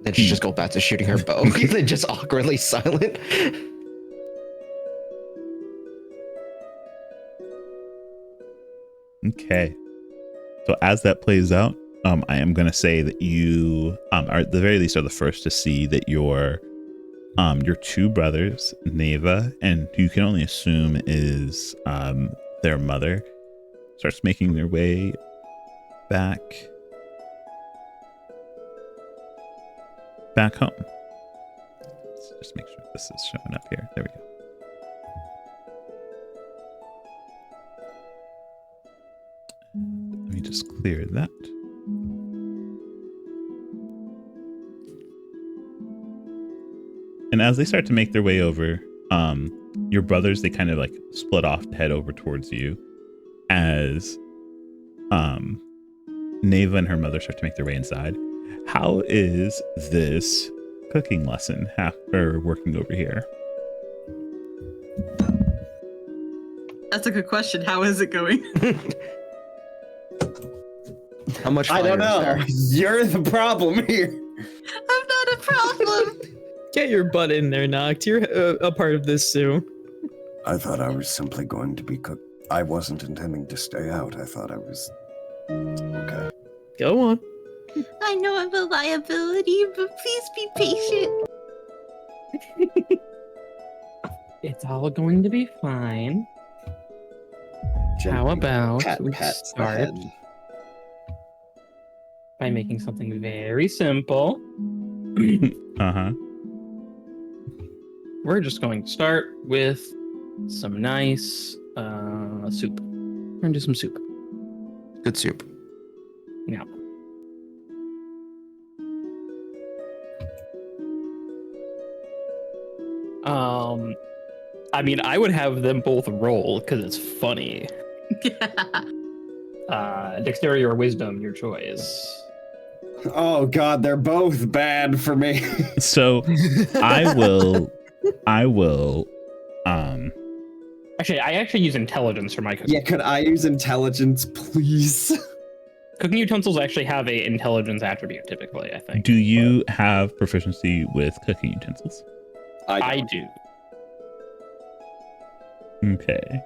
Then she just go back to shooting her bow. Then just awkwardly silent. Okay. So as that plays out, I am going to say that you are at the very least are the first to see that your two brothers, Neva, and who you can only assume is their mother, starts making their way back home. Let's just make sure this is showing up here. There we go. Let me just clear that. And as they start to make their way over, your brothers, they kind of like split off to head over towards you as Neva and her mother start to make their way inside. How is this cooking lesson working over here? That's a good question. How is it going? How much fire I don't know. is there? You're the problem here. I'm not a problem. Get your butt in there, Noct. You're a part of this, Sue. I thought I was simply going to be cooked. I wasn't intending to stay out. I thought I was... Okay. Go on. I know I'm a liability, but please be patient. It's all going to be fine. How Gently about pat we pats the start head. by making something very simple? Uh-huh. We're just going to start with some nice soup. We're gonna do some soup. Good soup. Now. I mean, I would have them both roll because it's funny. Dexterity or wisdom, your choice. Oh god, they're both bad for me. So I will Actually, I actually use intelligence for my cooking. Yeah, could I use intelligence, please? Cooking utensils actually have a intelligence attribute typically, I think. do you have proficiency with cooking utensils? I do. Okay.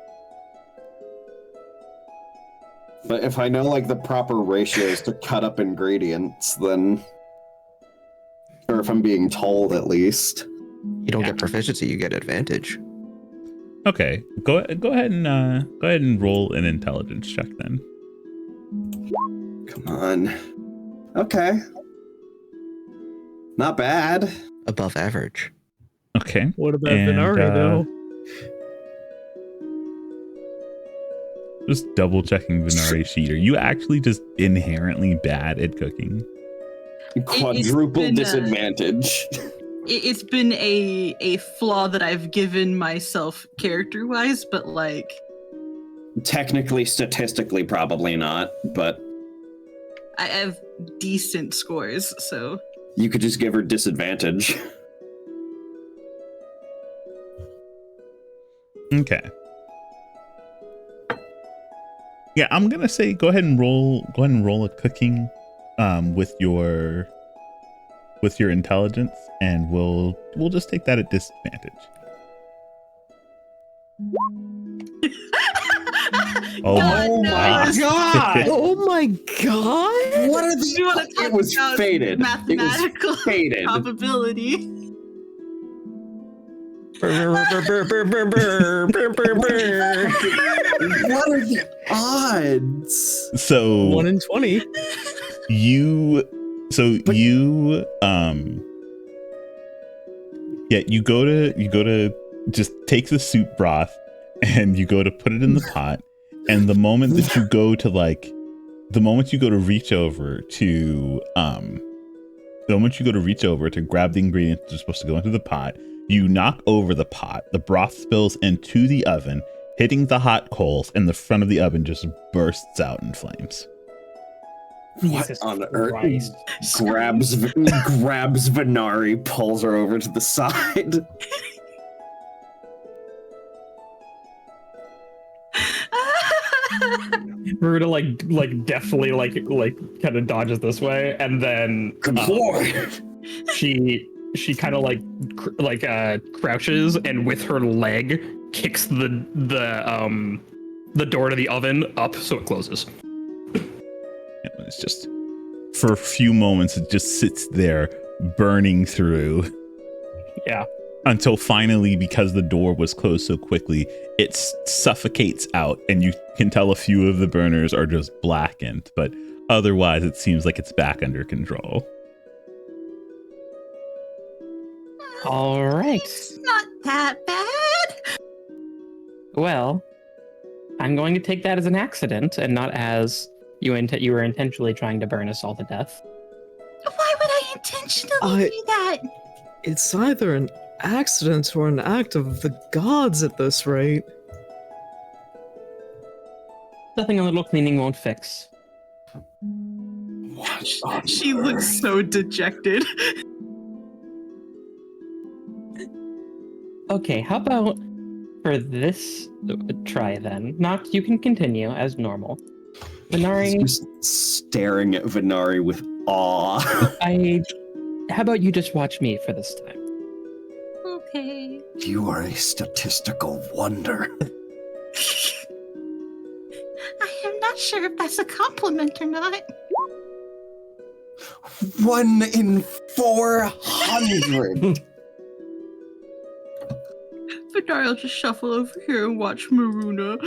But if I know like the proper ratios to cut up ingredients, then, or if I'm being told at least. You don't get proficiency, you get advantage. Okay. Go ahead and roll an intelligence check then. Come on. Okay. Not bad. Above average. Okay. What about And, Venari, though? Just double checking Venari's sheet. Are you actually just inherently bad at cooking? Quadruple been, disadvantage. It's been a flaw that I've given myself character-wise, but like Technically, statistically, probably not, but I have decent scores, so you could just give her disadvantage. Okay. Yeah, I'm gonna say go ahead and roll a cooking with your intelligence, and we'll just take that at disadvantage. Oh God, no, my it was- god! Oh my god! What are Do you want to talk It was about fated. mathematical It was fated. probability? What are the odds? So 1 in 20. you go to just take the soup broth and you go to put it in the pot, and the moment you go to reach over to grab the ingredients that are supposed to go into the pot, you knock over the pot, the broth spills into the oven, hitting the hot coals, and the front of the oven just bursts out in flames. What Jesus on earth? Christ. Grabs Venari, pulls her over to the side. Ruta like definitely like kind of dodges this way, and then Good lord. she kind of crouches and with her leg kicks the door to the oven up so it closes. It's just, for a few moments, it just sits there burning through. Yeah. Until finally, because the door was closed so quickly, it suffocates out, and you can tell a few of the burners are just blackened, but otherwise it seems like it's back under control. All right. It's not that bad. Well, I'm going to take that as an accident and not as you were intentionally trying to burn us all to death. Why would I intentionally do that? It's either an accident or an act of the gods at this rate. Nothing a little cleaning won't fix. She looks so dejected. Okay, how about for this try then? Noct, you can continue as normal. Venari, Just staring at Venari with awe. how about you just watch me for this time? Okay. You are a statistical wonder. I am not sure if that's a compliment or not. 1 in 400. Venari will just shuffle over here and watch Maruna.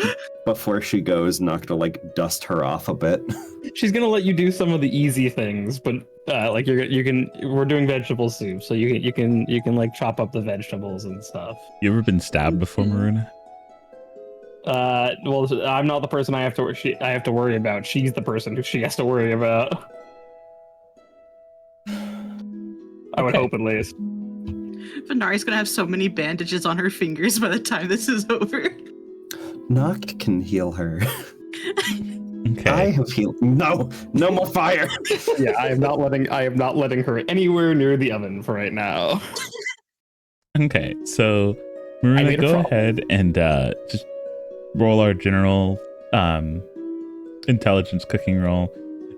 Before she goes, Nocta like dust her off a bit. She's gonna let you do some of the easy things, but like you can. We're doing vegetable soup, so you can like chop up the vegetables and stuff. You ever been stabbed before, Maruna? Well, I'm not the person I have to worry about. She's the person who she has to worry about. I would hope, at least. Venari's gonna have so many bandages on her fingers by the time this is over. Noct can heal her. Okay. I have healed. No more fire. Yeah, I am not letting her anywhere near the oven for right now. Okay, so I Maruna, made a go problem. ahead and just roll our general intelligence cooking roll.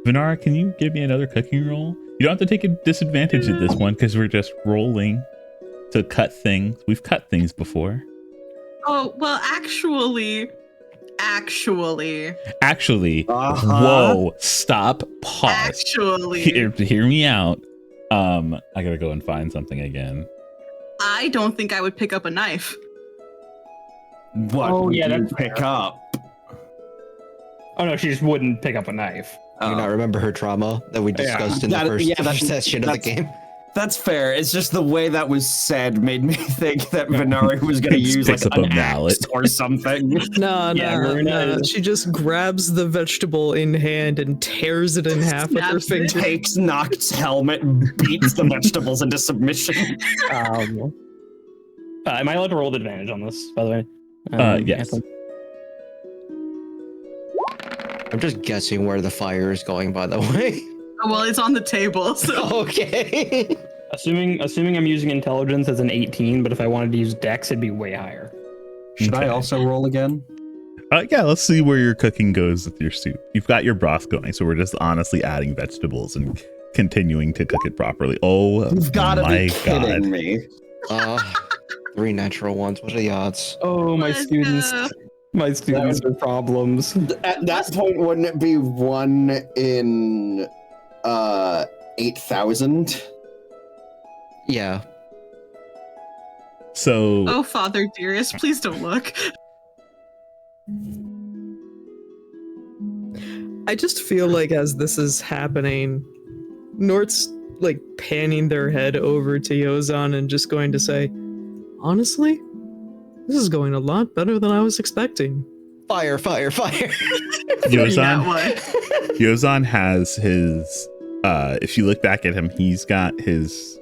Venara, can you give me another cooking roll? You don't have to take a disadvantage at this one because we're just rolling to cut things. We've cut things before. Oh, well, actually. Whoa, stop, pause. Actually. Hear me out. I gotta go and find something again. I don't think I would pick up a knife. What Oh, would yeah, you that's pick fair. up? Oh no, she just wouldn't pick up a knife. Do you not remember her trauma that we discussed in the first session of the game? That's fair. It's just the way that was said made me think that Venari was going to Just use picks like up a an mallet. axe or something. No, Yeah, Marina is- She just grabs the vegetable in hand and tears it in half with her Snaps it. finger. Takes Noct's helmet, beats the vegetables into submission. Am I allowed to roll with advantage on this, by the way? Yes. Anthony? I'm just guessing where the fire is going, by the way. Oh, well, it's on the table, so. Okay. Assuming I'm using intelligence as an 18, but if I wanted to use dex, it'd be way higher. Should I Okay. also roll again? Yeah, let's see where your cooking goes with your soup. You've got your broth going, so we're just honestly adding vegetables and continuing to cook it properly. Oh, You've got to my be kidding God. me. 3 natural ones. What are the odds? Oh, my Let's students. go. My students are problems. At that point, wouldn't it be 1 in 8,000? Yeah. So Oh, Father dearest, please don't look. I just feel like as this is happening, Nort's like panning their head over to Yozan and just going to say, honestly, this is going a lot better than I was expecting. Fire, fire, fire. That Yozan, one. Yozan has his. If you look back at him, he's got his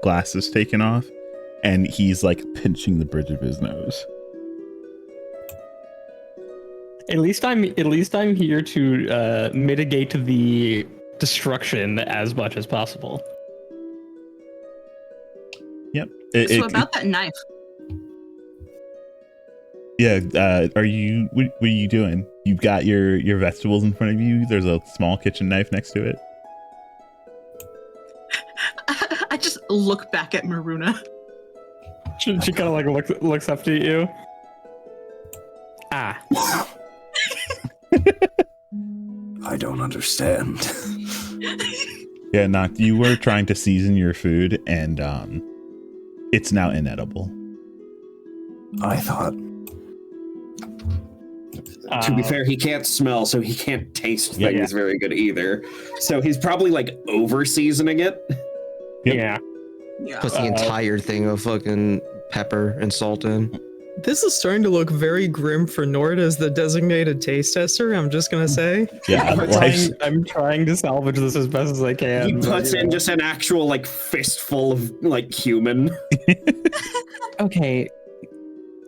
glasses taken off, and he's like pinching the bridge of his nose. At least I'm here to mitigate the destruction as much as possible. Yep. So about that knife. Yeah. What are you doing? You've got your vegetables in front of you. There's a small kitchen knife next to it. I just look back at Maruna. She kind of like looks up to you. Ah. I don't understand. Yeah, Noct, you were trying to season your food, and it's now inedible. I thought To be fair, he can't smell, so he can't taste Yeah. things very good either. So he's probably like over seasoning it. Yep. Yeah. Yeah. Put the entire thing of fucking pepper and salt in. This is starting to look very grim for Nord as the designated taste tester, I'm just gonna say. Yeah, I'm trying to salvage this as best as I can. He but, puts you in know. just an actual like fistful of like cumin. Okay,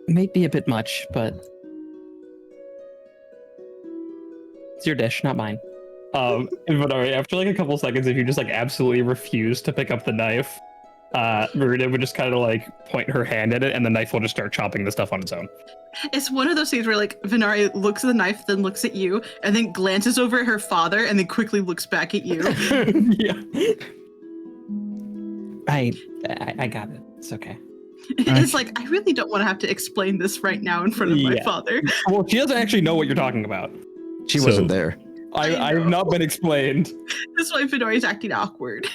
maybe a bit much, but it's your dish, not mine. But alright, after like a couple seconds, if you just like absolutely refuse to pick up the knife, Marina would just kind of like point her hand at it, and the knife will just start chopping the stuff on its own. It's one of those things where like Venari looks at the knife, then looks at you, and then glances over at her father, and then quickly looks back at you. Yeah. I got it. It's okay. It's like, I really don't want to have to explain this right now in front of my Yeah. father. Well, she doesn't actually know what you're talking about. She So- wasn't there. I've not been explained. That's why Fedori's acting awkward.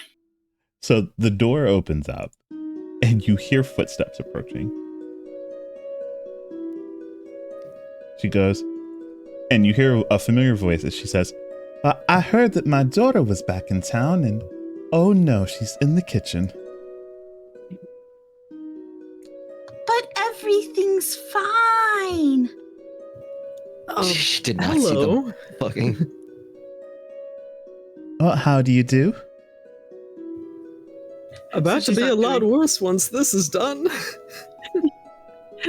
So the door opens up and you hear footsteps approaching. She goes, and you hear a familiar voice as she says, I heard that my daughter was back in town, and oh no, she's in the kitchen. But everything's fine. She did not see Hello. them fucking. Well, how do you do? About to she's be not a lot doing- worse once this is done.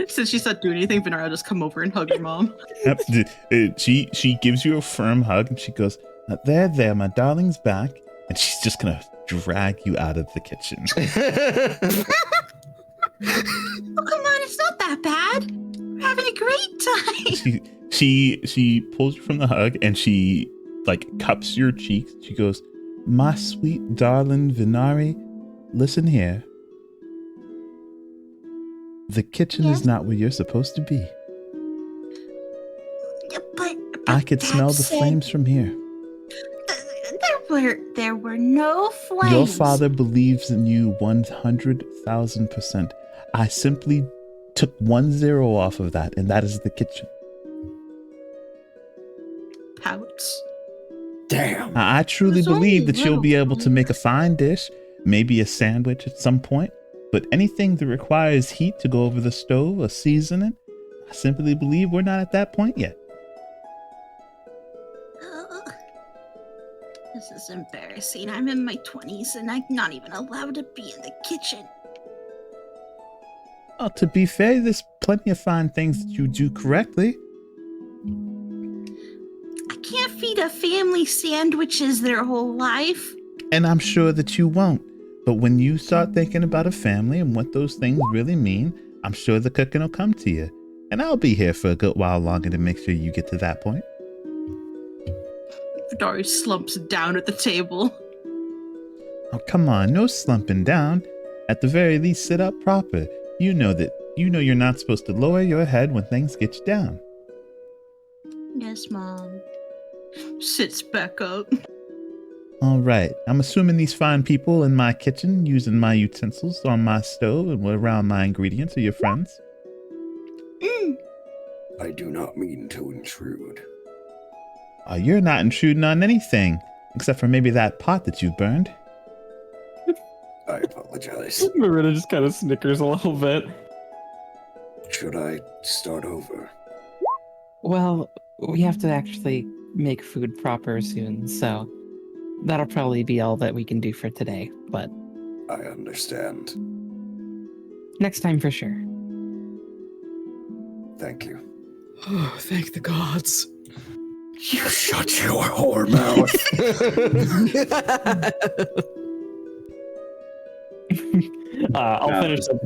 Since she's not doing anything, Venara will just come over and hug her mom. Yep. She gives you a firm hug and she goes, there, my darling's back. And she's just gonna drag you out of the kitchen. Oh, come on, it's not that bad. We're having a great time. She pulls you from the hug and she like cups your cheeks. She goes, my sweet darling Venari, listen here. The kitchen Yes? is not where you're supposed to be. But I could smell Dad the said flames from here. There were no flames. Your father believes in you 100,000%. I simply took 1 0 off of that, and that is the kitchen. Pouts. Damn. I truly There's only believe that you'll little be able to flames. make a fine dish, maybe a sandwich at some point, but anything that requires heat to go over the stove or seasoning, I simply believe we're not at that point yet. This is embarrassing. I'm in my 20s and I'm not even allowed to be in the kitchen. Well, to be fair, there's plenty of fine things that you do correctly. I can't feed a family sandwiches their whole life. And I'm sure that you won't. But when you start thinking about a family and what those things really mean, I'm sure the cooking will come to you. And I'll be here for a good while longer to make sure you get to that point. Fedori slumps down at the table. Oh, come on, no slumping down. At the very least, sit up proper. You know you're not supposed to lower your head when things get you down. Yes, Mom. Sits back up. All right, I'm assuming these fine people in my kitchen using my utensils on my stove and around my ingredients are your friends. I do not mean to intrude. Oh, you're not intruding on anything, except for maybe that pot that you've burned. I apologize. Marina just kind of snickers a little bit. Should I start over? Well, we have to actually make food proper soon, so that'll probably be all that we can do for today. But I understand. next time for sure. Thank you. Oh, thank the gods. You shut your whore mouth. I'll finish up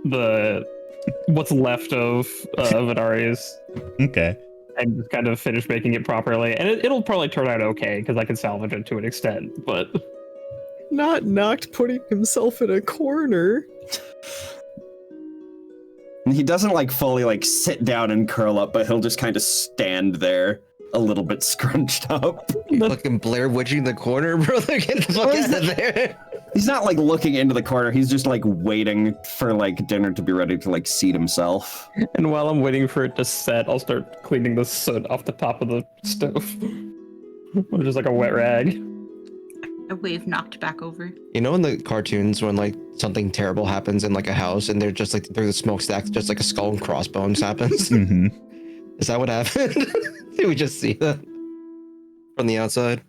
the what's left of Vidari's Okay. and just kind of finish making it properly. And it'll probably turn out okay because I can salvage it to an extent. But Not knocked putting himself in a corner. He doesn't like fully like sit down and curl up, but he'll just kind of stand there a little bit scrunched up. Fucking Blair Witching the corner, brother. Get the fuck What is out of there. He's not like looking into the corner. He's just like waiting for like dinner to be ready to like seat himself. and while I'm waiting for it to set, I'll start cleaning the soot off the top of the stove. Or just like a wet rag. A wave knocked back over. You know in the cartoons when like something terrible happens in like a house and they're just like through the smokestacks, just like a skull and crossbones happens? Mm-hmm. Is that what happened? Did we just see that from the outside?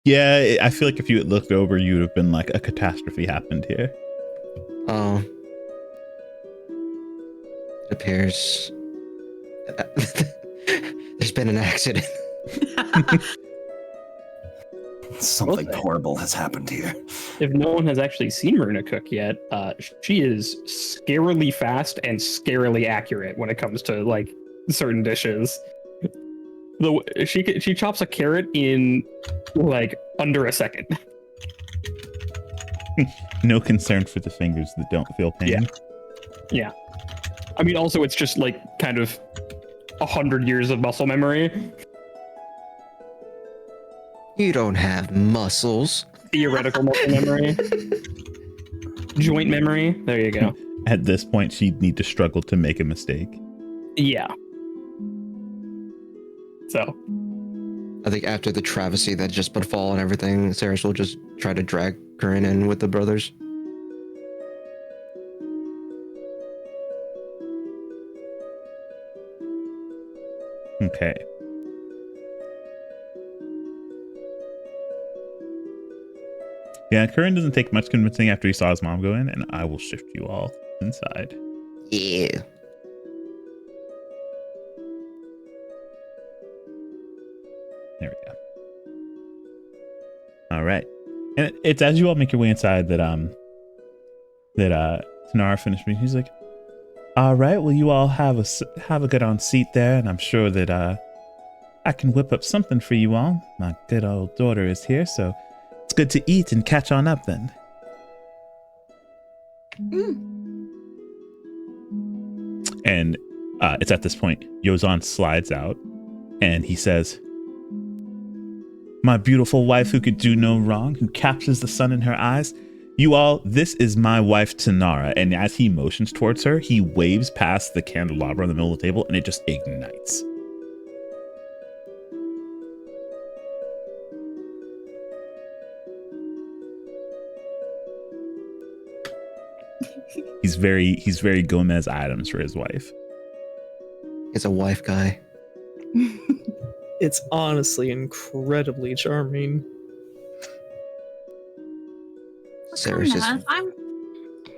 Yeah, I feel like if you had looked over, you would have been like, a catastrophe happened here. Oh. It appears there's been an accident. Something Okay. horrible has happened here. If no one has actually seen Marina cook yet, she is scarily fast and scarily accurate when it comes to like certain dishes. She chops a carrot in like under a second. No concern for the fingers that don't feel pain. Yeah. I mean, also, it's just like kind of 100 years of muscle memory. You don't have muscles. Theoretical muscle memory. Joint memory. There you go. At this point, she'd need to struggle to make a mistake. Yeah. So. I think after the travesty that just befall and everything, Saris will just try to drag Corinne in with the brothers. Okay. Yeah, Curran doesn't take much convincing after he saw his mom go in, and I will shift you all inside. Yeah. There we go. All right. And it's as you all make your way inside that Tanara finished me. He's like, all right, well, you all have a good on seat there, and I'm sure that I can whip up something for you all. My good old daughter is here, so it's good to eat and catch on up then. And it's at this point, Yozan slides out and he says, my beautiful wife who could do no wrong, who captures the sun in her eyes. You all, this is my wife, Tanara. And as he motions towards her, he waves past the candelabra in the middle of the table and it just ignites. He's very Gomez Adams for his wife. He's a wife guy. It's honestly incredibly charming. Saris is...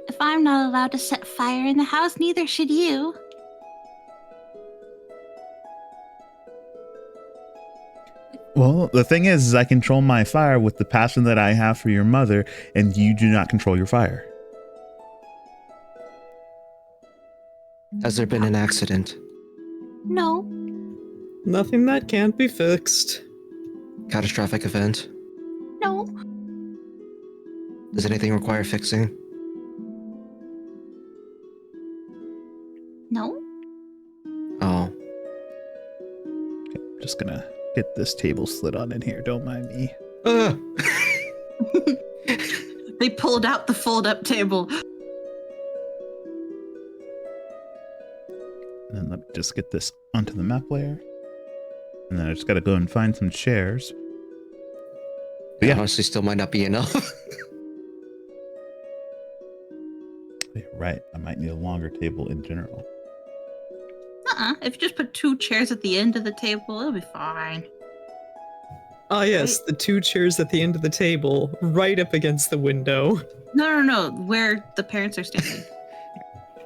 If I'm not allowed to set fire in the house, neither should you. Well, the thing is I control my fire with the passion that I have for your mother, and you do not control your fire. Has there been an accident? No. Nothing that can't be fixed. Catastrophic event? No. Does anything require fixing? No. Oh. Okay, I'm just gonna get this table slid on in here. Don't mind me. They pulled out the fold-up table. And then let me just get this onto the map layer. And then I just gotta go and find some chairs. But yeah. Honestly, still might not be enough. You're right. I might need a longer table in general. If you just put 2 chairs at the end of the table, it'll be fine. Ah, yes, the 2 chairs at the end of the table, right up against the window. No, where the parents are standing.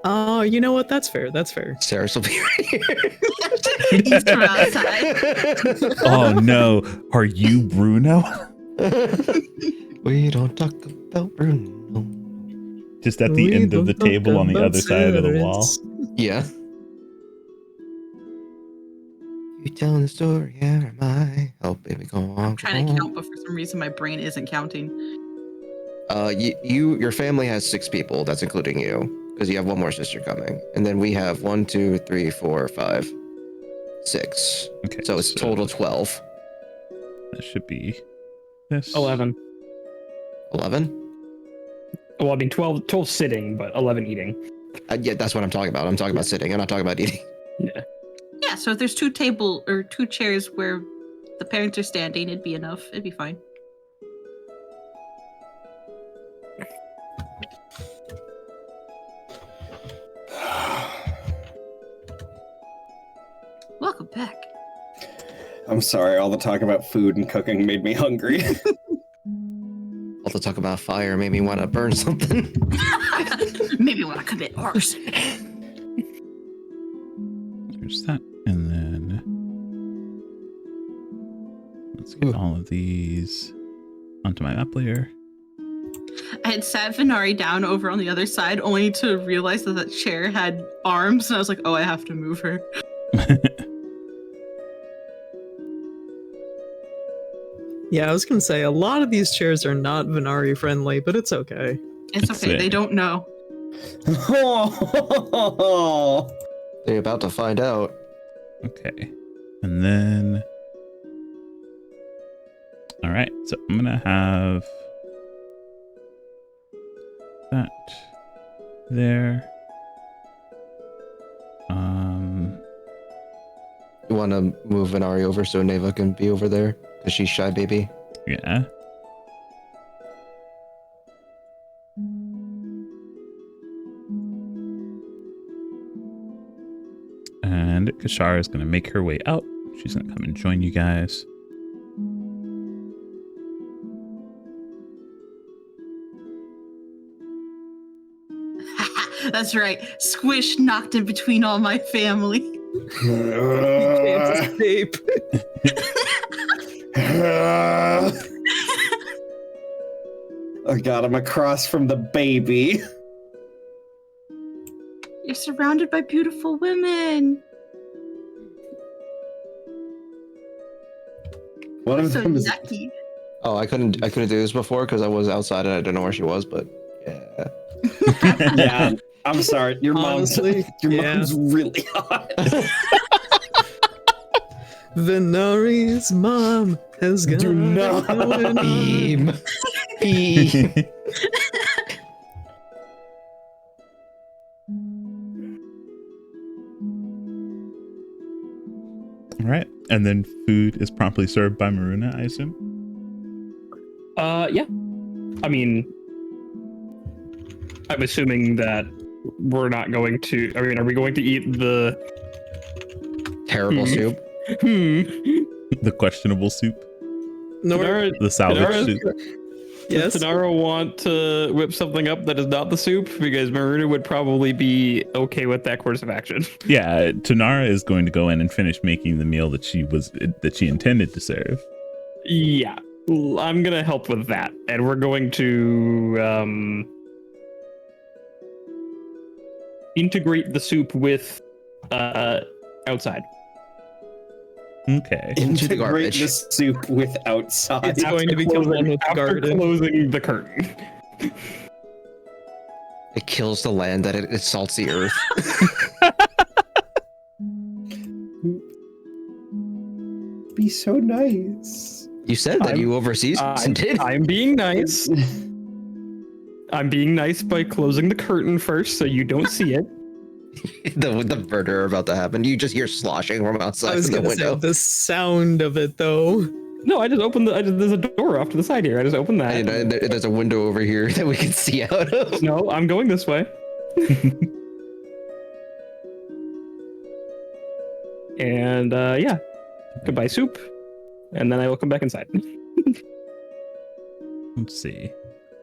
Oh, you know what? That's fair. That's fair. Saris will be right here. He's from outside. Oh no, are you Bruno? We don't talk about Bruno. Just at the end of the table on the other side of the wall. Yeah. You telling the story, yeah, am I? Oh, baby, go on. I'm trying to count, but for some reason my brain isn't counting. Your family has 6 people. That's including you. Because you have one more sister coming. And then we have 1, 2, 3, 4, 5, 6. Okay. So it's total 12. That should be this. 11. 11? Well, I mean, 12 sitting, but 11 eating. Yeah, that's what I'm talking about. I'm talking about sitting. I'm not talking about eating. Yeah. Yeah, so if there's 2 chairs where the parents are standing, it'd be enough. It'd be fine. Welcome back. I'm sorry, all the talk about food and cooking made me hungry. All the talk about fire made me want to burn something. Maybe want to commit arson. There's that. And then let's get all of these onto my map layer. I had sat Venari down over on the other side only to realize that that chair had arms, and I was like, oh, I have to move her. Yeah, I was gonna say, a lot of these chairs are not Venari friendly, but it's okay. It's okay. They don't know. They're about to find out. Okay. And then... All right. So I'm going to have that there. You want to move Venari over so Neva can be over there? Because she's shy baby. Yeah. And Kashara is going to make her way out. She's going to come and join you guys. That's right. Squish knocked in between all my family. You can't escape. Oh god, I'm across from the baby. You're surrounded by beautiful women. One of So them is yucky. Oh, I couldn't do this before because I was outside and I didn't know where she was, but yeah. yeah. I'm sorry. Your mom's Honestly, mom's really hot. Venari's mom has got Do not it going on. Beam. Beam. All right. And then food is promptly served by Maruna, I assume? Yeah. I mean, I'm assuming that we're not going to. I mean, are we going to eat the Terrible soup. The questionable soup? Nor, The salvage Tanara- soup? yes. Does Tanara want to whip something up that is not the soup? Because Maruna would probably be okay with that course of action. Yeah, Tanara is going to go in and finish making the meal that she intended to serve. Yeah, I'm gonna help with that, and we're going to integrate the soup with outside. Okay. Into the Integrate garbage. the soup with outside. It's going to become one with the After garden. closing the curtain. It kills the land that it salts the earth. Be so nice. You said that you overseas did. I'm being nice. I'm being nice by closing the curtain first, so you don't see it. the murder about to happen. You just hear sloshing from I outside was from the gonna say window. the sound of it though. No, I just opened there's a door off to the side here. I just opened that. And there's a window over here that we can see out of. No, I'm going this way. And yeah, goodbye soup, and then I will come back inside. Let's see.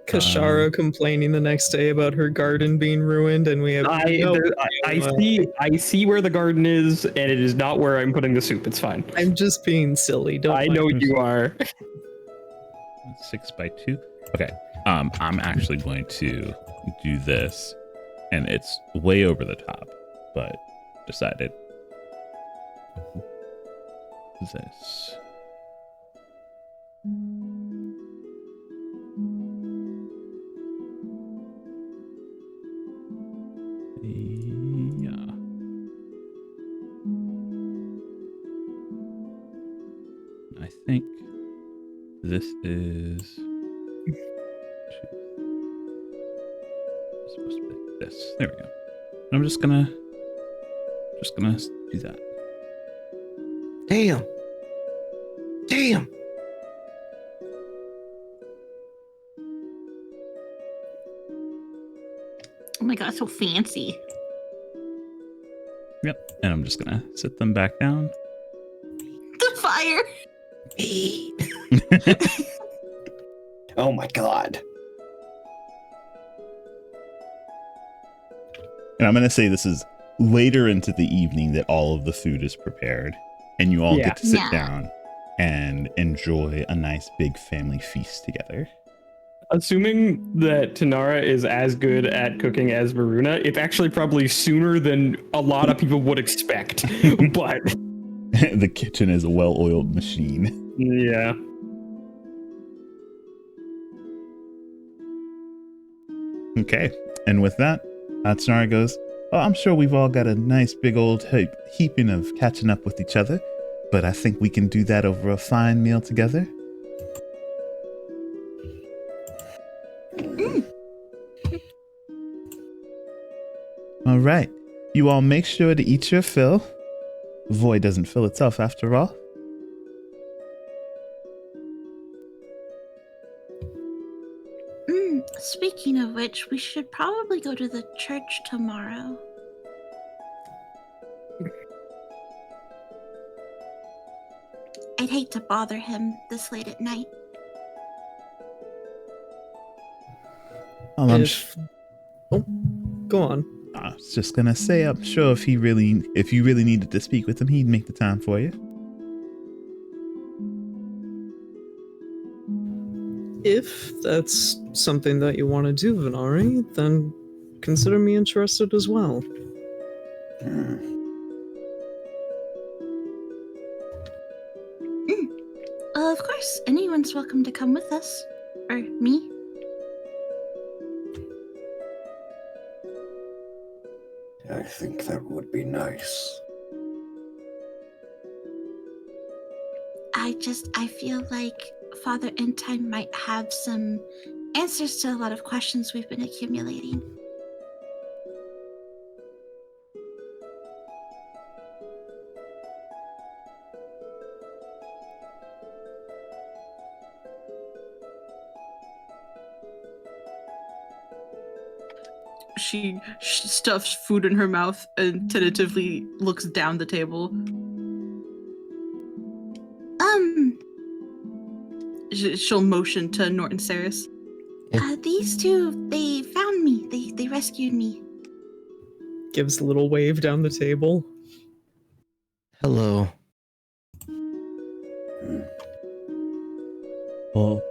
Kashara complaining the next day about her garden being ruined, and we have I see where the garden is, and it is not where I'm putting the soup. It's fine. I'm just being silly. Don't I mind know me. you are. 6x2. Okay. I'm actually going to do this, and it's way over the top, but decided this. Yeah. I think this is supposed to be like this. There we go. I'm just gonna do that. Damn. Damn. Oh my god, so fancy. Yep. And I'm just gonna sit them back down. The fire. Oh my god. And I'm gonna say this is later into the evening that all of the food is prepared, and you all get to sit Yeah. down and enjoy a nice big family feast together. Assuming that Tanara is as good at cooking as Varuna, it's actually probably sooner than a lot of people would expect. But The kitchen is a well-oiled machine. yeah. Okay. And with that, Tsunari goes, well, I'm sure we've all got a nice big old heaping of catching up with each other, but I think we can do that over a fine meal together. All right. You all make sure to eat your fill. The void doesn't fill itself after all. Speaking of which, we should probably go to the church tomorrow. I'd hate to bother him this late at night. Go on. I was just gonna say, I'm sure if you really needed to speak with him, he'd make the time for you. If that's something that you want to do, Venari, then consider me interested as well. Of course, anyone's welcome to come with us. Or me. I think that would be nice. I feel like Father Entime might have some answers to a lot of questions we've been accumulating. She stuffs food in her mouth and tentatively looks down the table. She'll motion to Norton Saris. These two, they found me. They rescued me. Gives a little wave down the table. Hello. Well,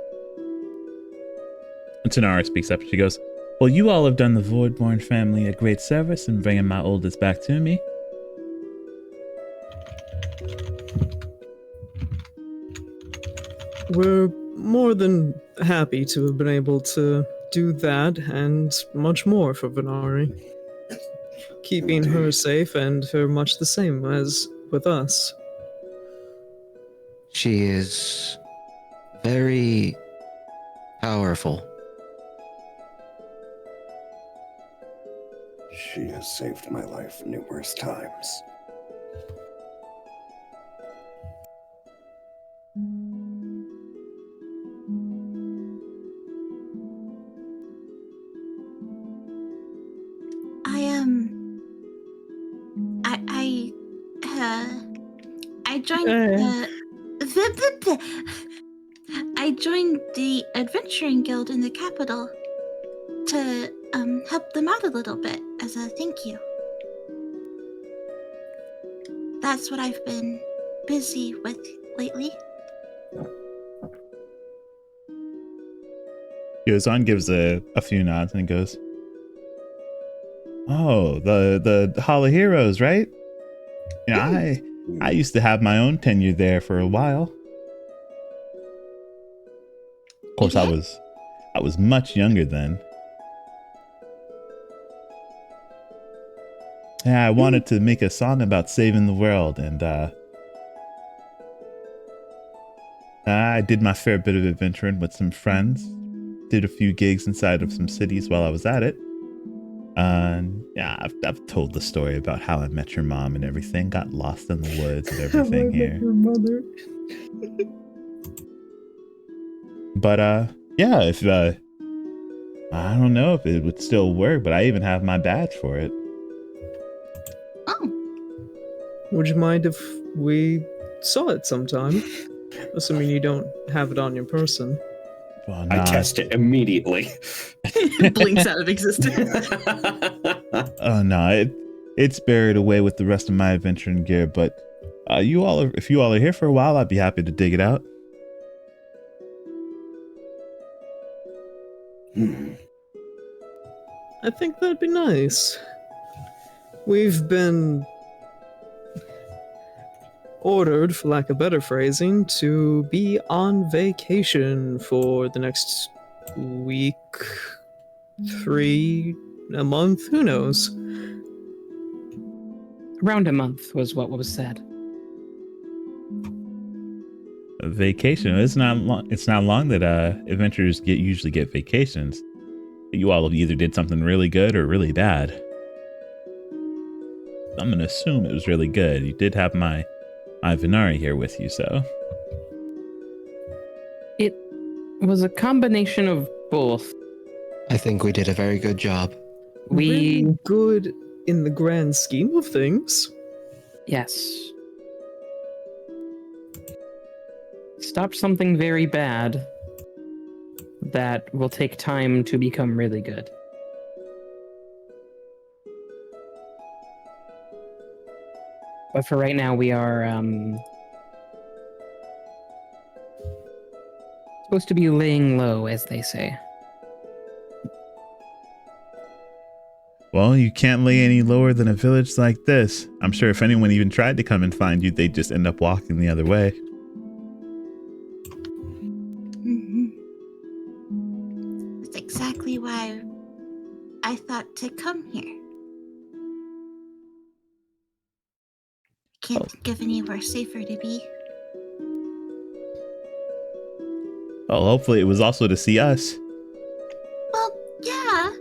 Tanara speaks up. She goes, well, you all have done the Voidborn family a great service in bringing my oldest back to me. We're more than happy to have been able to do that and much more for Venari. Keeping her safe and her much the same as with us. She is very powerful. She has saved my life numerous times. I joined I joined the Adventuring Guild in the capital to help them out a little bit as a thank you. That's what I've been busy with lately. Goes on, gives a few nods, and goes, oh, the Hall of Heroes, right? You know, I used to have my own tenure there for a while. Of course, I was much younger then. Yeah, I wanted to make a song about saving the world, and I did my fair bit of adventuring with some friends. Did a few gigs inside of some cities while I was at it. Yeah, I've told the story about how I met your mom and everything. Got lost in the woods and everything here. Your mother. But yeah, if I don't know if it would still work, but I even have my badge for it. Oh. Would you mind if we saw it sometime? Assuming you don't have it on your person. Well, I test it immediately. Blinks out of existence. Oh no, it's buried away with the rest of my adventuring gear. But if you all are here for a while, I'd be happy to dig it out. I think that'd be nice. We've been ordered, for lack of better phrasing, to be on vacation for the next week 3 a month, who knows? Around a month was what was said. A vacation. It's not long. It's not long that adventurers usually get vacations. You all either did something really good or really bad. I'm gonna assume it was really good. You did have my Venari here with you, so It was a combination of both. I think we did a very good job. We Really good in the grand scheme of things. Yes. Stopped something very bad that will take time to become really good. But for right now, we are supposed to be laying low, as they say. well, you can't lay any lower than a village like this. I'm sure if anyone even tried to come and find you, they'd just end up walking the other way. That's exactly why I thought to come here. Can't think of anywhere safer to be. Well, hopefully it was also to see us. Well, yeah.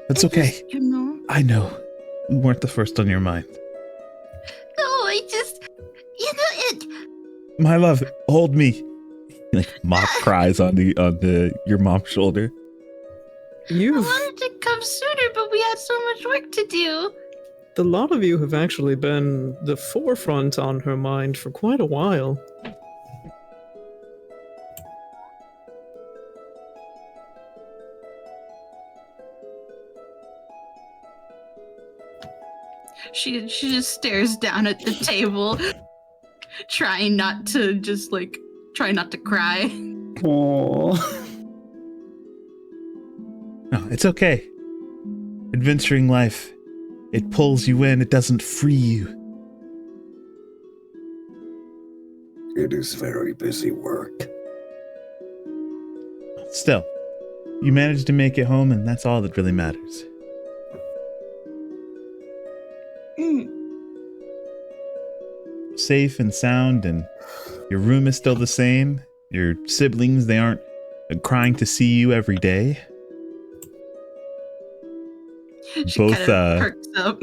That's I okay. just, you know. I know. We weren't the first on your mind. No, I just, you know, it. My love, hold me. Like mock cries on your mom's shoulder. I You've wanted to come sooner, but we had so much work to do. The lot of you have actually been the forefront on her mind for quite a while. She just stares down at the table, trying not to cry. Oh. No, it's okay. Adventuring life, it pulls you in, it doesn't free you. It is very busy work. Still, you managed to make it home, and that's all that really matters. Safe and sound, and your room is still the same. Your siblings, they aren't crying to see you every day. She Both kind of perks up.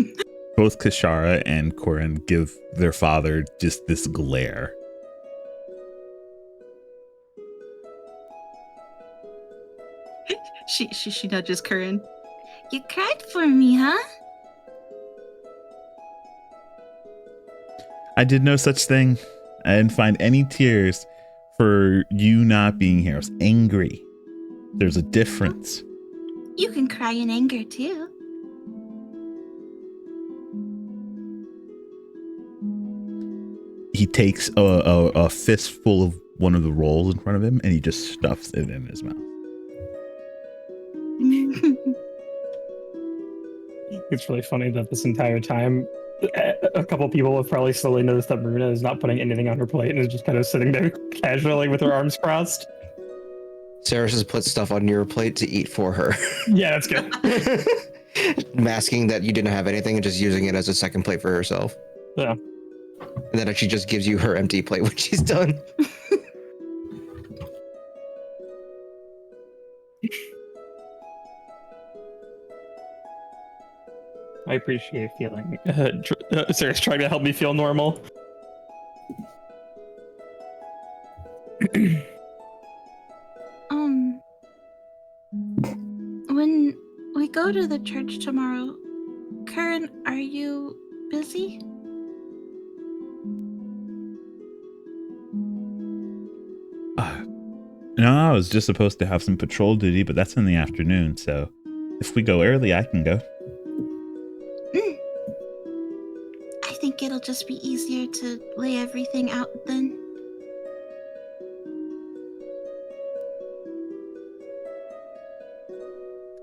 both Kashara and Corin give their father just this glare. She nudges Corin. You cried for me, huh? I did no such thing. I didn't find any tears for you not being here. I was angry. There's a difference. You can cry in anger too. He takes a fistful of one of the rolls in front of him and he just stuffs it in his mouth. It's really funny that this entire time, a couple people have probably slowly noticed that Marina is not putting anything on her plate and is just kind of sitting there casually with her arms crossed. Sarah has put stuff on your plate to eat for her. Yeah, that's good. Masking that you didn't have anything and just using it as a second plate for herself. Yeah. And then she just gives you her empty plate when she's done. I appreciate feeling. Sarah's trying to help me feel normal. When we go to the church tomorrow, Curran, are you busy? No, I was just supposed to have some patrol duty, but that's in the afternoon, so if we go early, I can go. I think it'll just be easier to lay everything out then.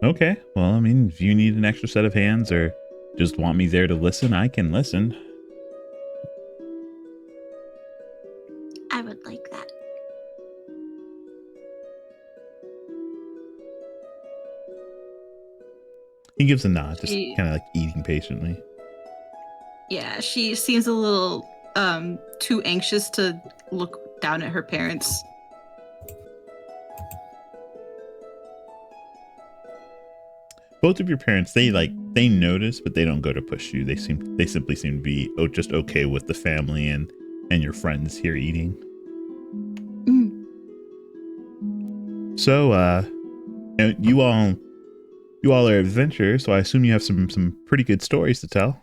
Okay, well, I mean, if you need an extra set of hands or just want me there to listen, I can listen. I would like that. He gives a nod, just She- kind of like eating patiently. Yeah, she seems a little too anxious to look down at her parents. Both of your parents, they notice, but they don't go to push you. They simply seem to be just okay with the family and your friends here eating. Mm. So, you all are adventurers, so I assume you have some pretty good stories to tell.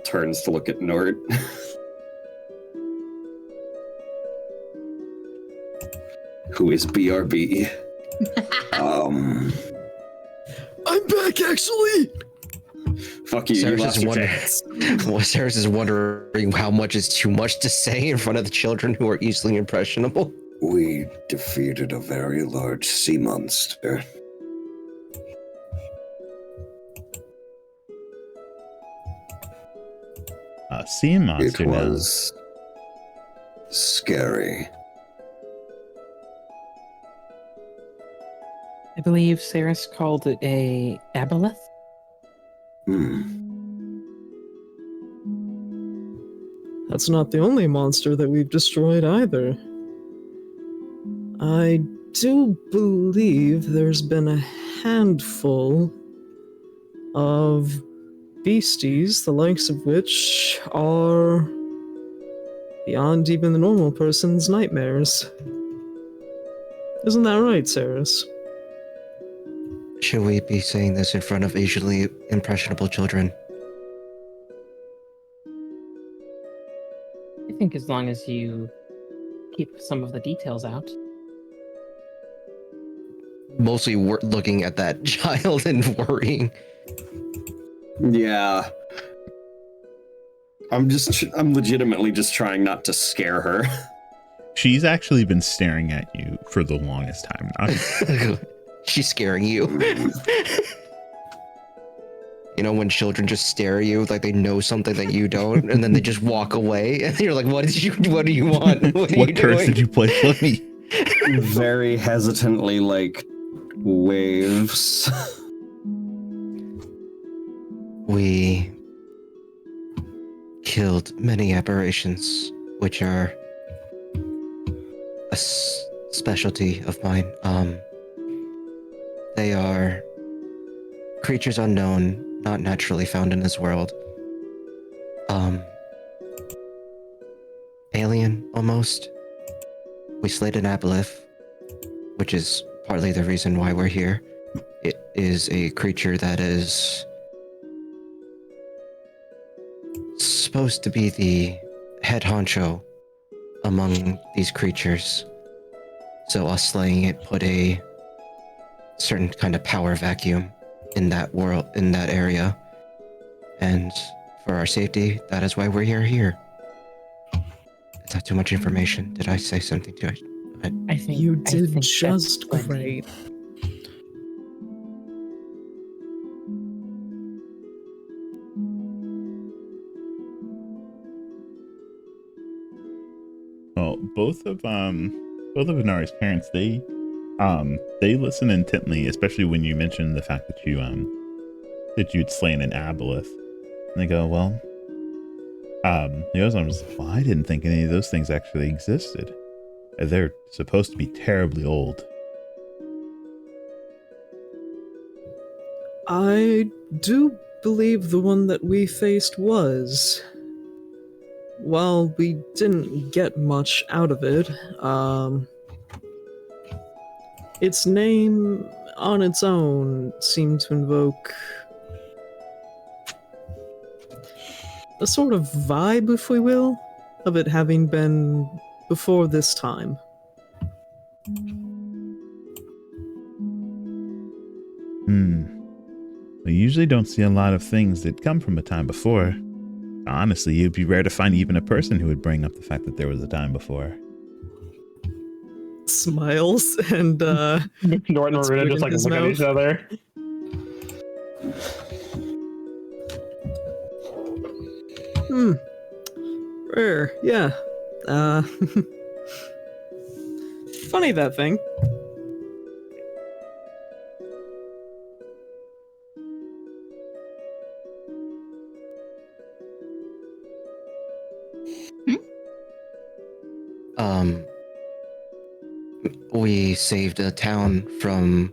Turns to look at Nort. Who is BRB? I'm back, actually. Fuck you, you Sarah's lost just your wondering. chance. Well, Sarah's is wondering how much is too much to say in front of the children who are easily impressionable. We defeated a very large sea monster. Sea monster It now. was scary. I believe Saris called it a aboleth. That's not the only monster that we've destroyed either. I do believe there's been a handful of beasties, the likes of which are beyond even the normal person's nightmares. Isn't that right, Saris? Should we be saying this in front of easily impressionable children? I think as long as you keep some of the details out. Mostly looking at that child and worrying. Yeah. I'm legitimately just trying not to scare her. She's actually been staring at you for the longest time now. She's scaring you. You know when children just stare at you like they know something that you don't, and then they just walk away, and you're like, "What do you want? What are What you curse doing?" did you play for me? Very hesitantly, like, waves. We killed many aberrations, which are a specialty of mine. They are creatures unknown, not naturally found in this world. Alien, almost. We slayed an aboleth, which is partly the reason why we're here. It is a creature that is supposed to be the head honcho among these creatures. So us slaying it put a certain kind of power vacuum in that world, in that area. And for our safety, that is why we're here. Is that too much information? Did I say something too much? I think You I did think that's just plenty. great. Well, both of Inari's parents, they listen intently, especially when you mention the fact that you'd slain an aboleth. And they go, well, the other one was, well, I didn't think any of those things actually existed. They're supposed to be terribly old. I do believe the one that we faced was. While we didn't get much out of it, its name on its own seemed to invoke a sort of vibe, if we will, of it having been before this time. We usually don't see a lot of things that come from a time before. Honestly, it'd be rare to find even a person who would bring up the fact that there was a time before. Smiles and Nort and puts Maruna food just in like his look at each mouth. other. Rare, yeah. Funny that thing. we saved a town from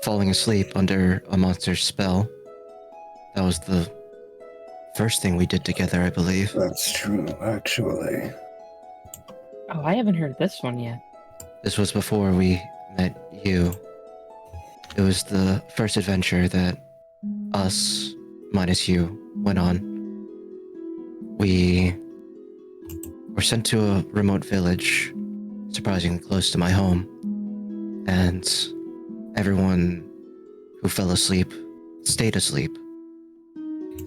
falling asleep under a monster's spell. That was the first thing we did together, I believe. That's true, actually. Oh, I haven't heard this one yet. This was before we met you. It was the first adventure that us, minus you, went on. We were sent to a remote village, surprisingly close to my home, and everyone who fell asleep stayed asleep.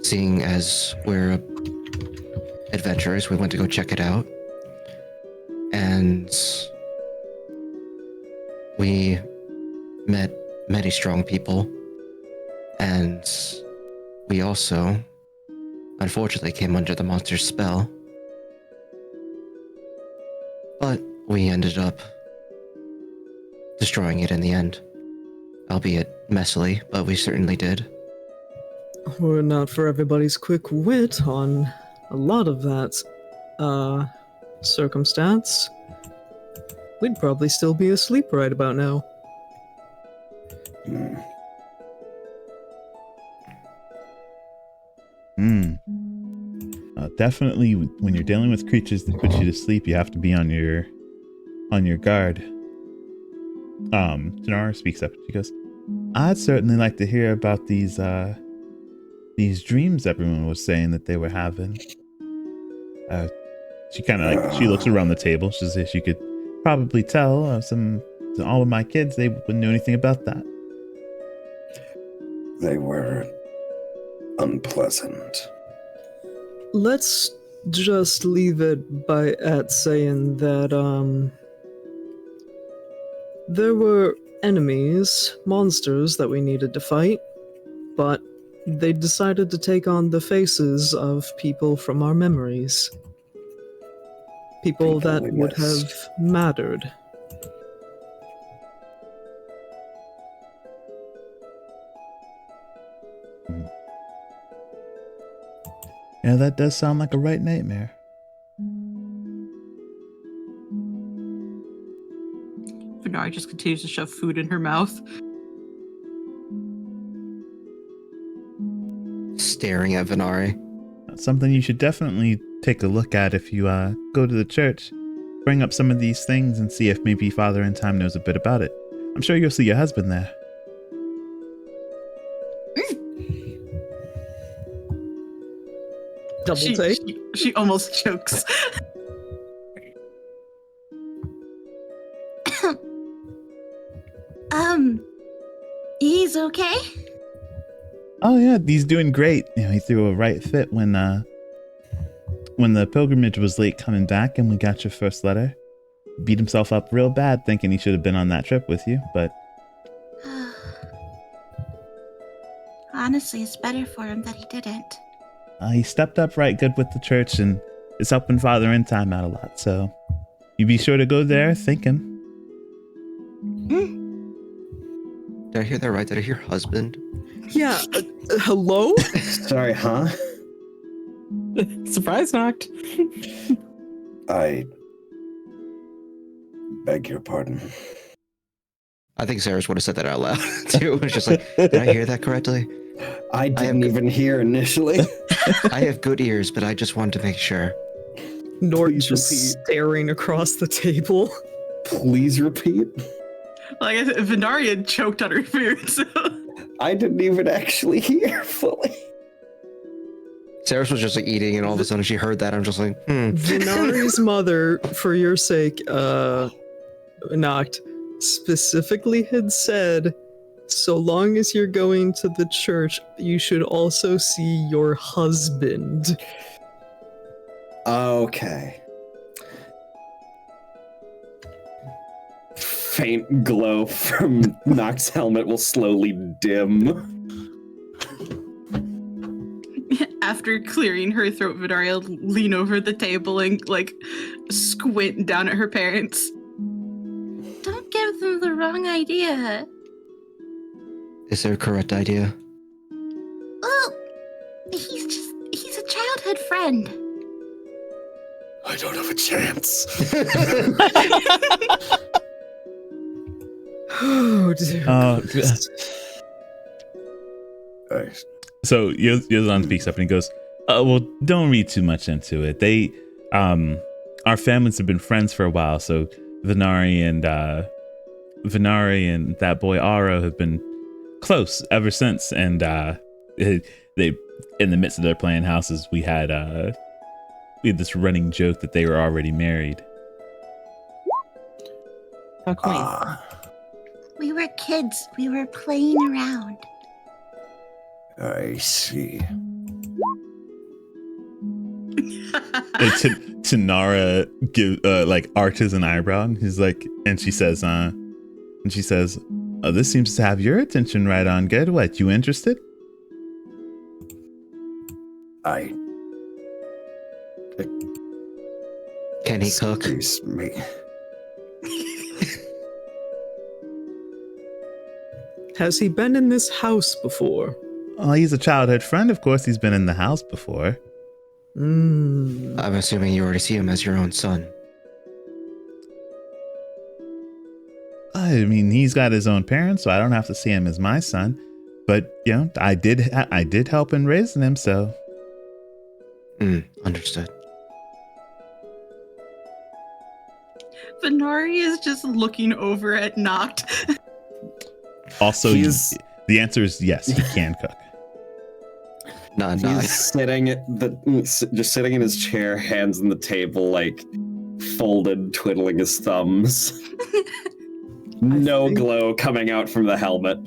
Seeing as we're adventurers, we went to go check it out, and we met many strong people, and we also, unfortunately, came under the monster's spell. But we ended up destroying it in the end. Albeit messily, but we certainly did. Were it not for everybody's quick wit on a lot of that, circumstance, we'd probably still be asleep right about now. Hmm. Definitely, when you're dealing with creatures that put you to sleep, you have to be on your guard. Janara speaks up. She goes, "I'd certainly like to hear about these dreams everyone was saying that they were having." She kind of she looks around the table. She says she could probably tell all of my kids they wouldn't know anything about that. They were unpleasant. Let's just leave it at saying that, there were enemies, monsters that we needed to fight, but they decided to take on the faces of people from our memories. People that we would have missed. mattered. Yeah, that does sound like a right nightmare. Venari just continues to shove food in her mouth. Staring at Venari. That's something you should definitely take a look at if you go to the church. Bring up some of these things and see if maybe Father in Time knows a bit about it. I'm sure you'll see your husband there. Double take? She almost chokes. He's okay? Oh yeah, he's doing great. You know, he threw a right fit when the pilgrimage was late coming back and we got your first letter. Beat himself up real bad thinking he should have been on that trip with you, but Honestly, it's better for him that he didn't. he stepped up right good with the church and is helping Father in Time out a lot, so you be sure to go there, thank him. Did I hear that right? Did I hear husband? Yeah, hello? Sorry, huh? Surprise knocked. I beg your pardon. I think Sarah's would have said that out loud too. It was just like, did I hear that correctly? I didn't even hear initially. I have good ears, but I just wanted to make sure. Nord Please just repeat. staring across the table. Please repeat. Like I said, Venari had choked on her food, so I didn't even actually hear fully. Sarah was just like eating, and all of a sudden she heard that. I'm just like, Venari's mother, for your sake, knocked, specifically had said, so long as you're going to the church, you should also see your husband. Okay. Faint glow from Nox's helmet will slowly dim. after clearing her throat, Venari will lean over the table and like squint down at her parents. Don't give them the wrong idea. is there a correct idea? Well, he's a childhood friend. I don't have a chance. Oh dear. goodness. So Yozan speaks up and he goes, well, don't read too much into it. They, our families have been friends for a while, so Venari and that boy Aro have been close ever since. And they, in the midst of their playing houses, we had this running joke that they were already married. How quaint. We were kids. We were playing around. I see. Tanara arches an eyebrow, and he's like, and she says, oh, this seems to have your attention right on. Good. What, you interested? Can he cook? Excuse me. Has he been in this house before? Oh, he's a childhood friend. Of course, he's been in the house before. Mm. I'm assuming you already see him as your own son. I mean, he's got his own parents, so I don't have to see him as my son. But I did help in raising him, so. Understood. Venari is just looking over at Noct. Also, the answer is yes, he can cook. He's sitting just sitting in his chair, hands on the table, like folded, twiddling his thumbs. No glow coming out from the helmet.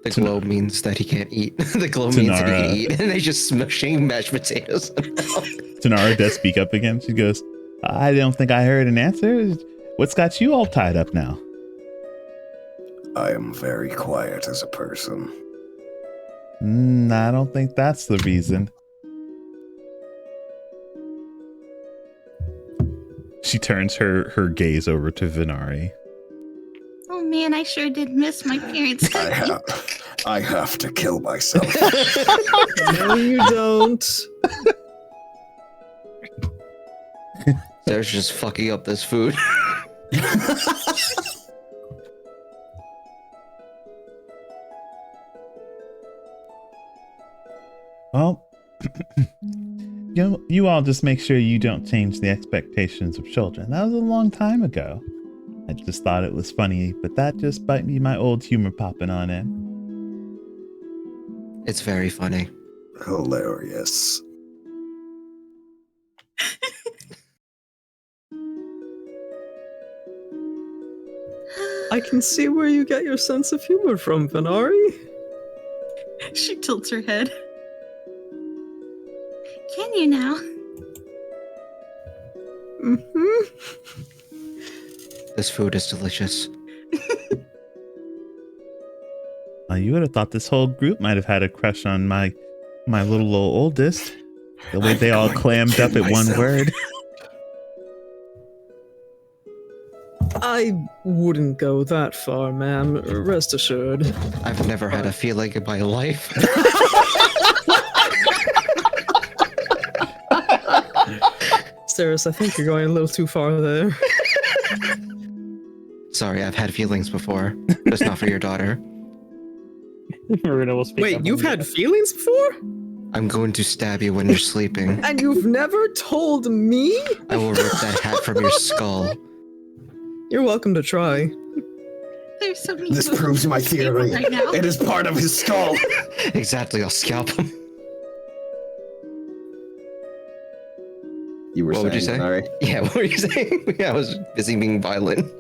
The glow means that he can't eat. The glow means that he can eat, and they just smushing mashed potatoes. Tanara does speak up again. She goes, I don't think I heard an answer. What's got you all tied up now? I am very quiet as a person. I don't think that's the reason. She turns her gaze over to Venari. Oh man, I sure did miss my parents. I have to kill myself. No, you don't. There's just fucking up this food. Well, you all just make sure you don't change the expectations of children. That was a long time ago. I just thought it was funny, but that just might be my old humor popping on in. It's very funny. Hilarious. I can see where you get your sense of humor from, Venari. She tilts her head. Can you now? Mm-hmm. This food is delicious. You would have thought this whole group might have had a crush on my little oldest. The way they all clammed up at one word. I wouldn't go that far, ma'am. Rest assured. I've never had a feeling in my life. Saris, I think you're going a little too far there. Sorry, I've had feelings before, just not for your daughter. Marina will speak Wait, up you've on had feelings before? I'm going to stab you when you're sleeping. And you've never told me? I will rip that hat from your skull. You're welcome to try. There's so many. This proves my moves on the table theory. right now. It is part of his skull. Exactly, I'll scalp him. You were What saying, would you say? Sorry. Yeah, what were you saying? Yeah, I was busy being violent.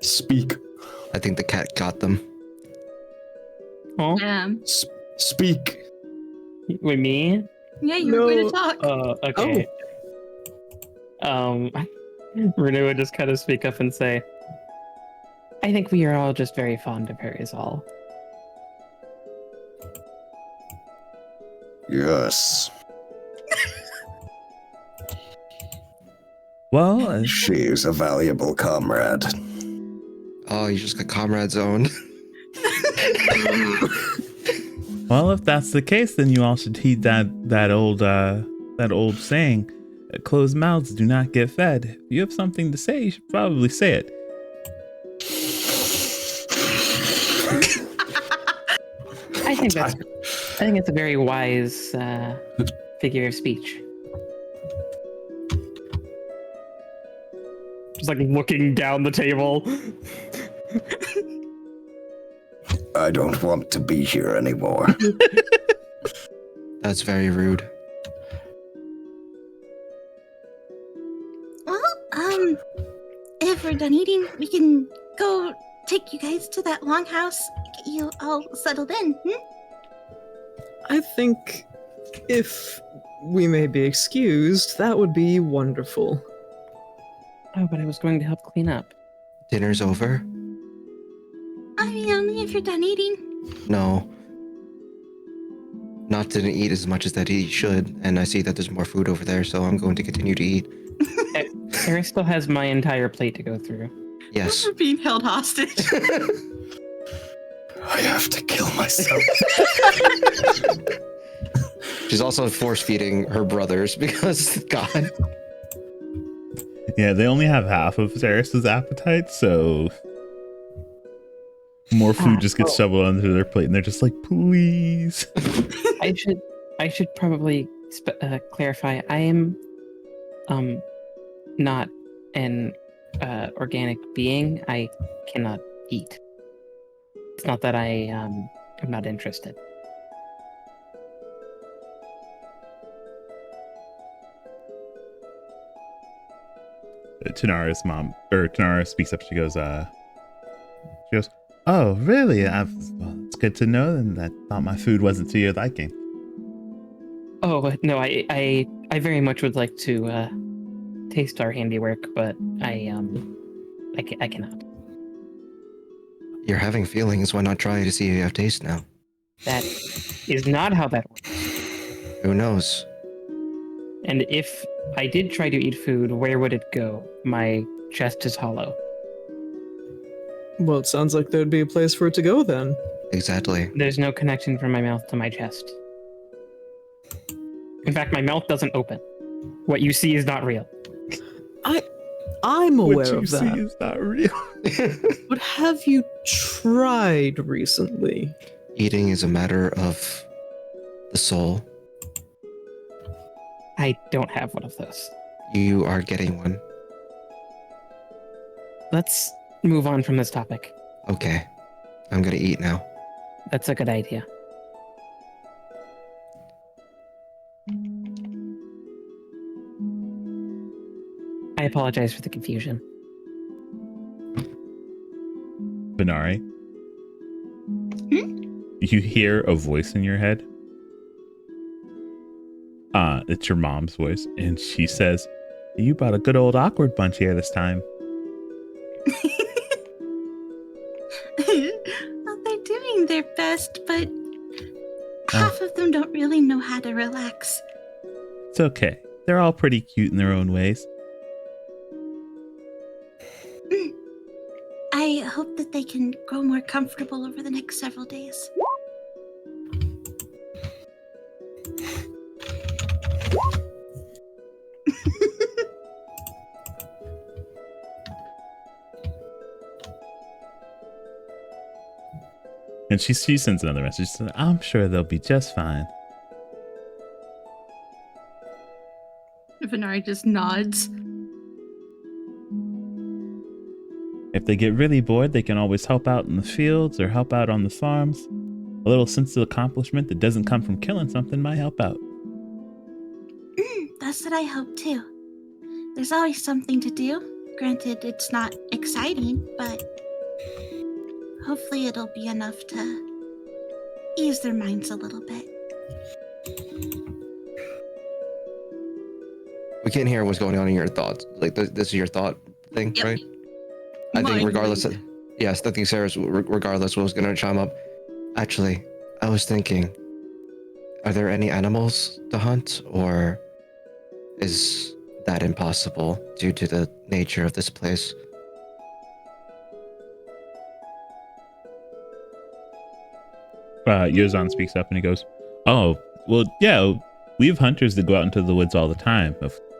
Speak. I think the cat got them. Huh? Speak. With me? Yeah, you were going to talk. Okay. Renu would just kind of speak up and say, I think we are all just very fond of her is all. Yes. Well, She is a valuable comrade. Oh, you just got comrade zoned. Well, if that's the case, then you all should heed that old saying: "Closed mouths do not get fed." If you have something to say, you should probably say it. I think it's a very wise figure of speech. Just like looking down the table. I don't want to be here anymore. That's very rude. Well, if we're done eating, we can go take you guys to that longhouse, get you all settled in. I think if we may be excused, that would be wonderful. Oh, but I was going to help clean up. Dinner's over? I mean, only if you're done eating. No. Not didn't eat as much as that he should, and I see that there's more food over there, so I'm going to continue to eat. Eric still has my entire plate to go through. Yes. We're being held hostage. I have to kill myself. She's also force feeding her brothers because, God. Yeah, they only have half of Ceres's appetite, so more food just gets shoveled onto their plate, and they're just like, "Please." I should probably clarify. I am, not an organic being. I cannot eat. It's not that I'm not interested. Tanara speaks up. She goes, "Oh, really? Well, it's good to know. And I thought my food wasn't to your liking." Oh no, I very much would like to taste our handiwork, but I cannot. You're having feelings. Why not try to see if you have taste now? That is not how that works. Who knows? And if I did try to eat food, where would it go? My chest is hollow. Well, it sounds like there'd be a place for it to go then. Exactly. There's no connection from my mouth to my chest. In fact, my mouth doesn't open. What you see is not real. I'm aware What you of see that. is not real. But have you tried recently? Eating is a matter of the soul. I don't have one of those. You are getting one. Let's move on from this topic. Okay. I'm gonna eat now. That's a good idea. I apologize for the confusion. Benari, you hear a voice in your head. It's your mom's voice, and she says, "You brought a good old awkward bunch here this time." Well, they're doing their best, but half of them don't really know how to relax. It's okay. They're all pretty cute in their own ways. I hope that they can grow more comfortable over the next several days. And she sends another message. She says, "I'm sure they'll be just fine." Venari just nods. If they get really bored, they can always help out in the fields or help out on the farms. A little sense of accomplishment that doesn't come from killing something might help out. That's what I hope too. There's always something to do. Granted, it's not exciting, but hopefully it'll be enough to ease their minds a little bit. We can't hear what's going on in your thoughts. Like, this is your thought thing, Yep. right? I think regardless of... Yes, I think Sarah's, regardless, was going to chime up. Actually, I was thinking, are there any animals to hunt, or is that impossible due to the nature of this place? Yozan speaks up and he goes, "Oh, well, yeah, we have hunters that go out into the woods all the time.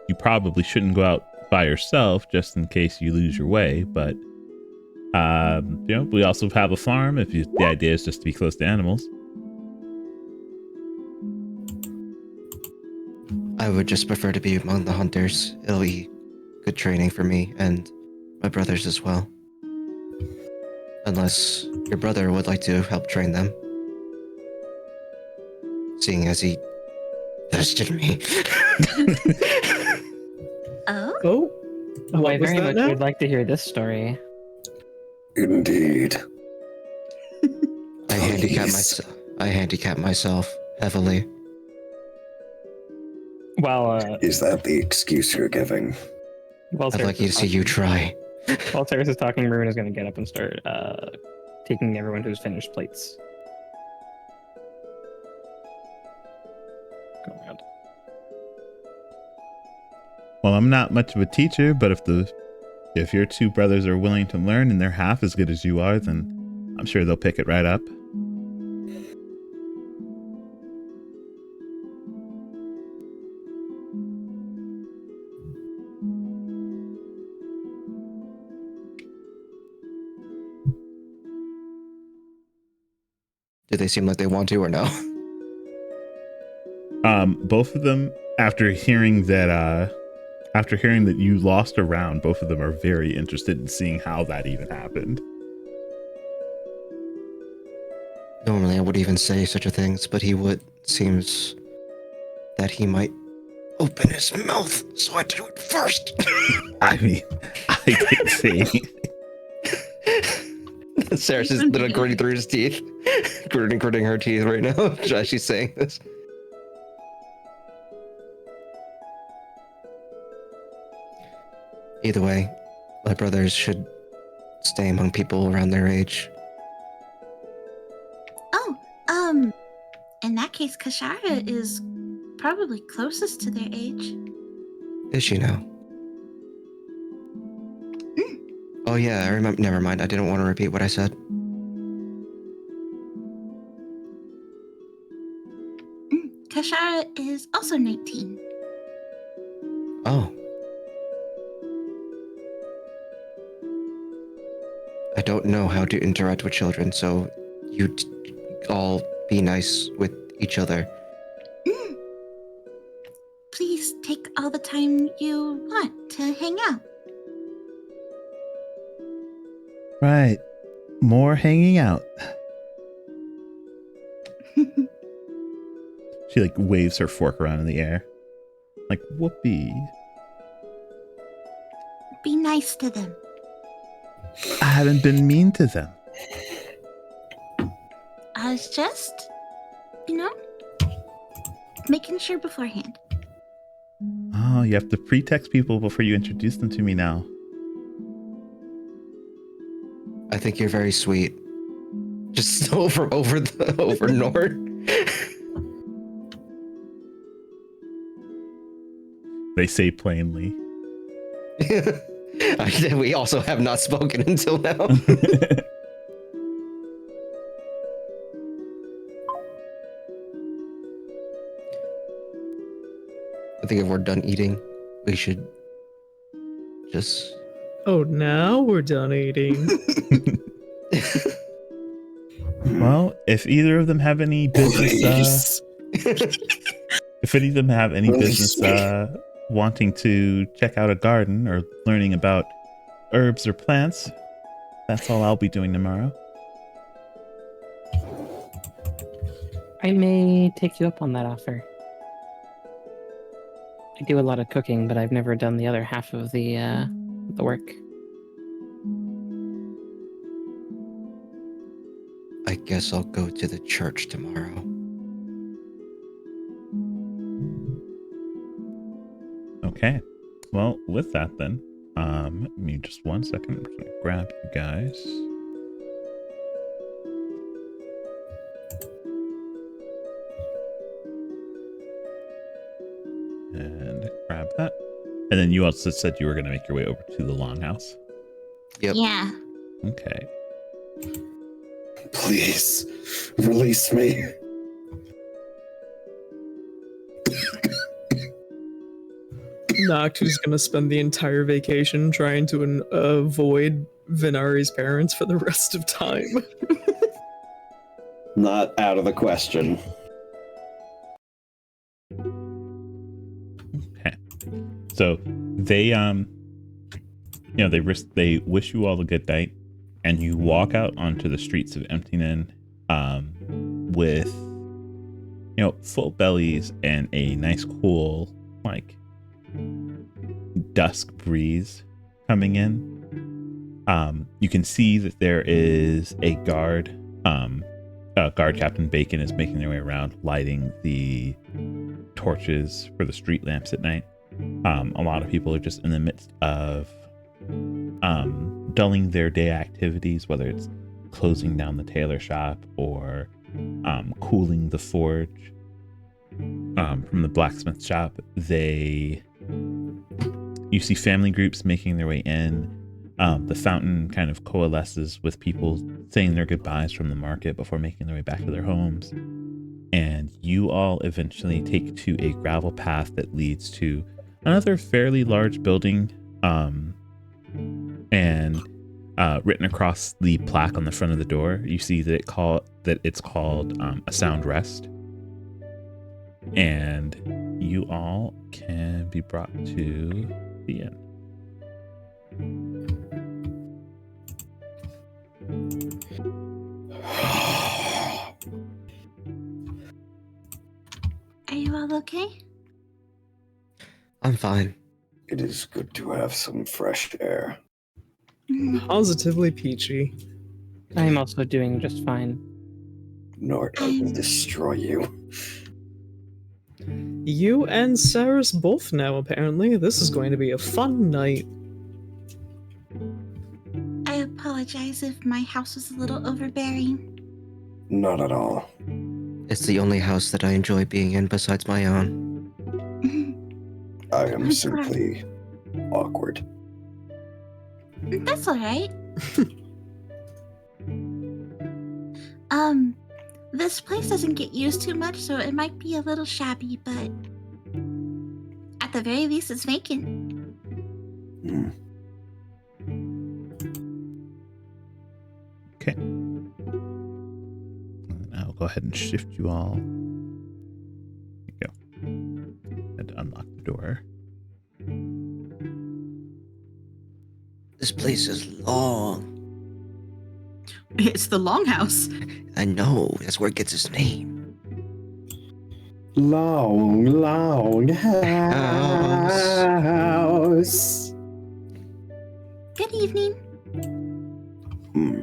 You probably shouldn't go out by yourself just in case you lose your way, but we also have a farm if the idea is just to be close to animals." I would just prefer to be among the hunters. It'll be good training for me and my brothers as well. Unless your brother would like to help train them. Seeing as he tested me. Oh? Oh, Oh, I what was very that much now? would like to hear this story. Indeed. I handicap myself heavily. While Is that the excuse you're giving? while I'd like you to see you try. While Terrace is talking, Maroon is going to get up and start taking everyone who's finished plates. Go around. Well, I'm not much of a teacher, but if your two brothers are willing to learn and they're half as good as you are, then I'm sure they'll pick it right up. Do they seem like they want to or no? Both of them, after hearing that you lost a round, both of them are very interested in seeing how that even happened. Normally I would even say such a thing, but seems that he might open his mouth, so I do it first. I mean, I didn't say anything. Sarah's just literally gritting through his teeth. Gritting her teeth right now as she's saying this. Either way, my brothers should stay among people around their age. Oh, in that case, Kashara is probably closest to their age. Is she now? Oh yeah, I remember. Never mind. I didn't want to repeat what I said. Kashara is also 19. Oh. I don't know how to interact with children, so you all be nice with each other. Please take all the time you want to hang out. Right. More hanging out. She waves her fork around in the air. Like, whoopee. Be nice to them. I haven't been mean to them. I was just, making sure beforehand. Oh, you have to pretext people before you introduce them to me now. I think you're very sweet. Just over Nord. They say plainly. We also have not spoken until now. I think if we're done eating, we should just... Oh, now we're done eating. Well, if either of them have any business, if any of them have any business wanting to check out a garden or learning about herbs or plants, that's all I'll be doing tomorrow. I may take you up on that offer. I do a lot of cooking, but I've never done the other half of the work. I guess I'll go to the church tomorrow. Okay. Well, with that then, give me just 1 second. I'm just gonna grab you guys. And grab that. And then you also said you were gonna make your way over to the longhouse. Yep. Yeah. Okay. Please, release me. Noct, who's gonna spend the entire vacation trying to avoid Venari's parents for the rest of time. Not out of the question. Okay. So they they wish you all a good night, and you walk out onto the streets of Emptynen with full bellies and a nice cool dusk breeze coming in. You can see that there is a guard. Guard Captain Bacon is making their way around, lighting the torches for the street lamps at night. A lot of people are just in the midst of dulling their day activities, whether it's closing down the tailor shop or cooling the forge. From the blacksmith shop, you see family groups making their way in. The fountain kind of coalesces with people saying their goodbyes from the market before making their way back to their homes. And you all eventually take to a gravel path that leads to another fairly large building. And written across the plaque on the front of the door, you see that it's called a sound rest. And you all can be brought to the inn. Are you all okay? I'm fine. It is good to have some fresh air. Positively peachy. I'm also doing just fine. Nor I will destroy you. You and Saris both know, apparently. This is going to be a fun night. I apologize if my house was a little overbearing. Not at all. It's the only house that I enjoy being in besides my own. I am I'm simply awkward. That's all right. This place doesn't get used too much, so it might be a little shabby, but at the very least, it's vacant. Hmm. Okay. I'll go ahead and shift you all. There you go. And unlock the door. This place is long. It's the Longhouse. I know, that's where it gets its name. Long house. Good evening. Hmm.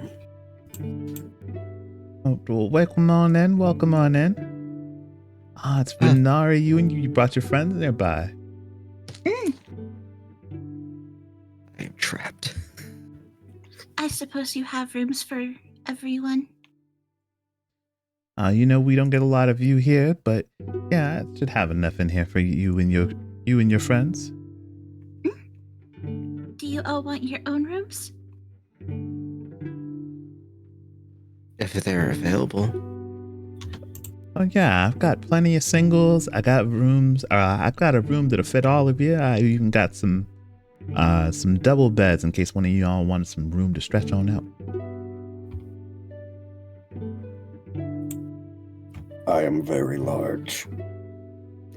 Oh, well, welcome on in. Welcome on in. It's Venari. You brought your friends nearby. Mm, I am trapped. I suppose you have rooms for everyone. We don't get a lot of you here, but yeah, I should have enough in here for you and your friends. Do you all want your own rooms? If they're available. Oh yeah, I've got plenty of singles. I got rooms. I've got a room that'll fit all of you. I even got some double beds in case one of you all wanted some room to stretch on out. I am very large.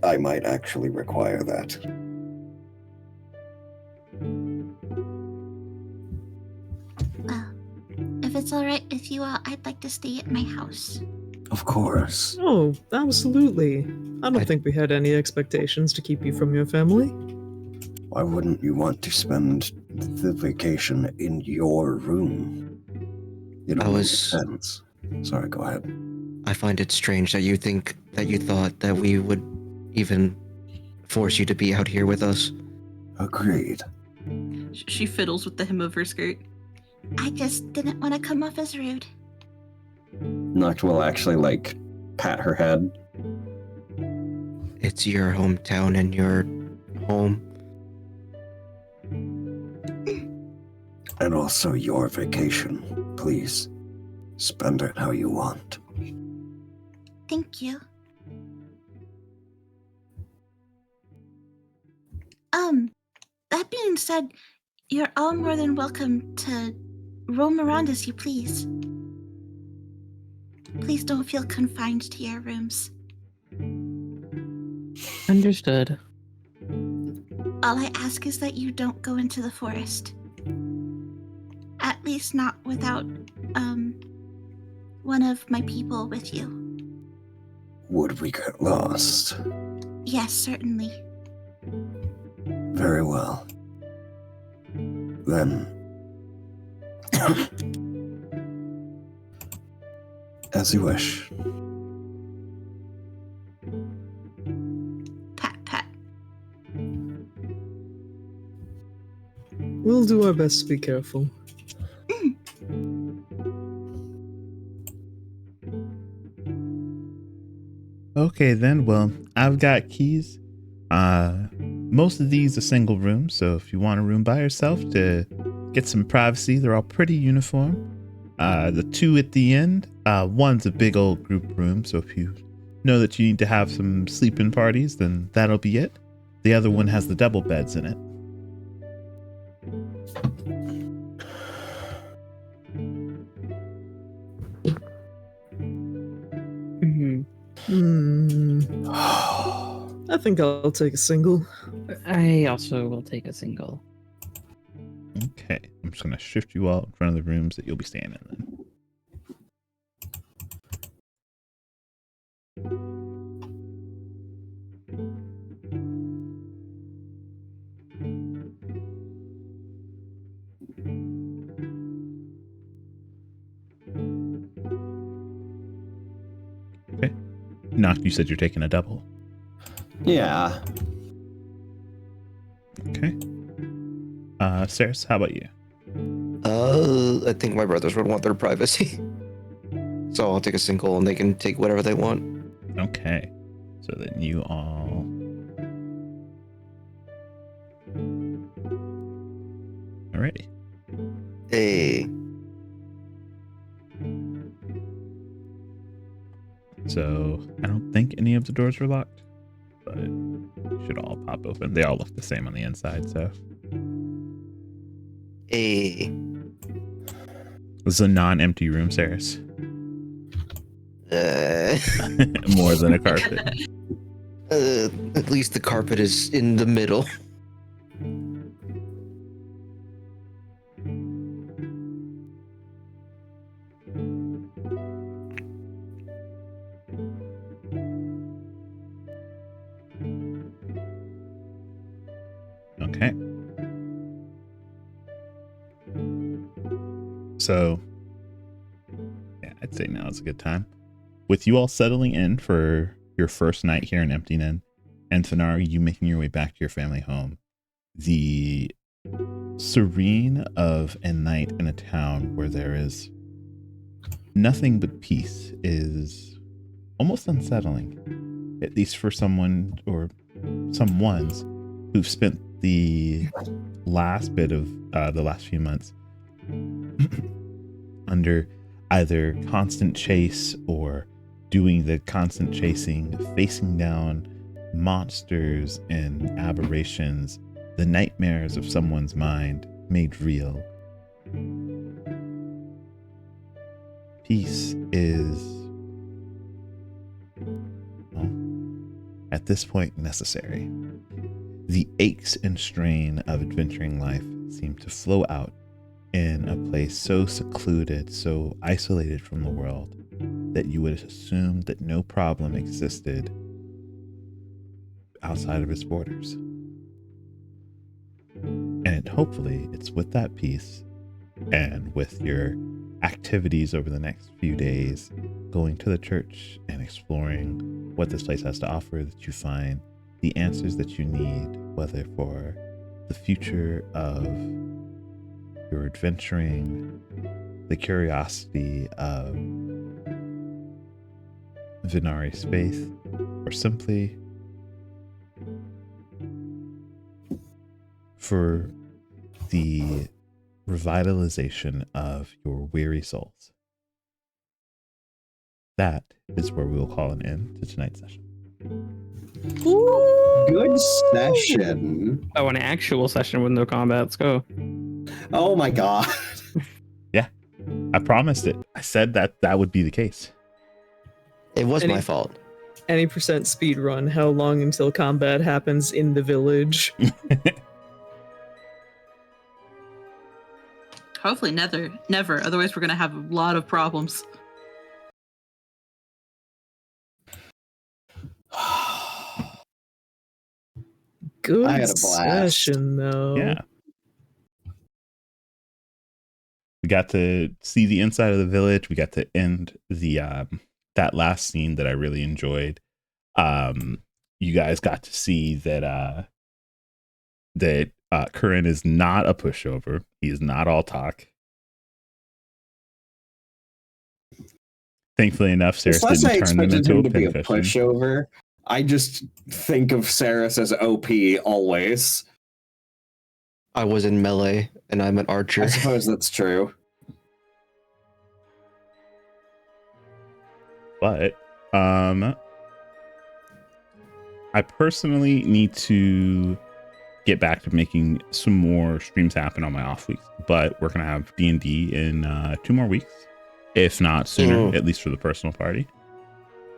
I might actually require that. Well, if it's all right with you all, I'd like to stay at my house. Of course. Oh, absolutely. I don't think we had any expectations to keep you from your family. Why wouldn't you want to spend the vacation in your room? It I would make was- sense. Sorry, go ahead. I find it strange that you thought that we would even force you to be out here with us. Agreed. She fiddles with the hem of her skirt. I just didn't want to come off as rude. Noct will actually pat her head. It's your hometown and your home. And also your vacation, please. Spend it how you want. Thank you. That being said, you're all more than welcome to roam around as you please. Please don't feel confined to your rooms. Understood. All I ask is that you don't go into the forest. At least not without, one of my people with you. Would we get lost? Yes, certainly. Very well. Then, as you wish. Pat, pat. We'll do our best to be careful. Okay, then. Well, I've got keys. Most of these are single rooms, so if you want a room by yourself to get some privacy, they're all pretty uniform. The two at the end, one's a big old group room, so if you know that you need to have some sleeping parties, then that'll be it. The other one has the double beds in it. I think I'll take a single. I also will take a single. Okay, I'm just going to shift you all in front of the rooms that you'll be staying in then. Okay. Knock, you said you're taking a double. Yeah. Okay. Saris, how about you? I think my brothers would want their privacy. So I'll take a single and they can take whatever they want. Okay. So then you all... Alrighty. Hey. So I don't think any of the doors were locked, but they should all pop open. They all look the same on the inside, so... Hey. This is a non-empty room, Saris. More than a carpet. At least the carpet is in the middle. Okay. So, yeah, I'd say now is a good time. With you all settling in for your first night here in Empty Inn, and Fenari, you making your way back to your family home, the serene of a night in a town where there is nothing but peace is almost unsettling, at least for someone or some ones who've spent the last bit of the last few months under either constant chase or doing the constant chasing, facing down monsters and aberrations, the nightmares of someone's mind made real. Peace is, well, at this point, necessary. The aches and strain of adventuring life seem to flow out in a place so secluded, so isolated from the world, that you would assume that no problem existed outside of its borders. And hopefully it's with that peace and with your activities over the next few days, going to the church and exploring what this place has to offer, that you find the answers that you need, whether for the future of your adventuring, the curiosity of Venari's faith, or simply for the revitalization of your weary souls. that is where we will call an end to tonight's session. Good session. Oh, an actual session with no combat. Let's go. Oh my god. Yeah, I promised it. I said that would be the case. It was Any- my fault. Any percent speed run. How long until combat happens in the village? Hopefully never. Otherwise, we're gonna have a lot of problems. Good I had a blast. session, though. Yeah. We got to see the inside of the village. We got to end the that last scene that I really enjoyed. You guys got to see that Curran is not a pushover. He is not all talk. Thankfully enough, Saris Unless I didn't turn them expected into him a to be a pincushion. pushover, I just think of Saris as OP always. I was in melee and I'm an archer. I suppose that's true. But I personally need to get back to making some more streams happen on my off weeks. But we're gonna have D&D in 2 more weeks, if not sooner, at least for the personal party.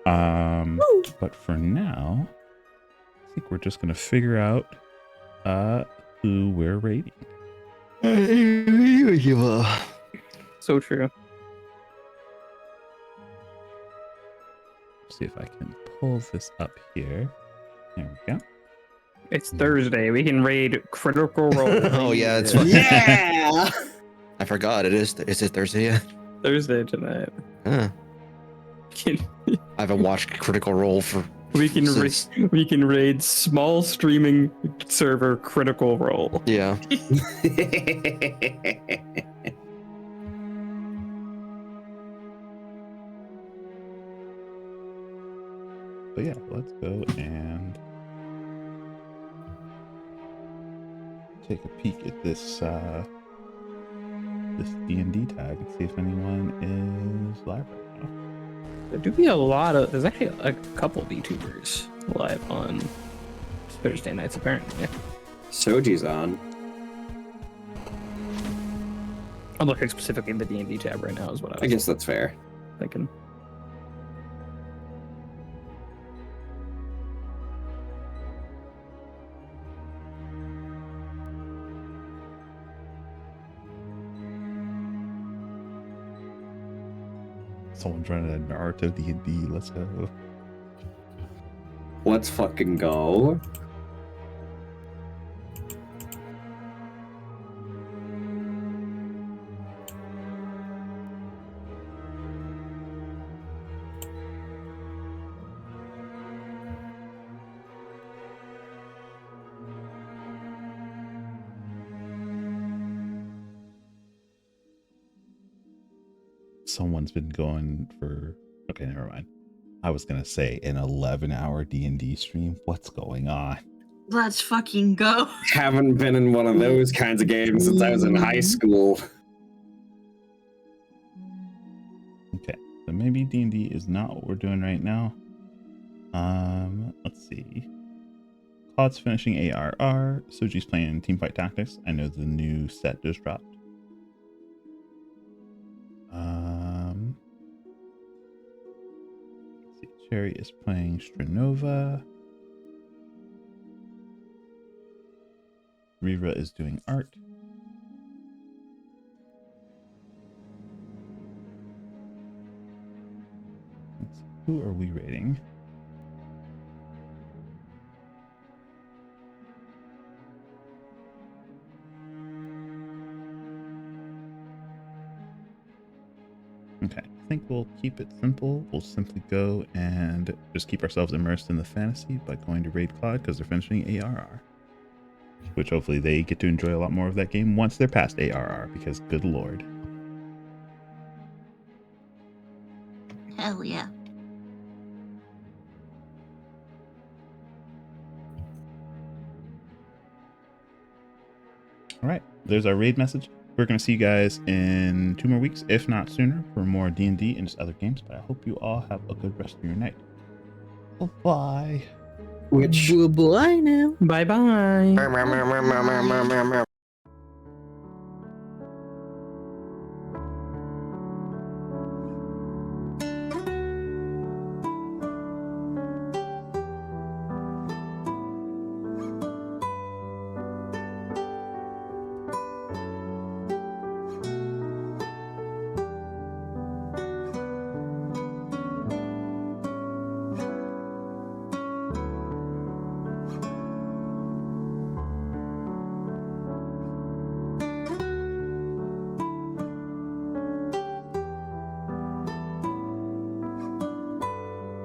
But for now, I think we're just gonna figure out who we're rating. So true. See if I can pull this up here. There we go. It's Thursday. We can raid Critical Role. Oh, yeah, it's fun. Yeah! I forgot it is. Is it Thursday yet? Thursday tonight. Huh. Can- I haven't watched Critical Role for. We can since- we can raid small streaming server Critical Role. Yeah. But yeah, let's go and take a peek at this this D&D tag and see if anyone is live right now. There do be a lot of. There's actually a couple VTubers live on Thursday nights apparently. Soji's on. I'm looking specifically at the D&D tab right now. Is what I was I guess that's fair. thinking. Someone's running a Naruto D&D. Let's go. Let's fucking go. Someone's been going for. Okay, never mind. I was gonna say an 11-hour D&D stream. What's going on? Let's fucking go. Haven't been in one of those kinds of games since I was in high school. Okay, so maybe D&D is not what we're doing right now. Let's see. Claude's finishing ARR. Soji's playing Teamfight Tactics. I know the new set just dropped. Let's see. Cherry is playing Stranova. Rira is doing art. Let's see, who are we rating? Okay, I think we'll keep it simple. We'll simply go and just keep ourselves immersed in the fantasy by going to raid Claude because they're finishing ARR. Which hopefully they get to enjoy a lot more of that game once they're past ARR, because good lord. Hell yeah. All right, there's our raid message. we're going to see you guys in 2 more weeks, if not sooner, for more D&D and just other games. But I hope you all have a good rest of your night. Bye-bye. Which Bye now. Bye bye.